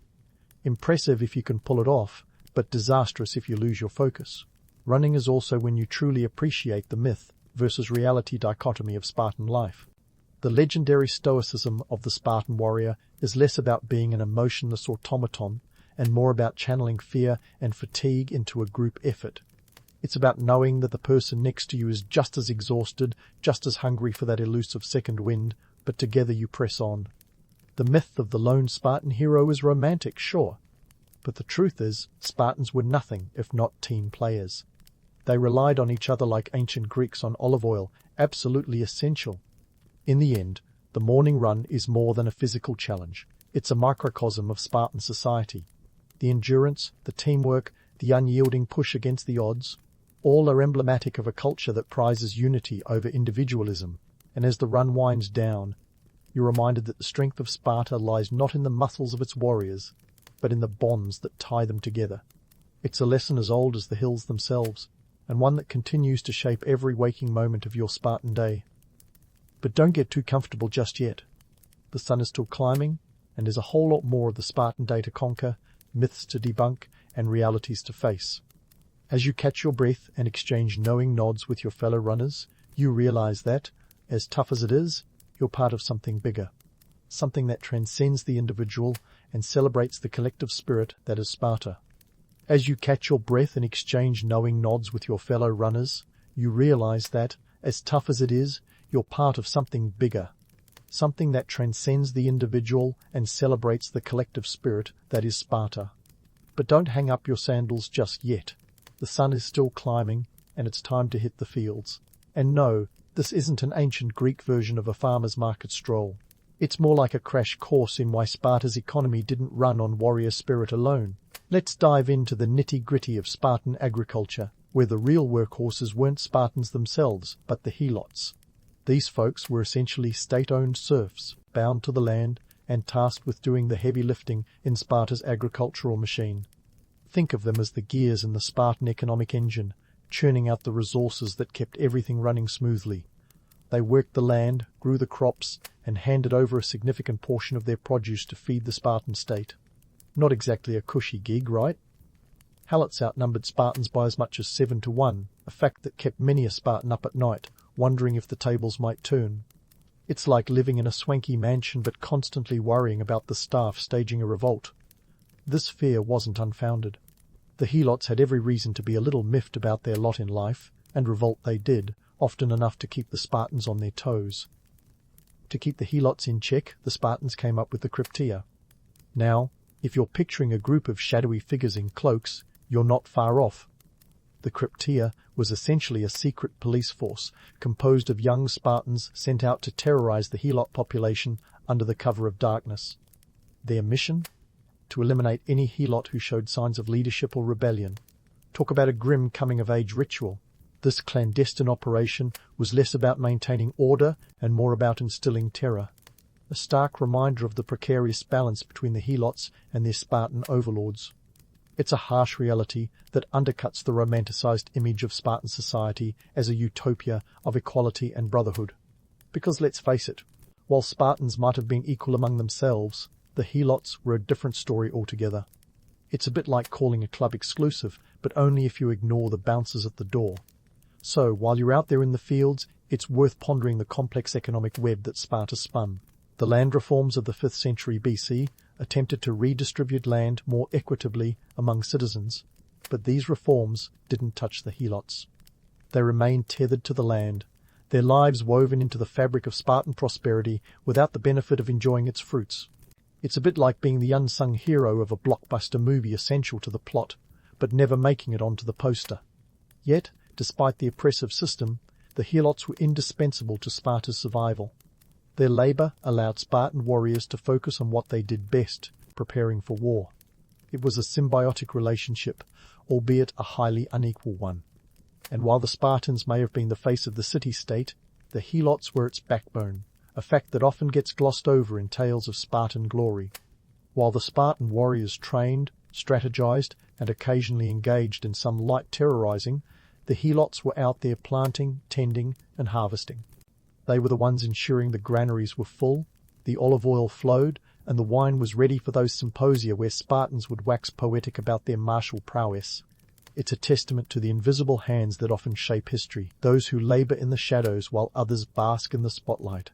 Impressive if you can pull it off, but disastrous if you lose your focus. Running is also when you truly appreciate the myth versus reality dichotomy of Spartan life. The legendary stoicism of the Spartan warrior is less about being an emotionless automaton and more about channeling fear and fatigue into a group effort. It's about knowing that the person next to you is just as exhausted, just as hungry for that elusive second wind, but together you press on. The myth of the lone Spartan hero is romantic, sure, but the truth is Spartans were nothing if not team players. They relied on each other like ancient Greeks on olive oil, absolutely essential. In the end, the morning run is more than a physical challenge. It's a microcosm of Spartan society. The endurance, the teamwork, the unyielding push against the odds, all are emblematic of a culture that prizes unity over individualism, and as the run winds down, you're reminded that the strength of Sparta lies not in the muscles of its warriors, but in the bonds that tie them together. It's a lesson as old as the hills themselves, and one that continues to shape every waking moment of your Spartan day. But don't get too comfortable just yet. The sun is still climbing, and there's a whole lot more of the Spartan day to conquer, myths to debunk, and realities to face. As you catch your breath and exchange knowing nods with your fellow runners, you realize that, as tough as it is, you're part of something bigger. Something that transcends the individual and celebrates the collective spirit that is Sparta. As you catch your breath and exchange knowing nods with your fellow runners, you realize that, as tough as it is, you're part of something bigger. Something that transcends the individual and celebrates the collective spirit that is Sparta. But don't hang up your sandals just yet. The sun is still climbing, and it's time to hit the fields. And no, this isn't an ancient Greek version of a farmer's market stroll. It's more like a crash course in why Sparta's economy didn't run on warrior spirit alone. Let's dive into the nitty-gritty of Spartan agriculture, where the real workhorses weren't Spartans themselves, but the helots. These folks were essentially state-owned serfs, bound to the land and tasked with doing the heavy lifting in Sparta's agricultural machine. Think of them as the gears in the Spartan economic engine, churning out the resources that kept everything running smoothly. They worked the land, grew the crops, and handed over a significant portion of their produce to feed the Spartan state. Not exactly a cushy gig, right? Helots outnumbered Spartans by as much as 7-1, a fact that kept many a Spartan up at night, wondering if the tables might turn. It's like living in a swanky mansion but constantly worrying about the staff staging a revolt. This fear wasn't unfounded. The helots had every reason to be a little miffed about their lot in life, and revolt they did, often enough to keep the Spartans on their toes. To keep the helots in check, the Spartans came up with the Cryptia. Now, if you're picturing a group of shadowy figures in cloaks, you're not far off. The Cryptia was essentially a secret police force composed of young Spartans sent out to terrorize the helot population under the cover of darkness. Their mission? To eliminate any helot who showed signs of leadership or rebellion. Talk about a grim coming-of-age ritual. This clandestine operation was less about maintaining order and more about instilling terror. A stark reminder of the precarious balance between the helots and their Spartan overlords. It's a harsh reality that undercuts the romanticized image of Spartan society as a utopia of equality and brotherhood. Because let's face it, while Spartans might have been equal among themselves, the helots were a different story altogether. It's a bit like calling a club exclusive, but only if you ignore the bouncers at the door. So, while you're out there in the fields, it's worth pondering the complex economic web that Sparta spun. The land reforms of the 5th century BC attempted to redistribute land more equitably among citizens, but these reforms didn't touch the helots. They remained tethered to the land, their lives woven into the fabric of Spartan prosperity without the benefit of enjoying its fruits. It's a bit like being the unsung hero of a blockbuster movie essential to the plot, but never making it onto the poster. Yet, despite the oppressive system, the helots were indispensable to Sparta's survival. Their labor allowed Spartan warriors to focus on what they did best, preparing for war. It was a symbiotic relationship, albeit a highly unequal one. And while the Spartans may have been the face of the city-state, the helots were its backbone, a fact that often gets glossed over in tales of Spartan glory. While the Spartan warriors trained, strategized, and occasionally engaged in some light terrorizing, the helots were out there planting, tending, and harvesting. They were the ones ensuring the granaries were full, the olive oil flowed, and the wine was ready for those symposia where Spartans would wax poetic about their martial prowess. It's a testament to the invisible hands that often shape history, those who labor in the shadows while others bask in the spotlight.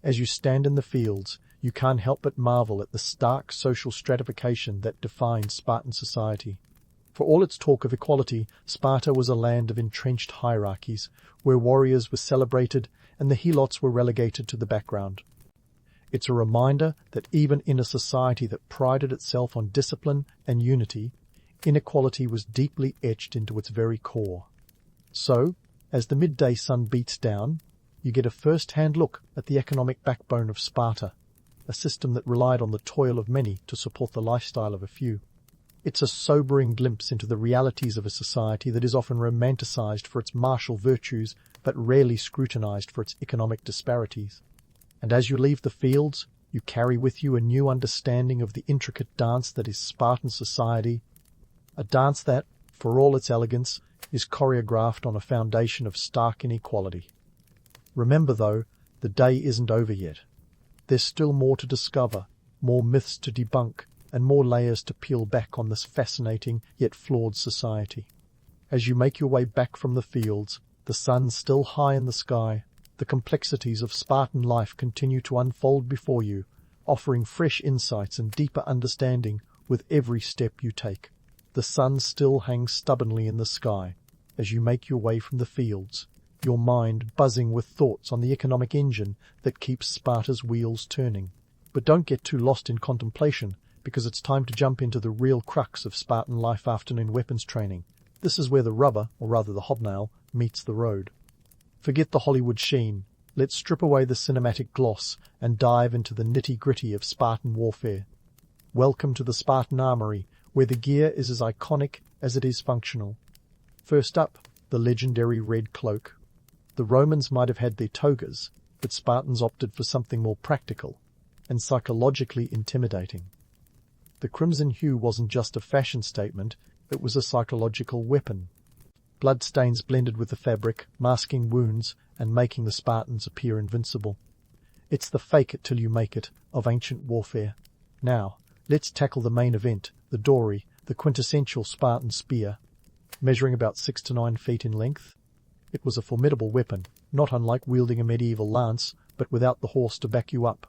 As you stand in the fields, you can't help but marvel at the stark social stratification that defined Spartan society. For all its talk of equality, Sparta was a land of entrenched hierarchies, where warriors were celebrated and the helots were relegated to the background. It's a reminder that even in a society that prided itself on discipline and unity, inequality was deeply etched into its very core. So, as the midday sun beats down, you get a first-hand look at the economic backbone of Sparta, a system that relied on the toil of many to support the lifestyle of a few. It's a sobering glimpse into the realities of a society that is often romanticized for its martial virtues but rarely scrutinized for its economic disparities. And as you leave the fields, you carry with you a new understanding of the intricate dance that is Spartan society, a dance that, for all its elegance, is choreographed on a foundation of stark inequality. Remember, though, the day isn't over yet. There's still more to discover, more myths to debunk, and more layers to peel back on this fascinating yet flawed society. As you make your way back from the fields, the sun still high in the sky, the complexities of Spartan life continue to unfold before you, offering fresh insights and deeper understanding with every step you take. The sun still hangs stubbornly in the sky as you make your way from the fields, your mind buzzing with thoughts on the economic engine that keeps Sparta's wheels turning. But don't get too lost in contemplation, because it's time to jump into the real crux of Spartan life afternoon weapons training. This is where the rubber, or rather the hobnail, meets the road. Forget the Hollywood sheen. Let's strip away the cinematic gloss and dive into the nitty-gritty of Spartan warfare. Welcome to the Spartan Armory, where the gear is as iconic as it is functional. First up, the legendary red cloak. The Romans might have had their togas, but Spartans opted for something more practical and psychologically intimidating. The crimson hue wasn't just a fashion statement, it was a psychological weapon. Bloodstains blended with the fabric, masking wounds and making the Spartans appear invincible. It's the fake it till you make it of ancient warfare. Now, let's tackle the main event, the dory, the quintessential Spartan spear. Measuring about 6 to 9 feet in length, it was a formidable weapon, not unlike wielding a medieval lance, but without the horse to back you up.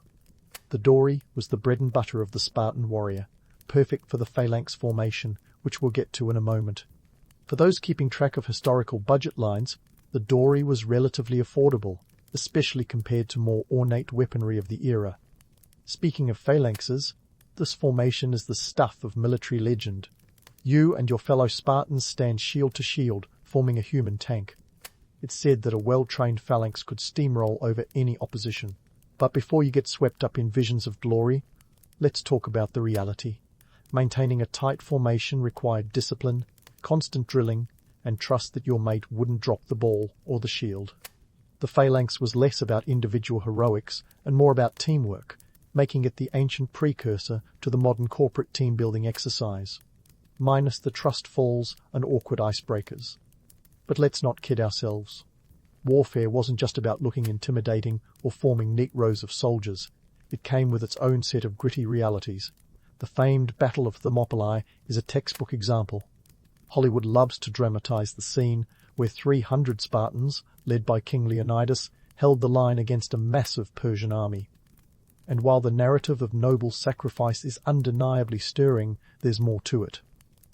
The dory was the bread and butter of the Spartan warrior, perfect for the phalanx formation, which we'll get to in a moment. For those keeping track of historical budget lines, the dory was relatively affordable, especially compared to more ornate weaponry of the era. Speaking of phalanxes, this formation is the stuff of military legend. You and your fellow Spartans stand shield to shield, forming a human tank. It's said that a well-trained phalanx could steamroll over any opposition. But before you get swept up in visions of glory, let's talk about the reality. Maintaining a tight formation required discipline, constant drilling, and trust that your mate wouldn't drop the ball or the shield. The phalanx was less about individual heroics and more about teamwork, making it the ancient precursor to the modern corporate team-building exercise, minus the trust falls and awkward icebreakers. But let's not kid ourselves. Warfare wasn't just about looking intimidating or forming neat rows of soldiers. It came with its own set of gritty realities. The famed Battle of Thermopylae is a textbook example. Hollywood loves to dramatize the scene where 300 Spartans, led by King Leonidas, held the line against a massive Persian army. And while the narrative of noble sacrifice is undeniably stirring, there's more to it.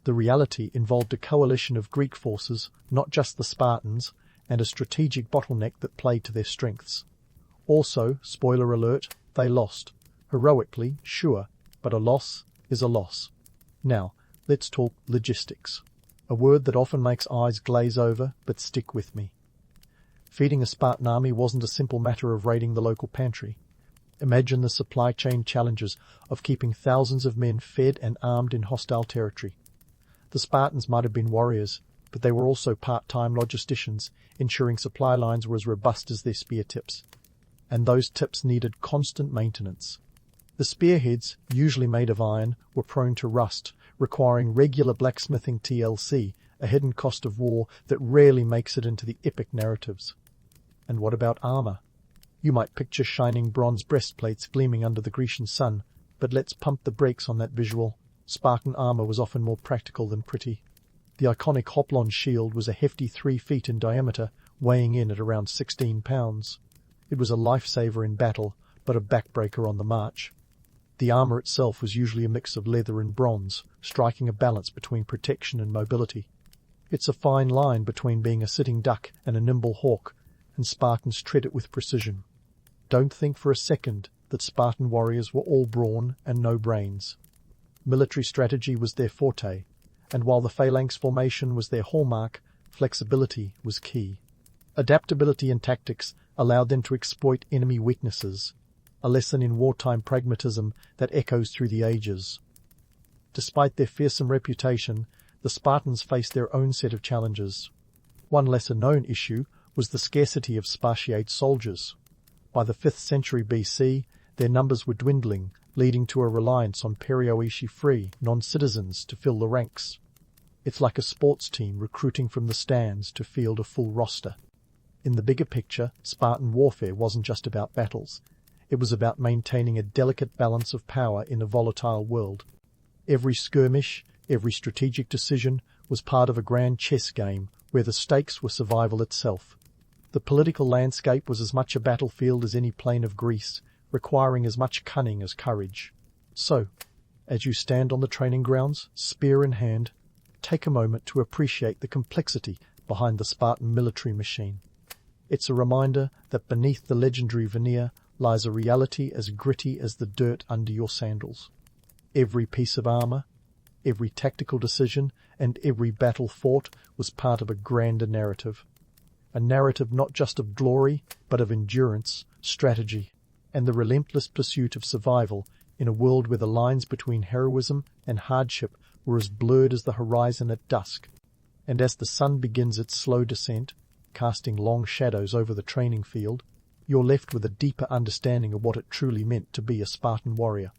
The reality involved a coalition of Greek forces, not just the Spartans, and a strategic bottleneck that played to their strengths. Also, spoiler alert, they lost. Heroically, sure, but a loss is a loss. Now, let's talk logistics. A word that often makes eyes glaze over, but stick with me. Feeding a Spartan army wasn't a simple matter of raiding the local pantry. Imagine the supply chain challenges of keeping thousands of men fed and armed in hostile territory. The Spartans might have been warriors, but they were also part-time logisticians, ensuring supply lines were as robust as their spear tips. And those tips needed constant maintenance. The spearheads, usually made of iron, were prone to rust, requiring regular blacksmithing TLC, a hidden cost of war that rarely makes it into the epic narratives. And what about armor? You might picture shining bronze breastplates gleaming under the Grecian sun, but let's pump the brakes on that visual. Spartan armor was often more practical than pretty. The iconic Hoplon shield was a hefty 3 feet in diameter, weighing in at around 16 pounds. It was a lifesaver in battle, but a backbreaker on the march. The armor itself was usually a mix of leather and bronze, striking a balance between protection and mobility. It's a fine line between being a sitting duck and a nimble hawk, and Spartans tread it with precision. Don't think for a second that Spartan warriors were all brawn and no brains. Military strategy was their forte, and while the phalanx formation was their hallmark, flexibility was key. Adaptability in tactics allowed them to exploit enemy weaknesses, a lesson in wartime pragmatism that echoes through the ages. Despite their fearsome reputation, the Spartans faced their own set of challenges. One lesser-known issue was the scarcity of Spartiate soldiers. By the 5th century BC, their numbers were dwindling, leading to a reliance on Perioeci-free non-citizens to fill the ranks. It's like a sports team recruiting from the stands to field a full roster. In the bigger picture, Spartan warfare wasn't just about battles. It was about maintaining a delicate balance of power in a volatile world. Every skirmish, every strategic decision was part of a grand chess game where the stakes were survival itself. The political landscape was as much a battlefield as any plain of Greece, requiring as much cunning as courage. So, as you stand on the training grounds, spear in hand, take a moment to appreciate the complexity behind the Spartan military machine. It's a reminder that beneath the legendary veneer lies a reality as gritty as the dirt under your sandals. Every piece of armor, every tactical decision, and every battle fought was part of a grander narrative. A narrative not just of glory, but of endurance, strategy, and the relentless pursuit of survival in a world where the lines between heroism and hardship were as blurred as the horizon at dusk. And as the sun begins its slow descent, casting long shadows over the training field, you're left with a deeper understanding of what it truly meant to be a Spartan warrior.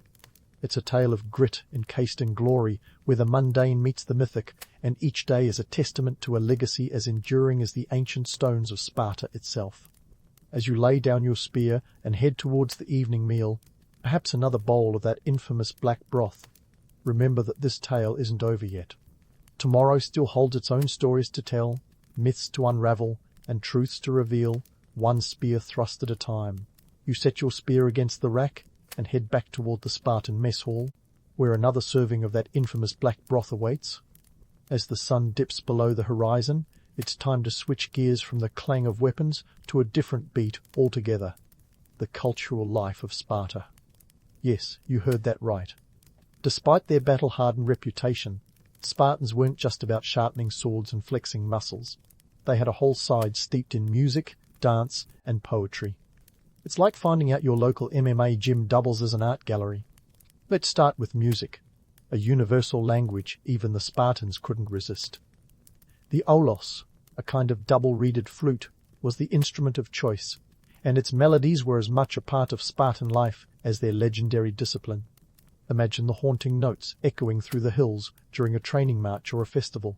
It's a tale of grit encased in glory, where the mundane meets the mythic, and each day is a testament to a legacy as enduring as the ancient stones of Sparta itself. As you lay down your spear and head towards the evening meal, perhaps another bowl of that infamous black broth, remember that this tale isn't over yet. Tomorrow still holds its own stories to tell, myths to unravel, and truths to reveal, one spear thrust at a time. You set your spear against the rack and head back toward the Spartan mess hall, where another serving of that infamous black broth awaits. As the sun dips below the horizon, it's time to switch gears from the clang of weapons to a different beat altogether, the cultural life of Sparta. Yes, you heard that right. Despite their battle-hardened reputation, Spartans weren't just about sharpening swords and flexing muscles. They had a whole side steeped in music, dance, and poetry. It's like finding out your local MMA gym doubles as an art gallery. Let's start with music, a universal language even the Spartans couldn't resist. The olos, a kind of double-reeded flute, was the instrument of choice, and its melodies were as much a part of Spartan life as their legendary discipline. Imagine the haunting notes echoing through the hills during a training march or a festival.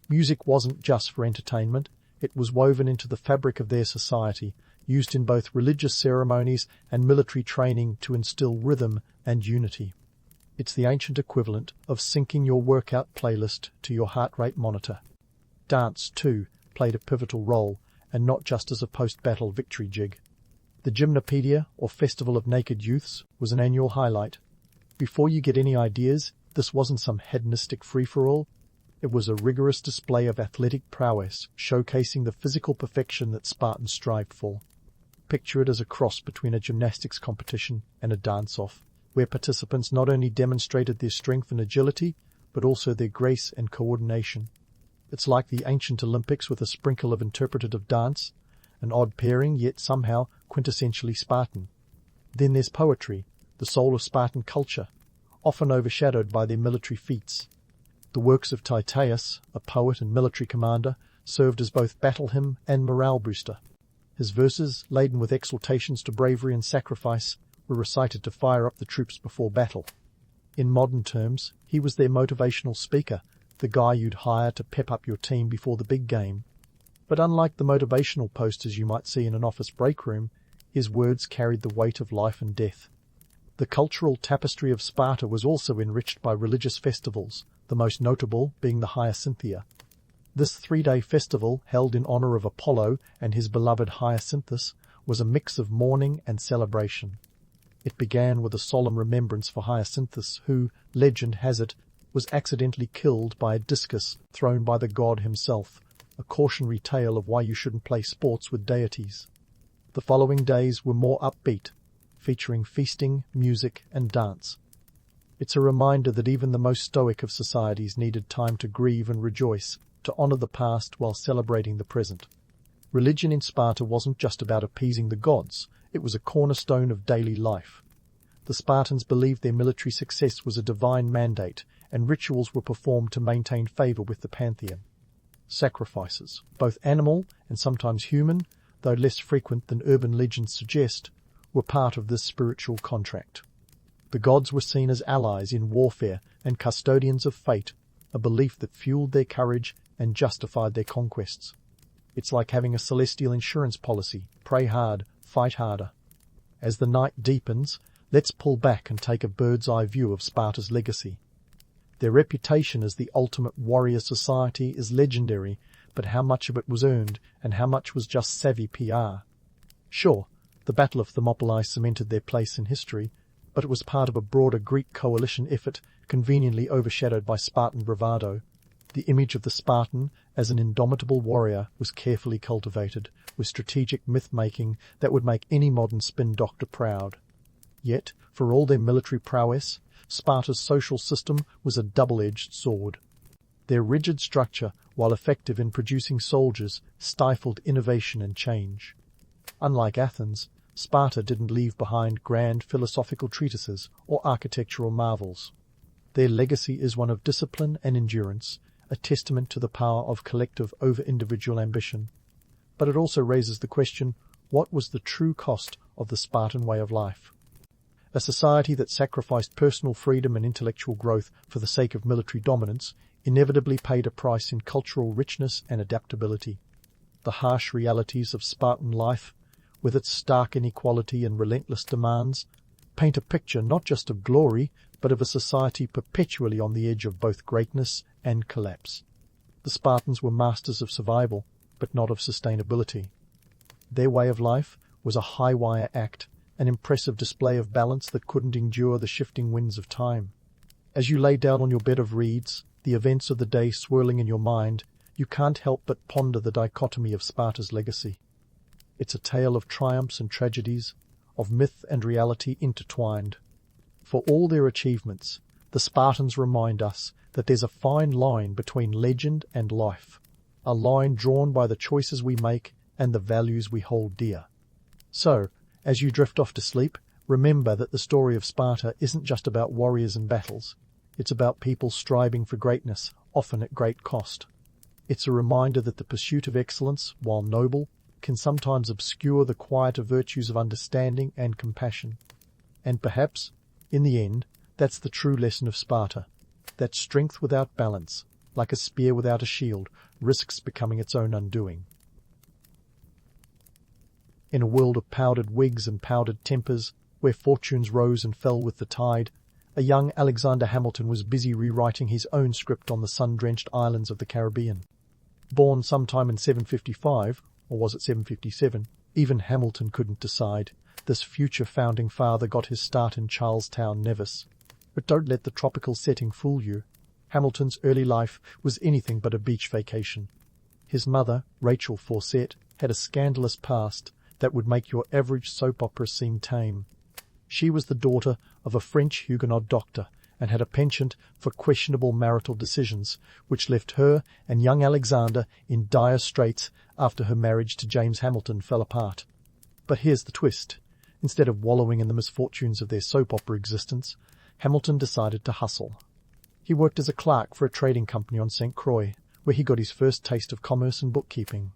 Music wasn't just for entertainment, it was woven into the fabric of their society, used in both religious ceremonies and military training to instill rhythm and unity. It's the ancient equivalent of syncing your workout playlist to your heart rate monitor. Dance, too, played a pivotal role, and not just as a post-battle victory jig. The Gymnopedia, or Festival of Naked Youths, was an annual highlight. Before you get any ideas, this wasn't some hedonistic free-for-all. It was a rigorous display of athletic prowess, showcasing the physical perfection that Spartans strived for. Picture it as a cross between a gymnastics competition and a dance-off, where participants not only demonstrated their strength and agility, but also their grace and coordination. It's like the ancient Olympics with a sprinkle of interpretative dance, an odd pairing yet somehow quintessentially Spartan. Then there's poetry, the soul of Spartan culture, often overshadowed by their military feats. The works of Titius, a poet and military commander, served as both battle hymn and morale booster. His verses, laden with exhortations to bravery and sacrifice, were recited to fire up the troops before battle. In modern terms, he was their motivational speaker, the guy you'd hire to pep up your team before the big game. But unlike the motivational posters you might see in an office break room, his words carried the weight of life and death. The cultural tapestry of Sparta was also enriched by religious festivals, the most notable being the Hyacinthia. This 3-day festival, held in honor of Apollo and his beloved Hyacinthus, was a mix of mourning and celebration. It began with a solemn remembrance for Hyacinthus, who, legend has it, was accidentally killed by a discus thrown by the god himself, a cautionary tale of why you shouldn't play sports with deities. The following days were more upbeat, featuring feasting, music, and dance. It's a reminder that even the most stoic of societies needed time to grieve and rejoice, to honor the past while celebrating the present. Religion in Sparta wasn't just about appeasing the gods, it was a cornerstone of daily life. The Spartans believed their military success was a divine mandate, and rituals were performed to maintain favor with the pantheon. Sacrifices, both animal and sometimes human, though less frequent than urban legends suggest, were part of this spiritual contract. The gods were seen as allies in warfare and custodians of fate, a belief that fueled their courage and justified their conquests. It's like having a celestial insurance policy. Pray hard, fight harder. As the night deepens, let's pull back and take a bird's-eye view of Sparta's legacy. Their reputation as the ultimate warrior society is legendary, but how much of it was earned and how much was just savvy PR? Sure, the Battle of Thermopylae cemented their place in history, but it was part of a broader Greek coalition effort, conveniently overshadowed by Spartan bravado. The image of the Spartan as an indomitable warrior was carefully cultivated, with strategic myth-making that would make any modern spin doctor proud. Yet, for all their military prowess, Sparta's social system was a double-edged sword. Their rigid structure, while effective in producing soldiers, stifled innovation and change. Unlike Athens, Sparta didn't leave behind grand philosophical treatises or architectural marvels. Their legacy is one of discipline and endurance, a testament to the power of collective over individual ambition. But it also raises the question, what was the true cost of the Spartan way of life? A society that sacrificed personal freedom and intellectual growth for the sake of military dominance inevitably paid a price in cultural richness and adaptability. The harsh realities of Spartan life, with its stark inequality and relentless demands, paint a picture not just of glory, but of a society perpetually on the edge of both greatness and collapse. The Spartans were masters of survival, but not of sustainability. Their way of life was a high-wire act, an impressive display of balance that couldn't endure the shifting winds of time. As you lay down on your bed of reeds, the events of the day swirling in your mind, you can't help but ponder the dichotomy of Sparta's legacy. It's a tale of triumphs and tragedies, of myth and reality intertwined. For all their achievements, the Spartans remind us that there's a fine line between legend and life, a line drawn by the choices we make and the values we hold dear. So, as you drift off to sleep, remember that the story of Sparta isn't just about warriors and battles. It's about people striving for greatness, often at great cost. It's a reminder that the pursuit of excellence, while noble, can sometimes obscure the quieter virtues of understanding and compassion. And perhaps, in the end, that's the true lesson of Sparta, that strength without balance, like a spear without a shield, risks becoming its own undoing. In a world of powdered wigs and powdered tempers, where fortunes rose and fell with the tide, a young Alexander Hamilton was busy rewriting his own script on the sun-drenched islands of the Caribbean. Born sometime in 755, or was it 757, even Hamilton couldn't decide. This future founding father got his start in Charlestown, Nevis. But don't let the tropical setting fool you. Hamilton's early life was anything but a beach vacation. His mother, Rachel Fawcett, had a scandalous past that would make your average soap opera seem tame. She was the daughter of a French Huguenot doctor and had a penchant for questionable marital decisions, which left her and young Alexander in dire straits after her marriage to James Hamilton fell apart. But here's the twist. Instead of wallowing in the misfortunes of their soap opera existence, Hamilton decided to hustle. He worked as a clerk for a trading company on St. Croix, where he got his first taste of commerce and bookkeeping.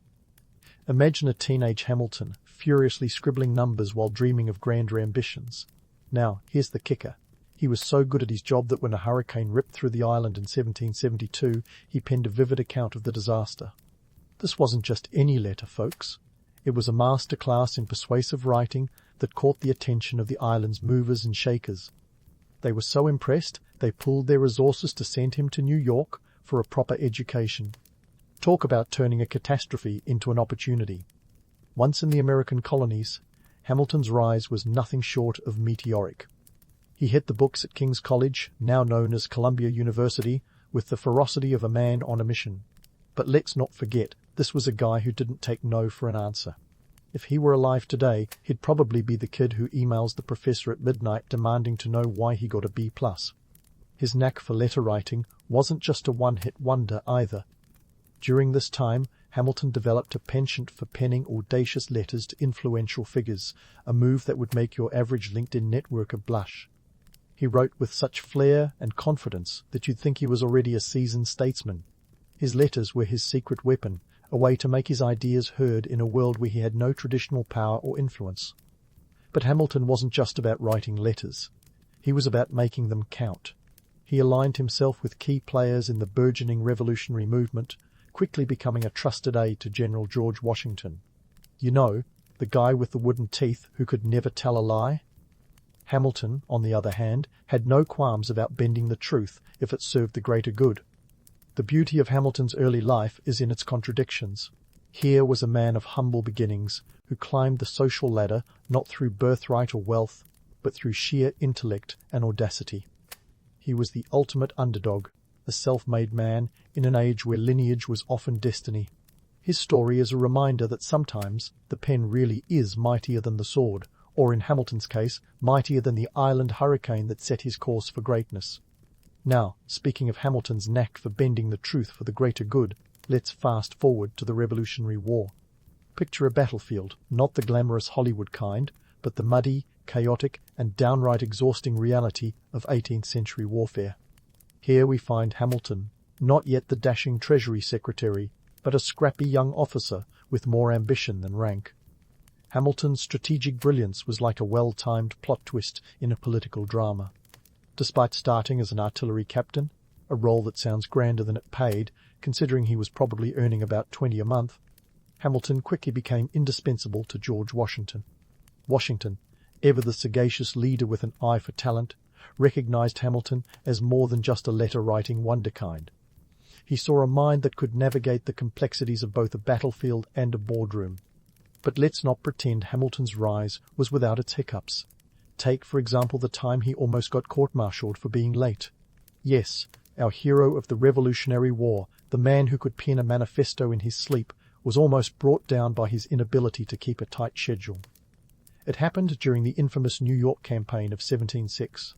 Imagine a teenage Hamilton furiously scribbling numbers while dreaming of grander ambitions. Now, here's the kicker. He was so good at his job that when a hurricane ripped through the island in 1772, he penned a vivid account of the disaster. This wasn't just any letter, folks. It was a masterclass in persuasive writing that caught the attention of the island's movers and shakers. They were so impressed, they pooled their resources to send him to New York for a proper education. Talk about turning a catastrophe into an opportunity. Once in the American colonies, Hamilton's rise was nothing short of meteoric. He hit the books at King's College, now known as Columbia University, with the ferocity of a man on a mission. But let's not forget, this was a guy who didn't take no for an answer. If he were alive today, he'd probably be the kid who emails the professor at midnight demanding to know why he got a B+. His knack for letter writing wasn't just a one-hit wonder either. During this time, Hamilton developed a penchant for penning audacious letters to influential figures, a move that would make your average LinkedIn networker blush. He wrote with such flair and confidence that you'd think he was already a seasoned statesman. His letters were his secret weapon, a way to make his ideas heard in a world where he had no traditional power or influence. But Hamilton wasn't just about writing letters. He was about making them count. He aligned himself with key players in the burgeoning revolutionary movement, quickly becoming a trusted aide to General George Washington. You know, the guy with the wooden teeth who could never tell a lie? Hamilton, on the other hand, had no qualms about bending the truth if it served the greater good. The beauty of Hamilton's early life is in its contradictions. Here was a man of humble beginnings who climbed the social ladder not through birthright or wealth, but through sheer intellect and audacity. He was the ultimate underdog, a self-made man in an age where lineage was often destiny. His story is a reminder that sometimes the pen really is mightier than the sword, or in Hamilton's case, mightier than the island hurricane that set his course for greatness. Now, speaking of Hamilton's knack for bending the truth for the greater good, let's fast forward to the Revolutionary War. Picture a battlefield, not the glamorous Hollywood kind, but the muddy, chaotic, and downright exhausting reality of 18th century warfare. Here we find Hamilton, not yet the dashing Treasury Secretary, but a scrappy young officer with more ambition than rank. Hamilton's strategic brilliance was like a well-timed plot twist in a political drama. Despite starting as an artillery captain, a role that sounds grander than it paid, considering he was probably earning about 20 a month, Hamilton quickly became indispensable to George Washington. Washington, ever the sagacious leader with an eye for talent, recognized Hamilton as more than just a letter-writing wonderkind. He saw a mind that could navigate the complexities of both a battlefield and a boardroom. But let's not pretend Hamilton's rise was without its hiccups. Take, for example, the time he almost got court-martialed for being late. Yes, our hero of the Revolutionary War, the man who could pen a manifesto in his sleep, was almost brought down by his inability to keep a tight schedule. It happened during the infamous New York campaign of 1706.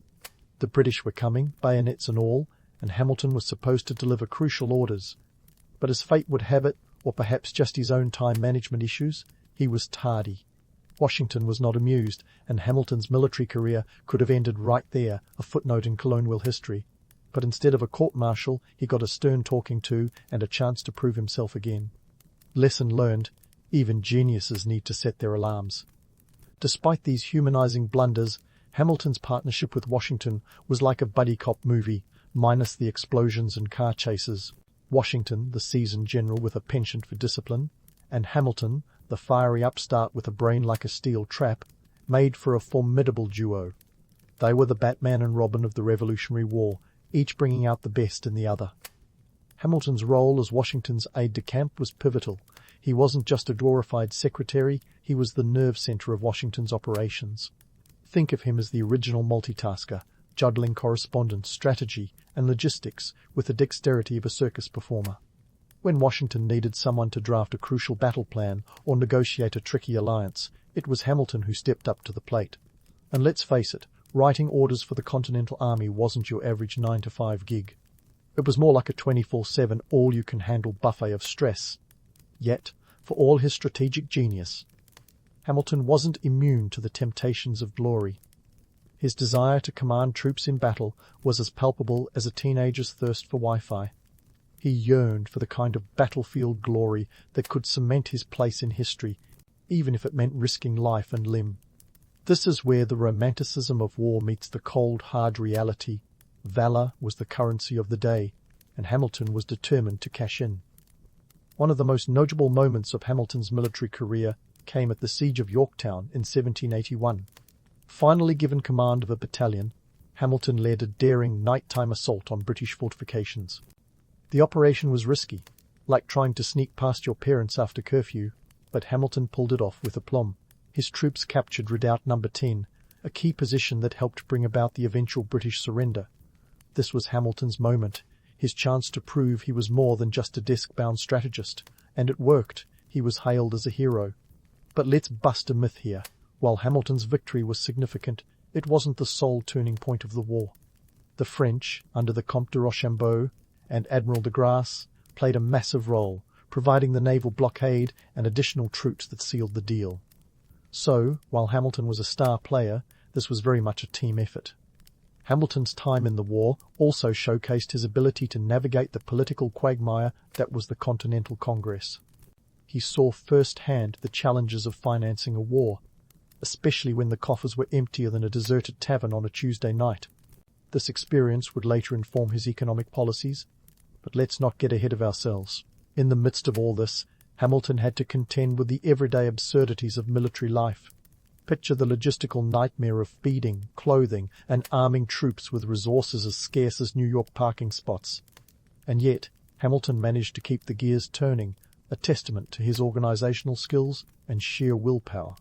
The British were coming, bayonets and all, and Hamilton was supposed to deliver crucial orders. But as fate would have it, or perhaps just his own time management issues, he was tardy. Washington was not amused, and Hamilton's military career could have ended right there, a footnote in colonial history. But instead of a court-martial, he got a stern talking to and a chance to prove himself again. Lesson learned, even geniuses need to set their alarms. Despite these humanizing blunders, Hamilton's partnership with Washington was like a buddy cop movie, minus the explosions and car chases. Washington, the seasoned general with a penchant for discipline, and Hamilton, the fiery upstart with a brain like a steel trap, made for a formidable duo. They were the Batman and Robin of the Revolutionary War, each bringing out the best in the other. Hamilton's role as Washington's aide-de-camp was pivotal. He wasn't just a glorified secretary, he was the nerve center of Washington's operations. Think of him as the original multitasker, juggling correspondence, strategy, and logistics with the dexterity of a circus performer. When Washington needed someone to draft a crucial battle plan or negotiate a tricky alliance, it was Hamilton who stepped up to the plate. And let's face it, writing orders for the Continental Army wasn't your average 9-to-5 gig. It was more like a 24/7 all-you-can-handle buffet of stress. Yet, for all his strategic genius, Hamilton wasn't immune to the temptations of glory. His desire to command troops in battle was as palpable as a teenager's thirst for Wi-Fi. He yearned for the kind of battlefield glory that could cement his place in history, even if it meant risking life and limb. This is where the romanticism of war meets the cold, hard reality. Valor was the currency of the day, and Hamilton was determined to cash in. One of the most notable moments of Hamilton's military career came at the Siege of Yorktown in 1781. Finally given command of a battalion, Hamilton led a daring nighttime assault on British fortifications. The operation was risky, like trying to sneak past your parents after curfew, but Hamilton pulled it off with aplomb. His troops captured Redoubt No. 10, a key position that helped bring about the eventual British surrender. This was Hamilton's moment, his chance to prove he was more than just a desk-bound strategist, and it worked. He was hailed as a hero. But let's bust a myth here. While Hamilton's victory was significant, it wasn't the sole turning point of the war. The French, under the Comte de Rochambeau and Admiral de Grasse, played a massive role, providing the naval blockade and additional troops that sealed the deal. So, while Hamilton was a star player, this was very much a team effort. Hamilton's time in the war also showcased his ability to navigate the political quagmire that was the Continental Congress. He saw firsthand the challenges of financing a war, especially when the coffers were emptier than a deserted tavern on a Tuesday night. This experience would later inform his economic policies, but let's not get ahead of ourselves. In the midst of all this, Hamilton had to contend with the everyday absurdities of military life. Picture the logistical nightmare of feeding, clothing, and arming troops with resources as scarce as New York parking spots. And yet, Hamilton managed to keep the gears turning, a testament to his organizational skills and sheer willpower.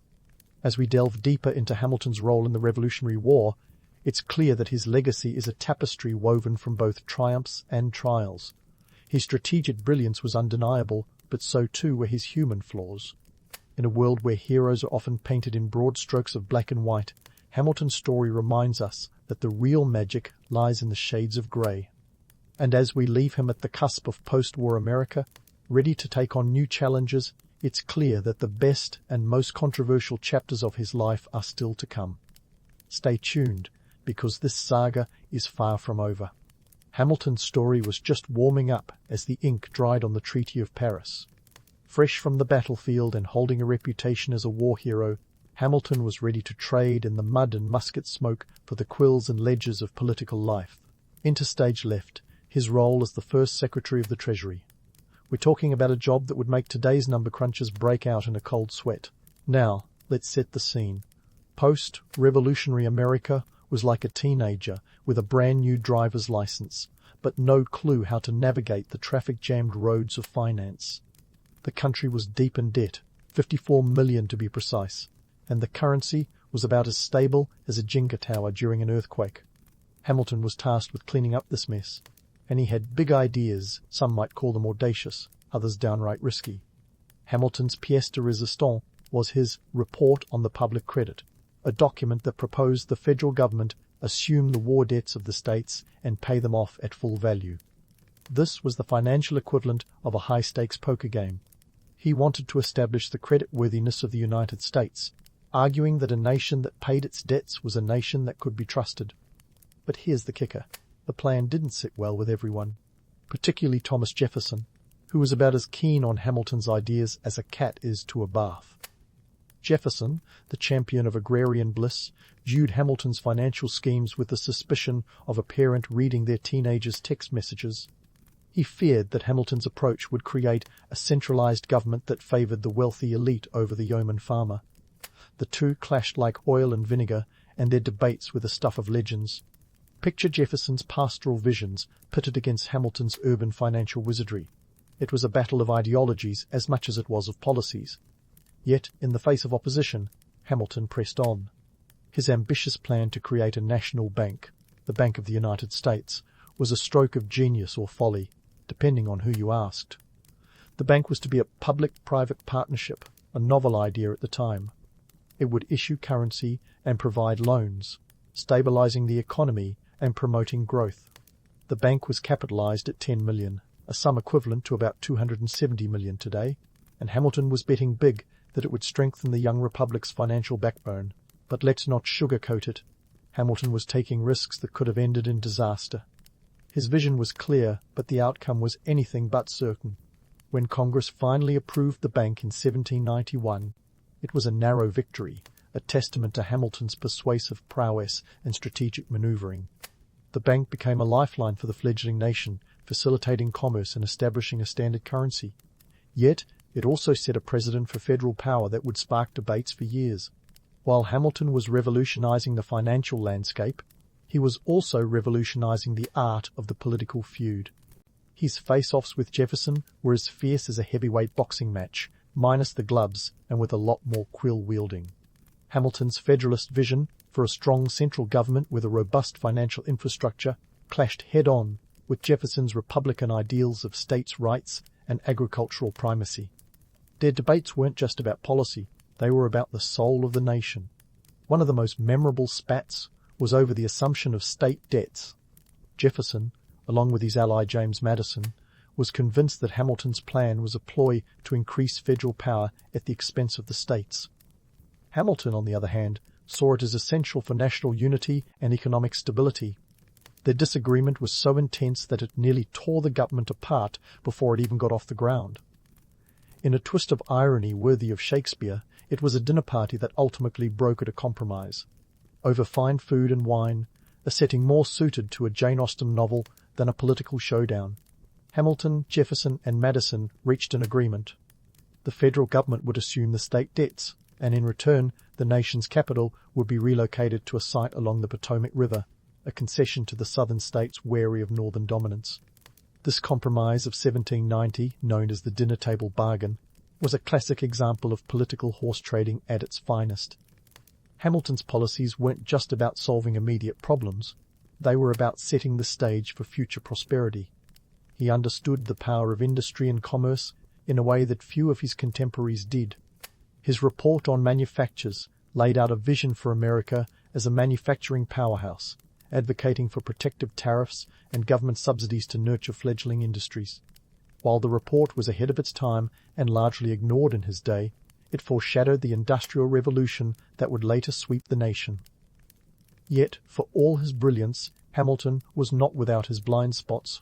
As we delve deeper into Hamilton's role in the Revolutionary War, it's clear that his legacy is a tapestry woven from both triumphs and trials. His strategic brilliance was undeniable, but so too were his human flaws. In a world where heroes are often painted in broad strokes of black and white, Hamilton's story reminds us that the real magic lies in the shades of grey. And as we leave him at the cusp of post-war America, ready to take on new challenges, it's clear that the best and most controversial chapters of his life are still to come. Stay tuned, because this saga is far from over. Hamilton's story was just warming up as the ink dried on the Treaty of Paris. Fresh from the battlefield and holding a reputation as a war hero, Hamilton was ready to trade in the mud and musket smoke for the quills and ledgers of political life. Enter stage left, his role as the first Secretary of the Treasury. We're talking about a job that would make today's number crunchers break out in a cold sweat. Now, let's set the scene. Post-revolutionary America was like a teenager with a brand new driver's license, but no clue how to navigate the traffic-jammed roads of finance. The country was deep in debt, 54 million to be precise, and the currency was about as stable as a Jenga tower during an earthquake. Hamilton was tasked with cleaning up this mess, and he had big ideas. Some might call them audacious, others downright risky. Hamilton's pièce de résistance was his Report on the Public Credit, a document that proposed the federal government assume the war debts of the states and pay them off at full value. This was the financial equivalent of a high-stakes poker game. He wanted to establish the creditworthiness of the United States, arguing that a nation that paid its debts was a nation that could be trusted. But here's the kicker. The plan didn't sit well with everyone, particularly Thomas Jefferson, who was about as keen on Hamilton's ideas as a cat is to a bath. Jefferson, the champion of agrarian bliss, viewed Hamilton's financial schemes with the suspicion of a parent reading their teenager's text messages. He feared that Hamilton's approach would create a centralized government that favored the wealthy elite over the yeoman farmer. The two clashed like oil and vinegar, and their debates were the stuff of legends. Picture Jefferson's pastoral visions pitted against Hamilton's urban financial wizardry. It was a battle of ideologies as much as it was of policies. Yet, in the face of opposition, Hamilton pressed on. His ambitious plan to create a national bank, the Bank of the United States, was a stroke of genius or folly, depending on who you asked. The bank was to be a public-private partnership, a novel idea at the time. It would issue currency and provide loans, stabilizing the economy and promoting growth. The bank was capitalized at 10 million, a sum equivalent to about 270 million today, and Hamilton was betting big that it would strengthen the young republic's financial backbone. But let's not sugarcoat it. Hamilton was taking risks that could have ended in disaster. His vision was clear, but the outcome was anything but certain. When Congress finally approved the bank in 1791, it was a narrow victory, a testament to Hamilton's persuasive prowess and strategic maneuvering. The bank became a lifeline for the fledgling nation, facilitating commerce and establishing a standard currency. Yet, it also set a precedent for federal power that would spark debates for years. While Hamilton was revolutionizing the financial landscape, he was also revolutionizing the art of the political feud. His face-offs with Jefferson were as fierce as a heavyweight boxing match, minus the gloves and with a lot more quill-wielding. Hamilton's Federalist vision for a strong central government with a robust financial infrastructure clashed head-on with Jefferson's Republican ideals of states' rights and agricultural primacy. Their debates weren't just about policy, they were about the soul of the nation. One of the most memorable spats was over the assumption of state debts. Jefferson, along with his ally James Madison, was convinced that Hamilton's plan was a ploy to increase federal power at the expense of the states. Hamilton, on the other hand, saw it as essential for national unity and economic stability. Their disagreement was so intense that it nearly tore the government apart before it even got off the ground. In a twist of irony worthy of Shakespeare, it was a dinner party that ultimately brokered a compromise. Over fine food and wine, a setting more suited to a Jane Austen novel than a political showdown. Hamilton, Jefferson and Madison reached an agreement. The federal government would assume the state debts, and in return the nation's capital would be relocated to a site along the Potomac River, a concession to the southern states wary of northern dominance. This compromise of 1790, known as the dinner table bargain, was a classic example of political horse trading at its finest. Hamilton's policies weren't just about solving immediate problems, they were about setting the stage for future prosperity. He understood the power of industry and commerce in a way that few of his contemporaries did. His report on manufactures laid out a vision for America as a manufacturing powerhouse, advocating for protective tariffs and government subsidies to nurture fledgling industries. While the report was ahead of its time and largely ignored in his day, it foreshadowed the Industrial Revolution that would later sweep the nation. Yet, for all his brilliance, Hamilton was not without his blind spots.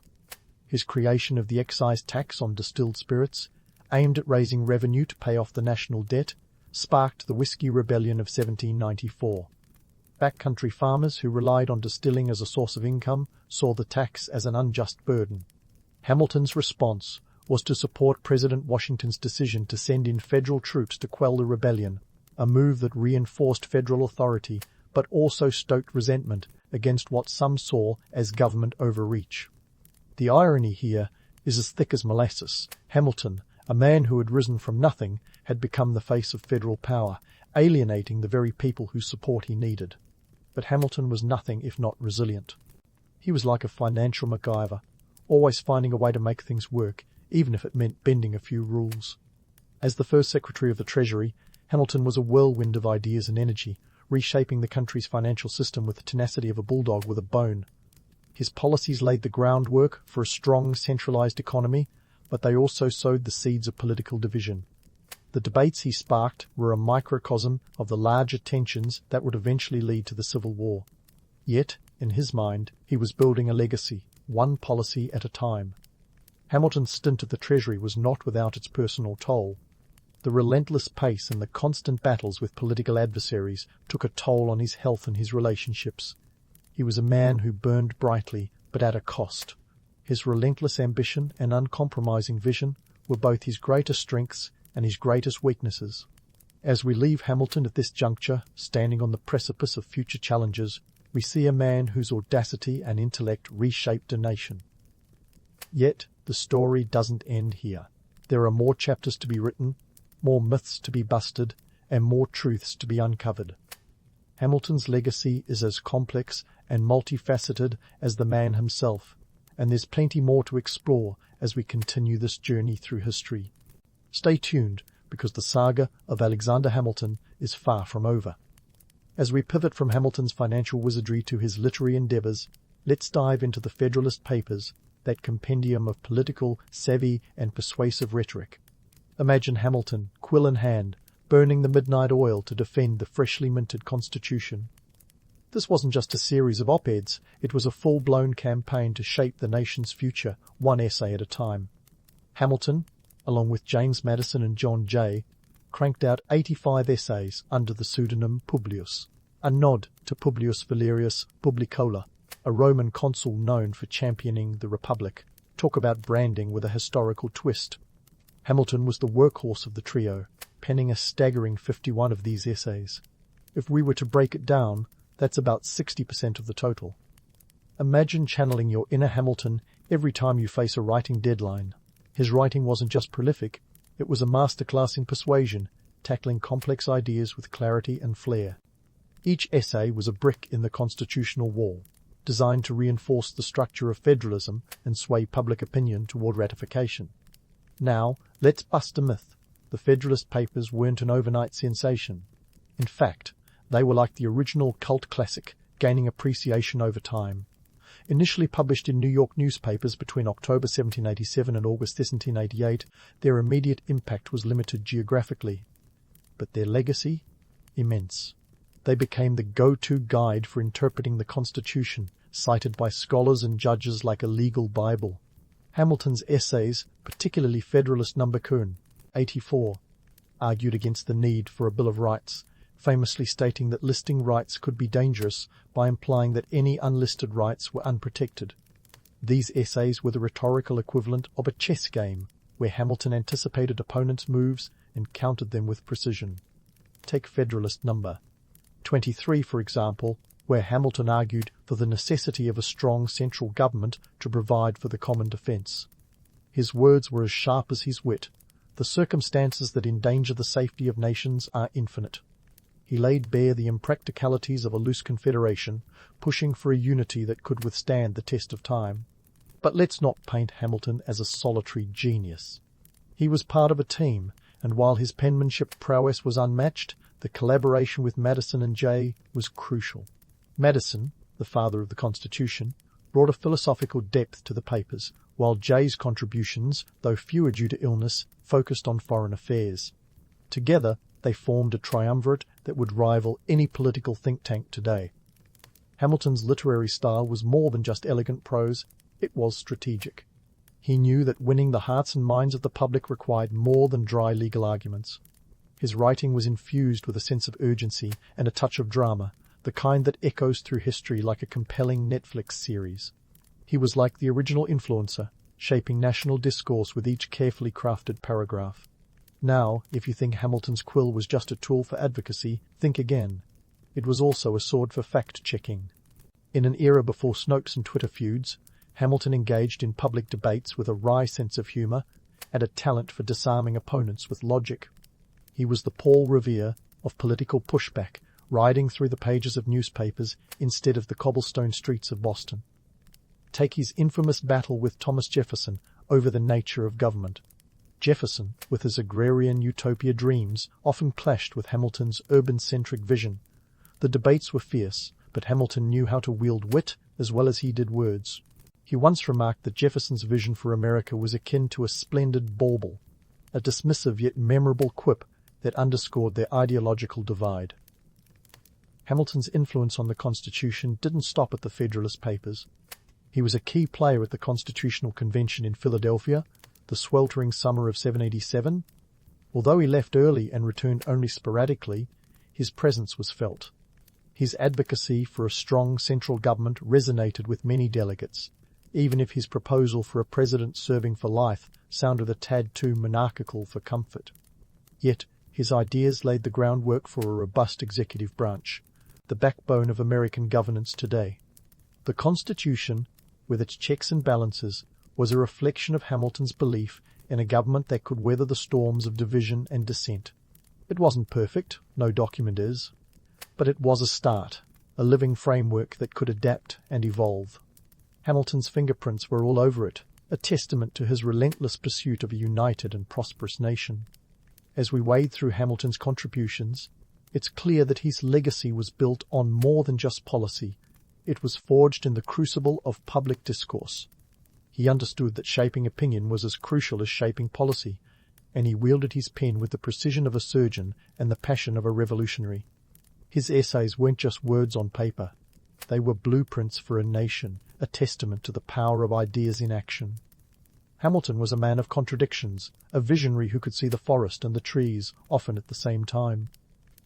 His creation of the excise tax on distilled spirits, aimed at raising revenue to pay off the national debt, sparked the Whiskey Rebellion of 1794. Backcountry farmers who relied on distilling as a source of income saw the tax as an unjust burden. Hamilton's response was to support President Washington's decision to send in federal troops to quell the rebellion, a move that reinforced federal authority but also stoked resentment against what some saw as government overreach. The irony here is as thick as molasses. Hamilton, a man who had risen from nothing, had become the face of federal power, alienating the very people whose support he needed. But Hamilton was nothing if not resilient. He was like a financial MacGyver, always finding a way to make things work, even if it meant bending a few rules. As the first Secretary of the Treasury, Hamilton was a whirlwind of ideas and energy, reshaping the country's financial system with the tenacity of a bulldog with a bone. His policies laid the groundwork for a strong, centralized economy, but they also sowed the seeds of political division. The debates he sparked were a microcosm of the larger tensions that would eventually lead to the Civil War. Yet, in his mind, he was building a legacy, one policy at a time. Hamilton's stint at the Treasury was not without its personal toll. The relentless pace and the constant battles with political adversaries took a toll on his health and his relationships. He was a man who burned brightly, but at a cost. His relentless ambition and uncompromising vision were both his greatest strengths and his greatest weaknesses. As we leave Hamilton at this juncture, standing on the precipice of future challenges, we see a man whose audacity and intellect reshaped a nation. Yet, the story doesn't end here. There are more chapters to be written, more myths to be busted, and more truths to be uncovered. Hamilton's legacy is as complex and multifaceted as the man himself, and there's plenty more to explore as we continue this journey through history. Stay tuned, because the saga of Alexander Hamilton is far from over. As we pivot from Hamilton's financial wizardry to his literary endeavours, let's dive into the Federalist Papers, that compendium of political, savvy and persuasive rhetoric. Imagine Hamilton, quill in hand, burning the midnight oil to defend the freshly minted Constitution. This wasn't just a series of op-eds, it was a full-blown campaign to shape the nation's future, one essay at a time. Hamilton, along with James Madison and John Jay, cranked out 85 essays under the pseudonym Publius, a nod to Publius Valerius Publicola, a Roman consul known for championing the Republic. Talk about branding with a historical twist. Hamilton was the workhorse of the trio, penning a staggering 51 of these essays. If we were to break it down, that's about 60% of the total. Imagine channeling your inner Hamilton every time you face a writing deadline. His writing wasn't just prolific, it was a masterclass in persuasion, tackling complex ideas with clarity and flair. Each essay was a brick in the constitutional wall, designed to reinforce the structure of federalism and sway public opinion toward ratification. Now, let's bust a myth. The Federalist Papers weren't an overnight sensation. In fact, they were like the original cult classic, gaining appreciation over time. Initially published in New York newspapers between October 1787 and August 1788, their immediate impact was limited geographically. But their legacy? Immense. They became the go-to guide for interpreting the Constitution, cited by scholars and judges like a legal Bible. Hamilton's essays, particularly Federalist No. 84, argued against the need for a Bill of Rights, famously stating that listing rights could be dangerous by implying that any unlisted rights were unprotected. These essays were the rhetorical equivalent of a chess game, where Hamilton anticipated opponents' moves and countered them with precision. Take Federalist Number 23, for example, where Hamilton argued for the necessity of a strong central government to provide for the common defence. His words were as sharp as his wit. The circumstances that endanger the safety of nations are infinite. He laid bare the impracticalities of a loose confederation, pushing for a unity that could withstand the test of time. But let's not paint Hamilton as a solitary genius. He was part of a team, and while his penmanship prowess was unmatched, the collaboration with Madison and Jay was crucial. Madison, the father of the Constitution, brought a philosophical depth to the papers, while Jay's contributions, though fewer due to illness, focused on foreign affairs. Together, they formed a triumvirate that would rival any political think tank today. Hamilton's literary style was more than just elegant prose, it was strategic. He knew that winning the hearts and minds of the public required more than dry legal arguments. His writing was infused with a sense of urgency and a touch of drama, the kind that echoes through history like a compelling Netflix series. He was like the original influencer, shaping national discourse with each carefully crafted paragraph. Now, if you think Hamilton's quill was just a tool for advocacy, think again. It was also a sword for fact-checking. In an era before Snopes and Twitter feuds, Hamilton engaged in public debates with a wry sense of humour and a talent for disarming opponents with logic. He was the Paul Revere of political pushback, riding through the pages of newspapers instead of the cobblestone streets of Boston. Take his infamous battle with Thomas Jefferson over the nature of government. Jefferson, with his agrarian utopia dreams, often clashed with Hamilton's urban-centric vision. The debates were fierce, but Hamilton knew how to wield wit as well as he did words. He once remarked that Jefferson's vision for America was akin to a splendid bauble, a dismissive yet memorable quip that underscored their ideological divide. Hamilton's influence on the Constitution didn't stop at the Federalist Papers. He was a key player at the Constitutional Convention in Philadelphia, the sweltering summer of 787. Although he left early and returned only sporadically, his presence was felt. His advocacy for a strong central government resonated with many delegates, even if his proposal for a president serving for life sounded a tad too monarchical for comfort. Yet, his ideas laid the groundwork for a robust executive branch, the backbone of American governance today. The Constitution, with its checks and balances, was a reflection of Hamilton's belief in a government that could weather the storms of division and dissent. It wasn't perfect, no document is, but it was a start, a living framework that could adapt and evolve. Hamilton's fingerprints were all over it, a testament to his relentless pursuit of a united and prosperous nation. As we wade through Hamilton's contributions, it's clear that his legacy was built on more than just policy. It was forged in the crucible of public discourse. He understood that shaping opinion was as crucial as shaping policy, and he wielded his pen with the precision of a surgeon and the passion of a revolutionary. His essays weren't just words on paper. They were blueprints for a nation, a testament to the power of ideas in action. Hamilton was a man of contradictions, a visionary who could see the forest and the trees, often at the same time.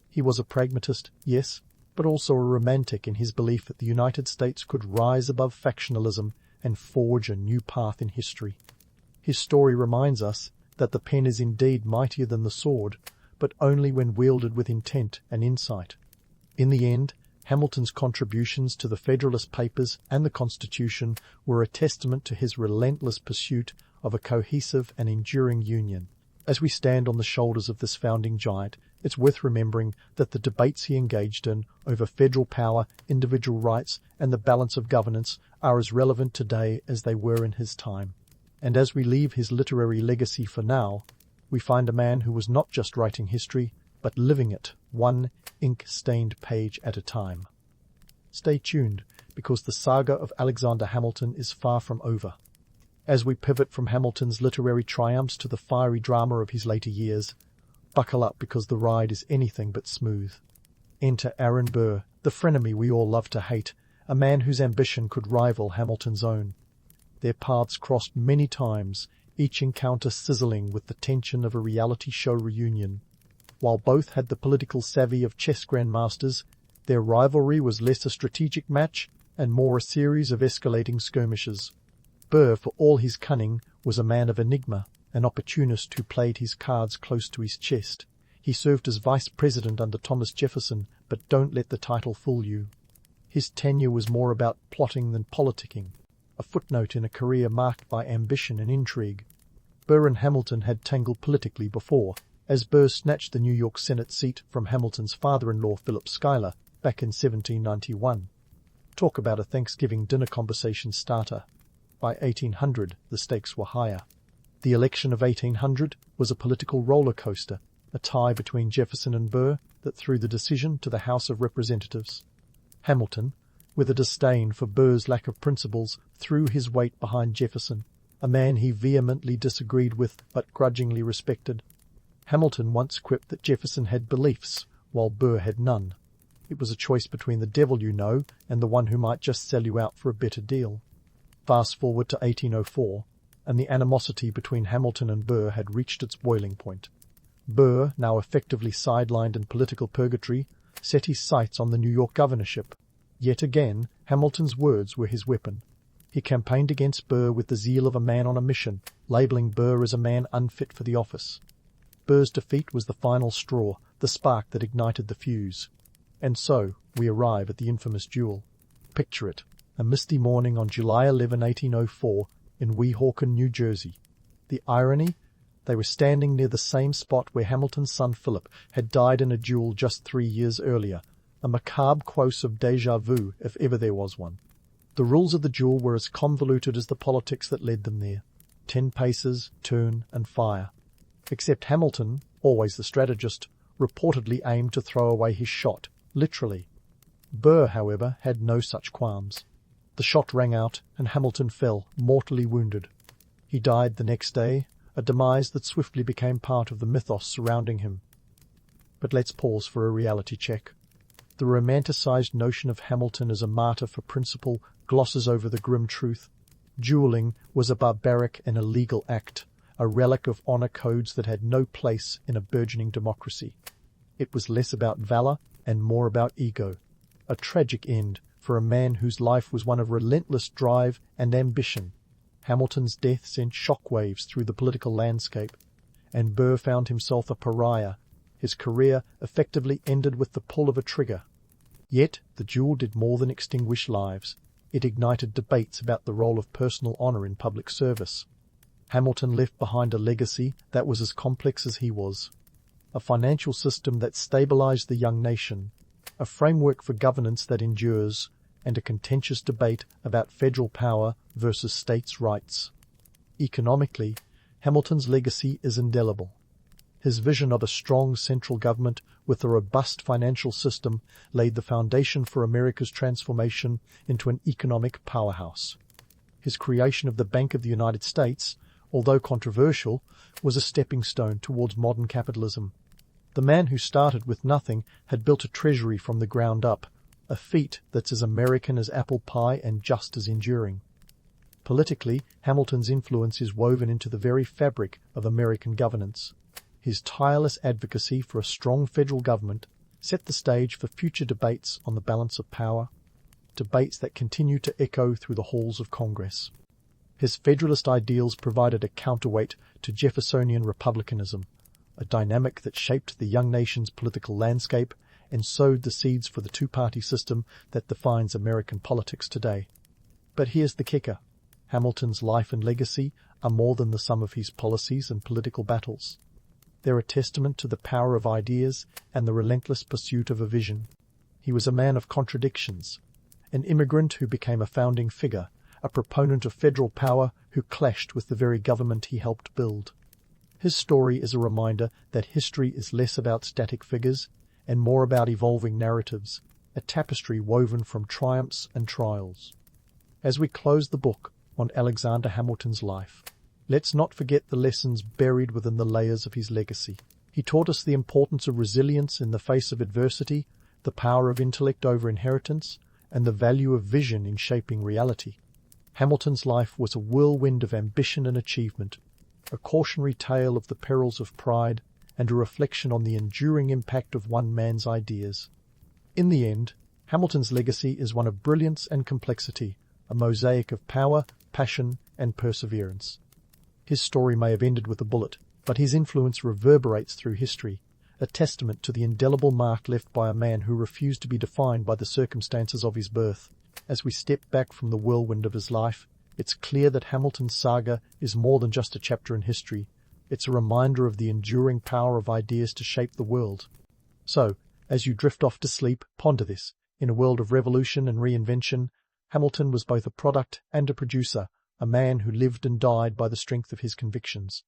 He was a pragmatist, yes, but also a romantic in his belief that the United States could rise above factionalism and forge a new path in history. His story reminds us that the pen is indeed mightier than the sword, but only when wielded with intent and insight. In the end, Hamilton's contributions to the Federalist Papers and the Constitution were a testament to his relentless pursuit of a cohesive and enduring union. As we stand on the shoulders of this founding giant, it's worth remembering that the debates he engaged in over federal power, individual rights, and the balance of governance are as relevant today as they were in his time. And as we leave his literary legacy for now, we find a man who was not just writing history, but living it, one ink-stained page at a time. Stay tuned, because the saga of Alexander Hamilton is far from over. As we pivot from Hamilton's literary triumphs to the fiery drama of his later years, buckle up because the ride is anything but smooth. Enter Aaron Burr, the frenemy we all love to hate, a man whose ambition could rival Hamilton's own. Their paths crossed many times, each encounter sizzling with the tension of a reality show reunion. While both had the political savvy of chess grandmasters, their rivalry was less a strategic match and more a series of escalating skirmishes. Burr, for all his cunning, was a man of enigma, an opportunist who played his cards close to his chest. He served as vice president under Thomas Jefferson, but don't let the title fool you. His tenure was more about plotting than politicking, a footnote in a career marked by ambition and intrigue. Burr and Hamilton had tangled politically before, as Burr snatched the New York Senate seat from Hamilton's father-in-law Philip Schuyler back in 1791. Talk about a Thanksgiving dinner conversation starter. By 1800, the stakes were higher. The election of 1800 was a political roller coaster, a tie between Jefferson and Burr that threw the decision to the House of Representatives. Hamilton, with a disdain for Burr's lack of principles, threw his weight behind Jefferson, a man he vehemently disagreed with but grudgingly respected. Hamilton once quipped that Jefferson had beliefs, while Burr had none. It was a choice between the devil you know and the one who might just sell you out for a better deal. Fast forward to 1804, and the animosity between Hamilton and Burr had reached its boiling point. Burr, now effectively sidelined in political purgatory, set his sights on the New York governorship. Yet again, Hamilton's words were his weapon. He campaigned against Burr with the zeal of a man on a mission, labelling Burr as a man unfit for the office. Burr's defeat was the final straw, the spark that ignited the fuse. And so, we arrive at the infamous duel. Picture it, a misty morning on July 11, 1804, in Weehawken, New Jersey. The irony? They were standing near the same spot where Hamilton's son Philip had died in a duel just 3 years earlier, a macabre quose of déjà vu, if ever there was one. The rules of the duel were as convoluted as the politics that led them there. 10 paces, turn, and fire. Except Hamilton, always the strategist, reportedly aimed to throw away his shot, literally. Burr, however, had no such qualms. The shot rang out, and Hamilton fell, mortally wounded. He died the next day, a demise that swiftly became part of the mythos surrounding him. But let's pause for a reality check. The romanticized notion of Hamilton as a martyr for principle glosses over the grim truth. Dueling was a barbaric and illegal act, a relic of honor codes that had no place in a burgeoning democracy. It was less about valor and more about ego. A tragic end for a man whose life was one of relentless drive and ambition. Hamilton's death sent shockwaves through the political landscape, and Burr found himself a pariah. His career effectively ended with the pull of a trigger. Yet the duel did more than extinguish lives. It ignited debates about the role of personal honor in public service. Hamilton left behind a legacy that was as complex as he was. A financial system that stabilized the young nation, a framework for governance that endures, and a contentious debate about federal power versus states' rights. Economically, Hamilton's legacy is indelible. His vision of a strong central government with a robust financial system laid the foundation for America's transformation into an economic powerhouse. His creation of the Bank of the United States, although controversial, was a stepping stone towards modern capitalism. The man who started with nothing had built a treasury from the ground up, a feat that's as American as apple pie and just as enduring. Politically, Hamilton's influence is woven into the very fabric of American governance. His tireless advocacy for a strong federal government set the stage for future debates on the balance of power, debates that continue to echo through the halls of Congress. His Federalist ideals provided a counterweight to Jeffersonian republicanism, a dynamic that shaped the young nation's political landscape and sowed the seeds for the two-party system that defines American politics today. But here's the kicker. Hamilton's life and legacy are more than the sum of his policies and political battles. They're a testament to the power of ideas and the relentless pursuit of a vision. He was a man of contradictions, an immigrant who became a founding figure, a proponent of federal power who clashed with the very government he helped build. His story is a reminder that history is less about static figures and more about evolving narratives, a tapestry woven from triumphs and trials. As we close the book on Alexander Hamilton's life, let's not forget the lessons buried within the layers of his legacy. He taught us the importance of resilience in the face of adversity, the power of intellect over inheritance, and the value of vision in shaping reality. Hamilton's life was a whirlwind of ambition and achievement, a cautionary tale of the perils of pride, and a reflection on the enduring impact of one man's ideas. In the end, Hamilton's legacy is one of brilliance and complexity, a mosaic of power, passion, and perseverance. His story may have ended with a bullet, but his influence reverberates through history, a testament to the indelible mark left by a man who refused to be defined by the circumstances of his birth. As we step back from the whirlwind of his life, it's clear that Hamilton's saga is more than just a chapter in history. It's a reminder of the enduring power of ideas to shape the world. So, as you drift off to sleep, ponder this. In a world of revolution and reinvention, Hamilton was both a product and a producer, a man who lived and died by the strength of his convictions.